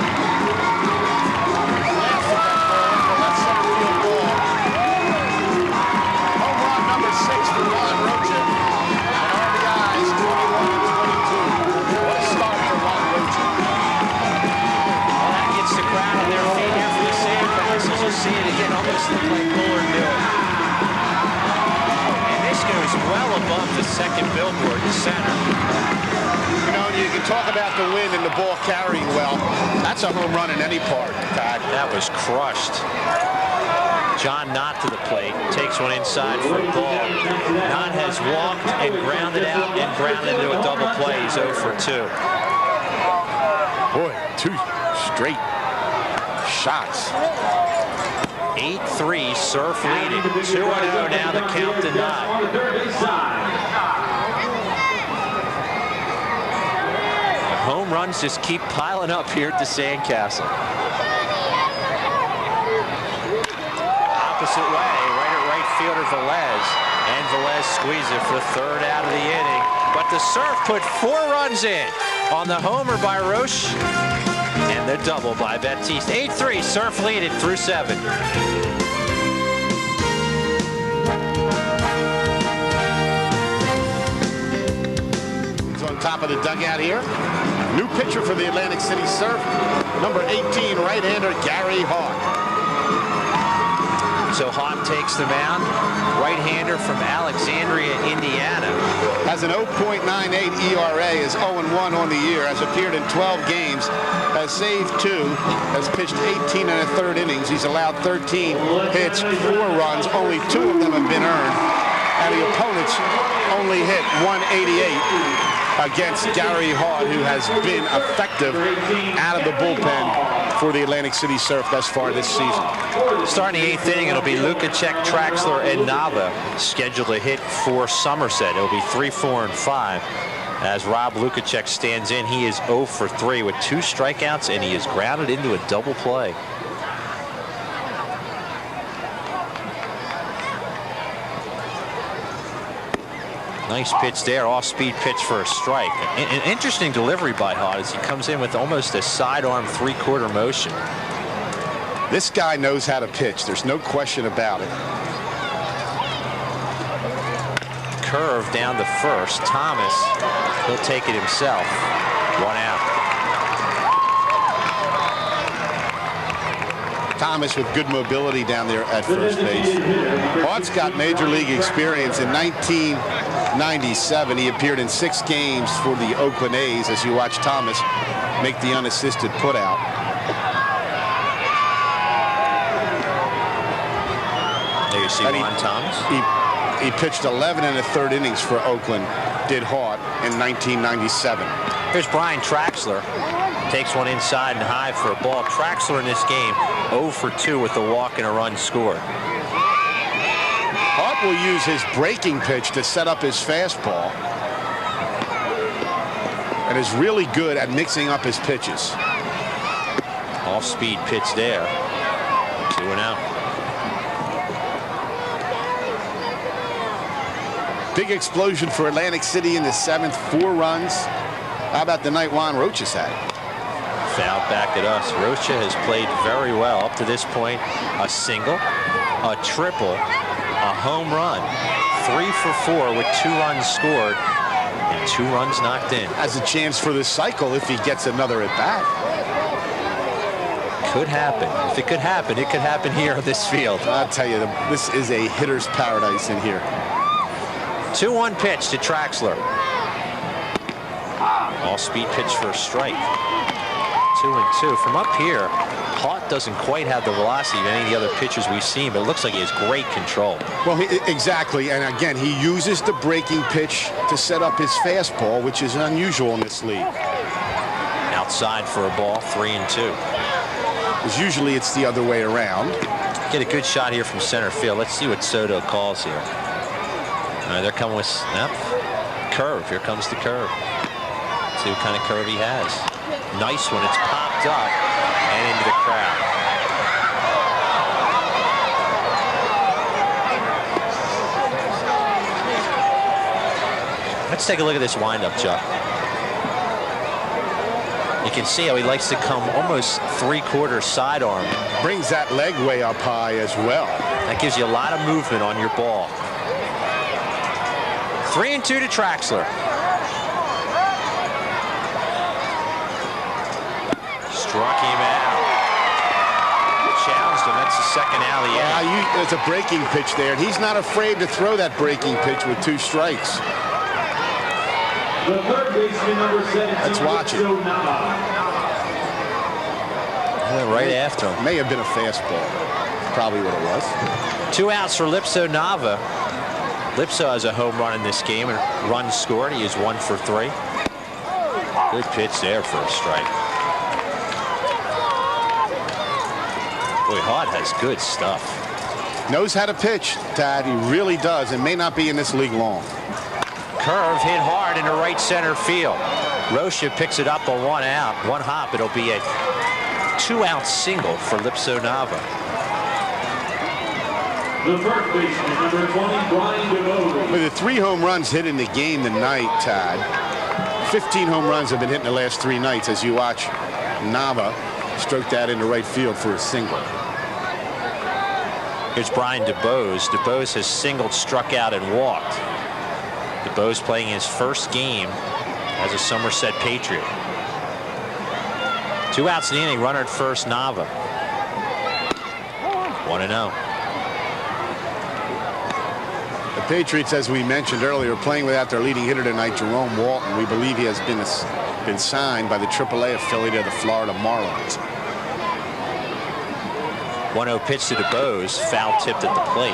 Laughed at that ball for that center field ball. Home run number 6 for Ron Roshan. And RBIs 21 and 22. What a start for Ron Roshan. Well, that gets the crowd on their feet here for the Sandcastles. You'll see it again, almost look like Bullard knew it. And this goes well above the second billboard in center. You know, you can talk about the wind and the ball carrying well. That's a home run in any park, Todd. That was crushed. John Knott to the plate, takes one inside for a ball. Knott has walked and grounded out and grounded into a double play. He's 0 for 2. Boy, 2 straight shots. 8-3, Surf leading. 2-0 now, the count to Knott. On the third base side. Home runs just keep piling up here at the Sandcastle. Opposite way, right at right fielder Velez. And Velez squeezes it for the 3rd out of the inning. But the Surf put 4 runs in on the homer by Roche and the double by Baptiste. 8-3, Surf lead it through 7. top of the dugout here. New pitcher for the Atlantic City Surf, number 18, right-hander Gary Hart. So Hart takes the mound. Right-hander from Alexandria, Indiana. Has an 0.98 ERA, is 0-1 on the year, has appeared in 12 games, has saved 2, has pitched 18 1/3 innings. He's allowed 13 hits, 4 runs, only 2 of them have been earned, and the opponents only hit 188 against Gary Hart, who has been effective out of the bullpen for the Atlantic City Surf thus far this season. Starting the 8th inning, it'll be Lukacek, Traxler, and Nava scheduled to hit for Somerset. It'll be 3, 4, and 5. As Rob Lukacek stands in, he is 0 for 3 with 2 strikeouts, and he is grounded into a double play. Nice pitch there, off-speed pitch for a strike. An interesting delivery by Hart as he comes in with almost a sidearm 3/4 motion. This guy knows how to pitch. There's no question about it. Curve down to first. Thomas, he'll take it himself. 1 out. Thomas with good mobility down there at first base. Hart's got major league experience. In 1997, he appeared in 6 games for the Oakland A's as you watch Thomas make the unassisted putout. There you see Ron Thomas. He pitched 11 1/3 innings for Oakland, did Hart, in 1997. Here's Brian Traxler. Takes one inside and high for a ball. Traxler in this game 0 for 2 with a walk and a run scored. Hart will use his breaking pitch to set up his fastball and is really good at mixing up his pitches. Off-speed pitch there. 2 and out. Big explosion for Atlantic City in the 7th, 4 runs. How about the night Juan Rocha's had? Fouled back at us. Rocha has played very well up to this point. A single, a triple, a home run. 3 for 4 with 2 runs scored and 2 runs knocked in. Has a chance for this cycle if he gets another at bat. Could happen. If it could happen here on this field. I'll tell you, this is a hitter's paradise in here. 2-1 pitch to Traxler. All-speed pitch for a strike. 2-2. From up here, Hart doesn't quite have the velocity of any of the other pitchers we've seen, but it looks like he has great control. Well, exactly. And again, he uses the breaking pitch to set up his fastball, which is unusual in this league. Outside for a ball, 3-2. Because usually it's the other way around. Get a good shot here from center field. Let's see what Soto calls here. They're coming with snap. Curve. Here comes the curve. See what kind of curve he has. Nice one. It's popped up and into the crowd. Let's take a look at this windup, Chuck. You can see how he likes to come almost 3/4 sidearm. Brings that leg way up high as well. That gives you a lot of movement on your ball. 3-2 to Traxler. Struck him out. Challenged him. That's the second alley. There's a breaking pitch there, and he's not afraid to throw that breaking pitch with 2 strikes. The third baseman, number 17. Let's watch it. Went right after him. May have been a fastball. Probably what it was. 2 outs for Lipso Nava. Lipso has a home run in this game and runs scored. He is 1 for 3. Good pitch there for a strike. Boy, Hart has good stuff. Knows how to pitch, Tad. He really does, and may not be in this league long. Curve hit hard into right center field. Rocha picks it up on 1 out. 1 hop. It'll be a 2-out single for Lipso Nava. The first baseman, number 20, Brian DeVoe. With the 3 home runs hit in the game tonight, Tad. 15 home runs have been hit in the last 3 nights as you watch Nava stroke that into right field for a single. Here's Brian DeBose. DeBose has singled, struck out, and walked. DeBose playing his first game as a Somerset Patriot. 2 outs in the inning, runner at first, Nava. 1-0. The Patriots, as we mentioned earlier, playing without their leading hitter tonight, Jerome Walton. We believe he has been signed by the AAA affiliate of the Florida Marlins. 1-0 pitch to DeBose, foul tipped at the plate.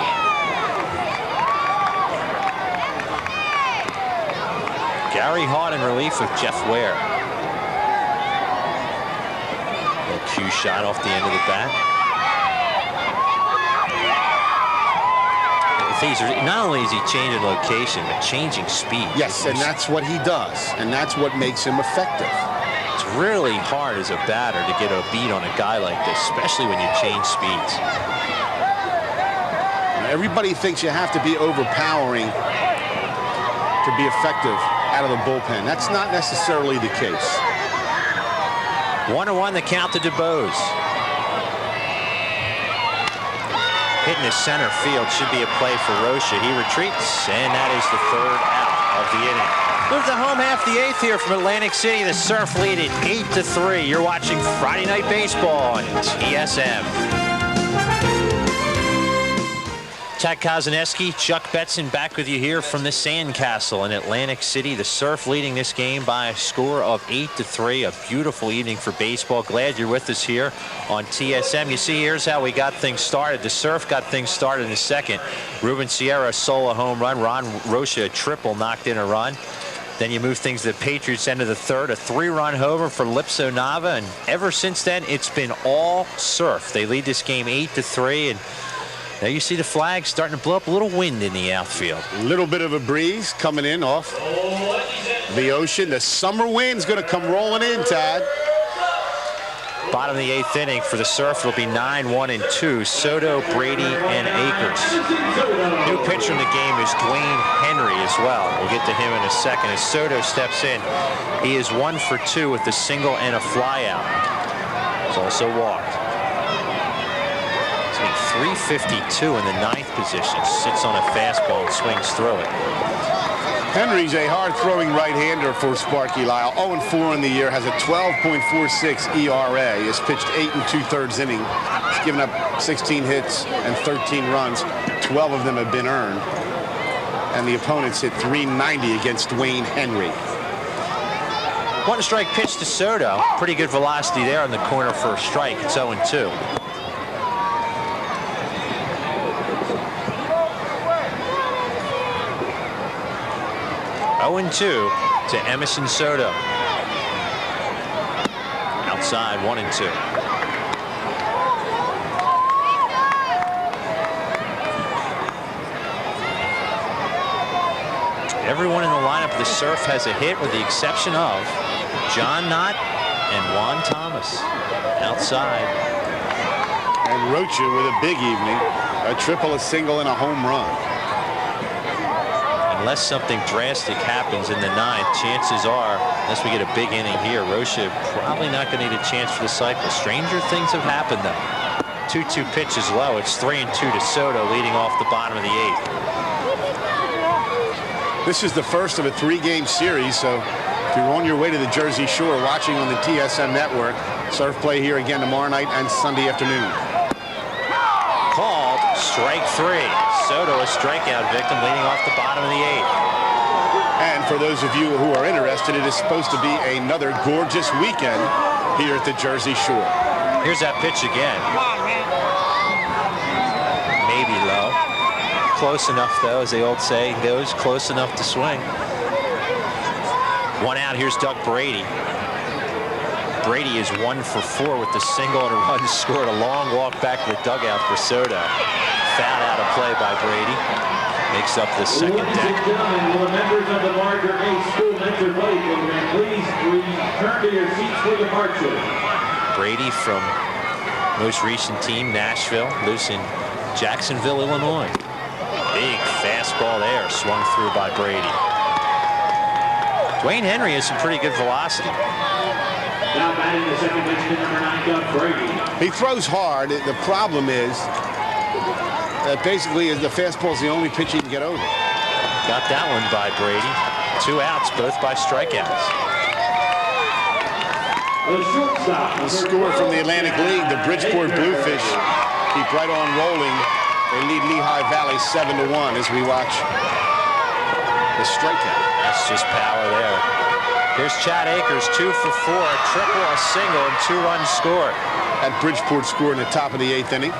Gary Hart in relief of Jeff Ware. Little cue shot off the end of the bat. Not only is he changing location, but changing speed. Yes, and that's what he does, and that's what makes him effective. It's really hard as a batter to get a beat on a guy like this, especially when you change speeds. Everybody thinks you have to be overpowering to be effective out of the bullpen. That's not necessarily the case. 1-1 the count to DeBose. Hitting the center field, should be a play for Rocha. He retreats, and that is the 3rd out of the inning. Move to home half the 8th here from Atlantic City. The Surf lead it 8-3. You're watching Friday Night Baseball on TSM. Tad Kozaneski, Chuck Betson back with you here from the Sandcastle in Atlantic City. The Surf leading this game by a score of 8-3. A beautiful evening for baseball. Glad you're with us here on TSM. You see, here's how we got things started. The Surf got things started in the 2nd. Ruben Sierra solo home run. Ron Rocha a triple, knocked in a run. Then you move things to the Patriots end of the 3rd. A 3-run homer for Lipso Nava, and ever since then it's been all Surf. They lead this game 8-3, and now you see the flag starting to blow up. A little wind in the outfield. A little bit of a breeze coming in off the ocean. The summer wind's going to come rolling in, Tad. Bottom of the 8th inning for the Surf. It'll be 9-1-2. Soto, Brady, and Akers. New pitcher in the game is Dwayne Henry as well. We'll get to him in a second. As Soto steps in, he is 1 for 2 with a single and a flyout. He's also walked. 352 in the 9th position. Sits on a fastball and swings through it. Henry's a hard-throwing right-hander for Sparky Lyle. 0-4 in the year, has a 12.46 ERA. He has pitched 8 2/3 innings. He's given up 16 hits and 13 runs. 12 of them have been earned. And the opponents hit .390 against Dwayne Henry. 1 strike pitch to Soto. Pretty good velocity there on the corner for a strike. It's 0-2. To Emerson Soto. Outside, 1-2. Everyone in the lineup of the Surf has a hit with the exception of John Knott and Juan Thomas. Outside. And Rocha with a big evening. A triple, a single, and a home run. Unless something drastic happens in the 9th, chances are, unless we get a big inning here, Rocha probably not going to need a chance for the cycle. Stranger things have happened, though. 2-2 pitch is low. It's 3-2 to Soto, leading off the bottom of the 8th. This is the first of a 3-game series, so if you're on your way to the Jersey Shore watching on the TSM network, Surf play here again tomorrow night and Sunday afternoon. Called strike 3. Soto, a strikeout victim, leading off the bottom of the 8th. And for those of you who are interested, it is supposed to be another gorgeous weekend here at the Jersey Shore. Here's that pitch again. Maybe low. Close enough, though, as the old saying goes, close enough to swing. 1 out, here's Doug Brady. Brady is 1 for 4 with the single and a run scored. A long walk back to the dugout for Soto. Foul out of play by Brady. Makes up the second deck. Ladies and gentlemen, will the members of the Margaret A. School Mentor Play Program please return to your seats for departure. Brady from most recent team, Nashville, lives in Jacksonville, Illinois. Big fastball there, swung through by Brady. Dwayne Henry has some pretty good velocity. Now batting the second baseman, number 9, Doug Brady. He throws hard. The problem is that basically the fastball is the only pitch he can get over. Got that one by Brady. 2 outs, both by strikeouts. The score from the Atlantic League, the Bridgeport Bluefish keep right on rolling. They lead Lehigh Valley 7-1 as we watch the strikeout. That's just power there. Here's Chad Akers, 2 for 4, a triple, a single, and 2 runs scored. At Bridgeport score in the top of the 8th inning.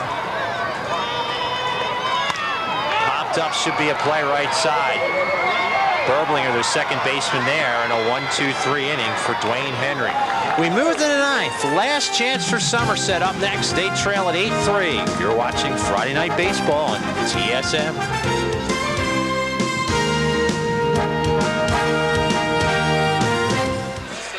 Popped up, should be a play right side. Berblinger, their second baseman there, and a 1-2-3 inning for Dwayne Henry. We move to the 9th. Last chance for Somerset up next. They trail at 8-3. You're watching Friday Night Baseball on TSM.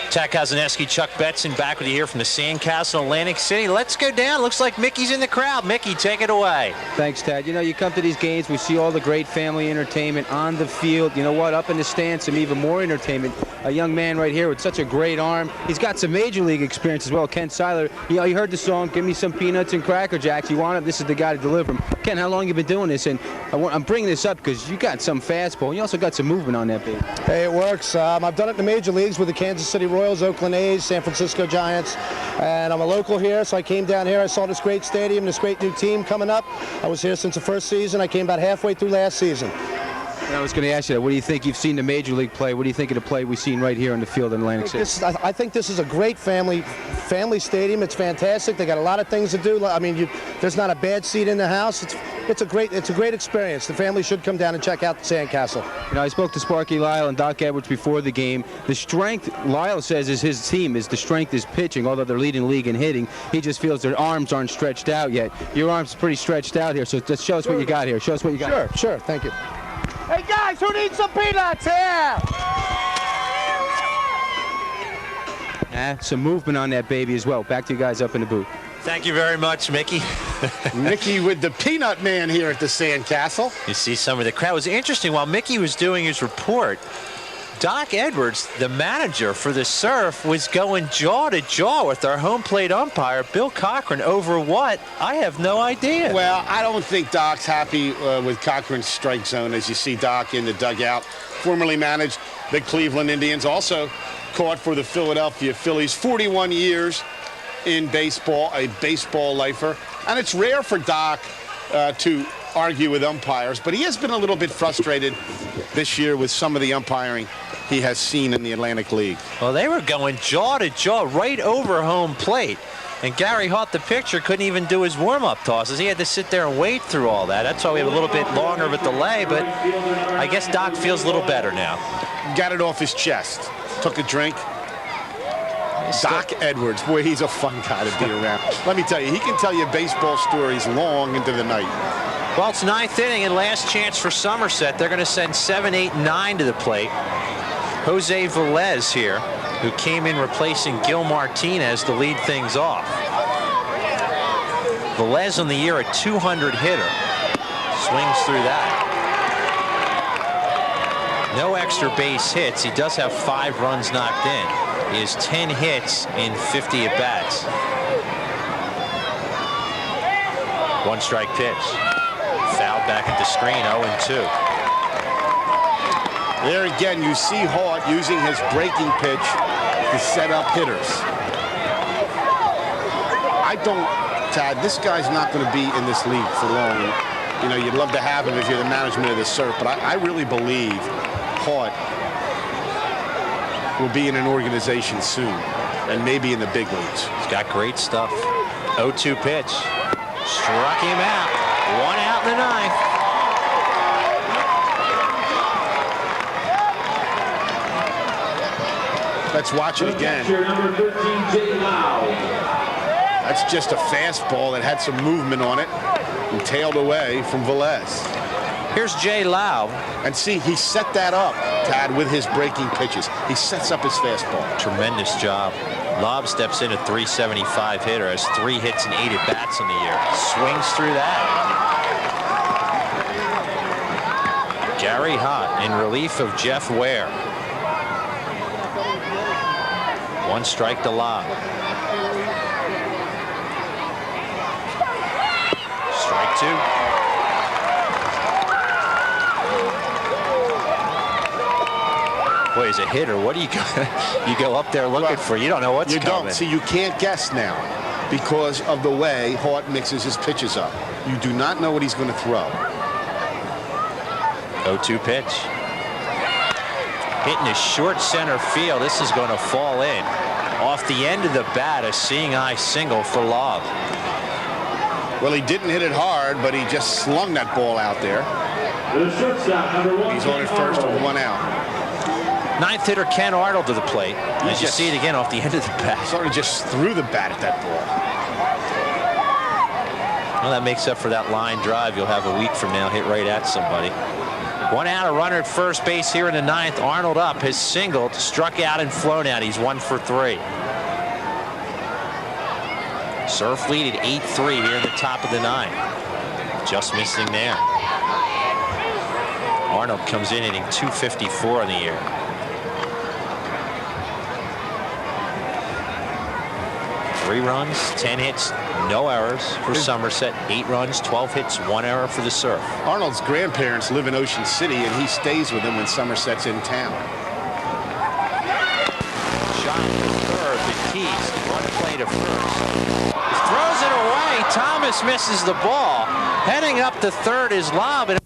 Tad Kazaneski, Chuck Betson back with you here from the Sandcastle, Atlantic City. Let's go down. Looks like Mickey's in the crowd. Mickey, take it away. Thanks, Tad. You know, you come to these games, we see all the great family entertainment on the field. You know what? Up in the stands, some even more entertainment. A young man right here with such a great arm. He's got some major league experience as well. Ken Seiler. You know, you heard the song, "Give Me Some Peanuts and Cracker Jacks." You want it? This is the guy to deliver them. Ken, how long you been doing this? And I'm bringing this up because you got some fastball. And you also got some movement on that baby. Hey, it works. I've done it in the major leagues with the Kansas City Royals, Oakland A's, San Francisco Giants, and I'm a local here, so I came down here. I saw this great stadium, this great new team coming up. I was here since the first season. I came about halfway through last season. And I was going to ask you that. What do you think? You've seen the major league play. What do you think of the play we've seen right here in the field in Atlantic City? I think this is a great family stadium. It's fantastic. They got a lot of things to do. I mean, there's not a bad seat in the house. It's a great experience. The family should come down and check out the Sandcastle. You know, I spoke to Sparky Lyle and Doc Edwards before the game. The strength, Lyle says, is his team, is the strength is pitching, although they're leading the league in hitting. He just feels their arms aren't stretched out yet. Your arm's pretty stretched out here, so just show us what you got here. Show us what you got. Sure. Thank you. Hey guys, who needs some peanuts here? Some movement on that baby as well. Back to you guys up in the booth. Thank you very much, Mickey. Mickey with the Peanut Man here at the Sandcastle. You see some of the crowd. It was interesting. While Mickey was doing his report, Doc Edwards, the manager for the Surf, was going jaw to jaw with our home plate umpire, Bill Cochran, over what? I have no idea. Well, I don't think Doc's happy with Cochran's strike zone, as you see Doc in the dugout. Formerly managed the Cleveland Indians, also caught for the Philadelphia Phillies. 41 years in baseball, a baseball lifer. And it's rare for Doc to argue with umpires, but he has been a little bit frustrated this year with some of the umpiring he has seen in the Atlantic League. Well, they were going jaw to jaw right over home plate. And Gary Hart, the pitcher, couldn't even do his warm-up tosses. He had to sit there and wait through all that. That's why we have a little bit longer of a delay, but I guess Doc feels a little better now. Got it off his chest. Took a drink. Doc Edwards, boy, he's a fun guy to be around. Let me tell you, he can tell you baseball stories long into the night. Well, it's 9th inning and last chance for Somerset. They're going to send 7, 8, 9 to the plate. Jose Velez here, who came in replacing Gil Martinez to lead things off. Velez on the year, a 200 hitter. Swings through that. No extra base hits. He does have 5 runs knocked in. He has 10 hits in 50 at-bats. 1 strike pitch. Fouled back at the screen, 0-2. There again, you see Hart using his breaking pitch to set up hitters. Tad, this guy's not going to be in this league for long. You know, you'd love to have him if you're the management of the Surf, but I really believe Hart will be in an organization soon, and maybe in the big leagues. He's got great stuff. 0-2 pitch. Struck him out. 1 out in the 9th. Let's watch it again. Number 13, Jay Lau. That's just a fastball that had some movement on it and tailed away from Velez. Here's Jay Lau. And see, he set that up, Tad, with his breaking pitches. He sets up his fastball. Tremendous job. Lob steps in, a 375 hitter, has 3 hits and 8 at-bats on the year. Swings through that. Gary Hart in relief of Jeff Ware. 1 strike to Lob. Strike 2. Boy, as a hitter, what do you go? You go up there looking for? You don't know what's coming. You don't. See, you can't guess now because of the way Hart mixes his pitches up. You do not know what he's going to throw. 0-2 pitch. Hitting a short center field. This is going to fall in. Off the end of the bat, a seeing eye single for Lobb. Well, he didn't hit it hard, but he just slung that ball out there. The shortstop, number 1. He's on at first with 1 out. Ninth hitter Ken Arnold to the plate. As you see it again off the end of the bat. Sort of just threw the bat at that ball. Well, that makes up for that line drive you'll have a week from now. Hit right at somebody. 1 out, a runner at first base here in the 9th. Arnold up, has singled, struck out and flown out. He's 1 for 3. Surf lead at 8-3 here in the top of the 9th. Just missing there. Arnold comes in hitting .254 in the year. Three runs, 10 hits, no errors for Somerset. 8 runs, 12 hits, 1 error for the Surf. Arnold's grandparents live in Ocean City, and he stays with them when Somerset's in town. Shot to third, Batiste, one play to first. Throws it away. Thomas misses the ball. Heading up to third is Lobb.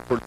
So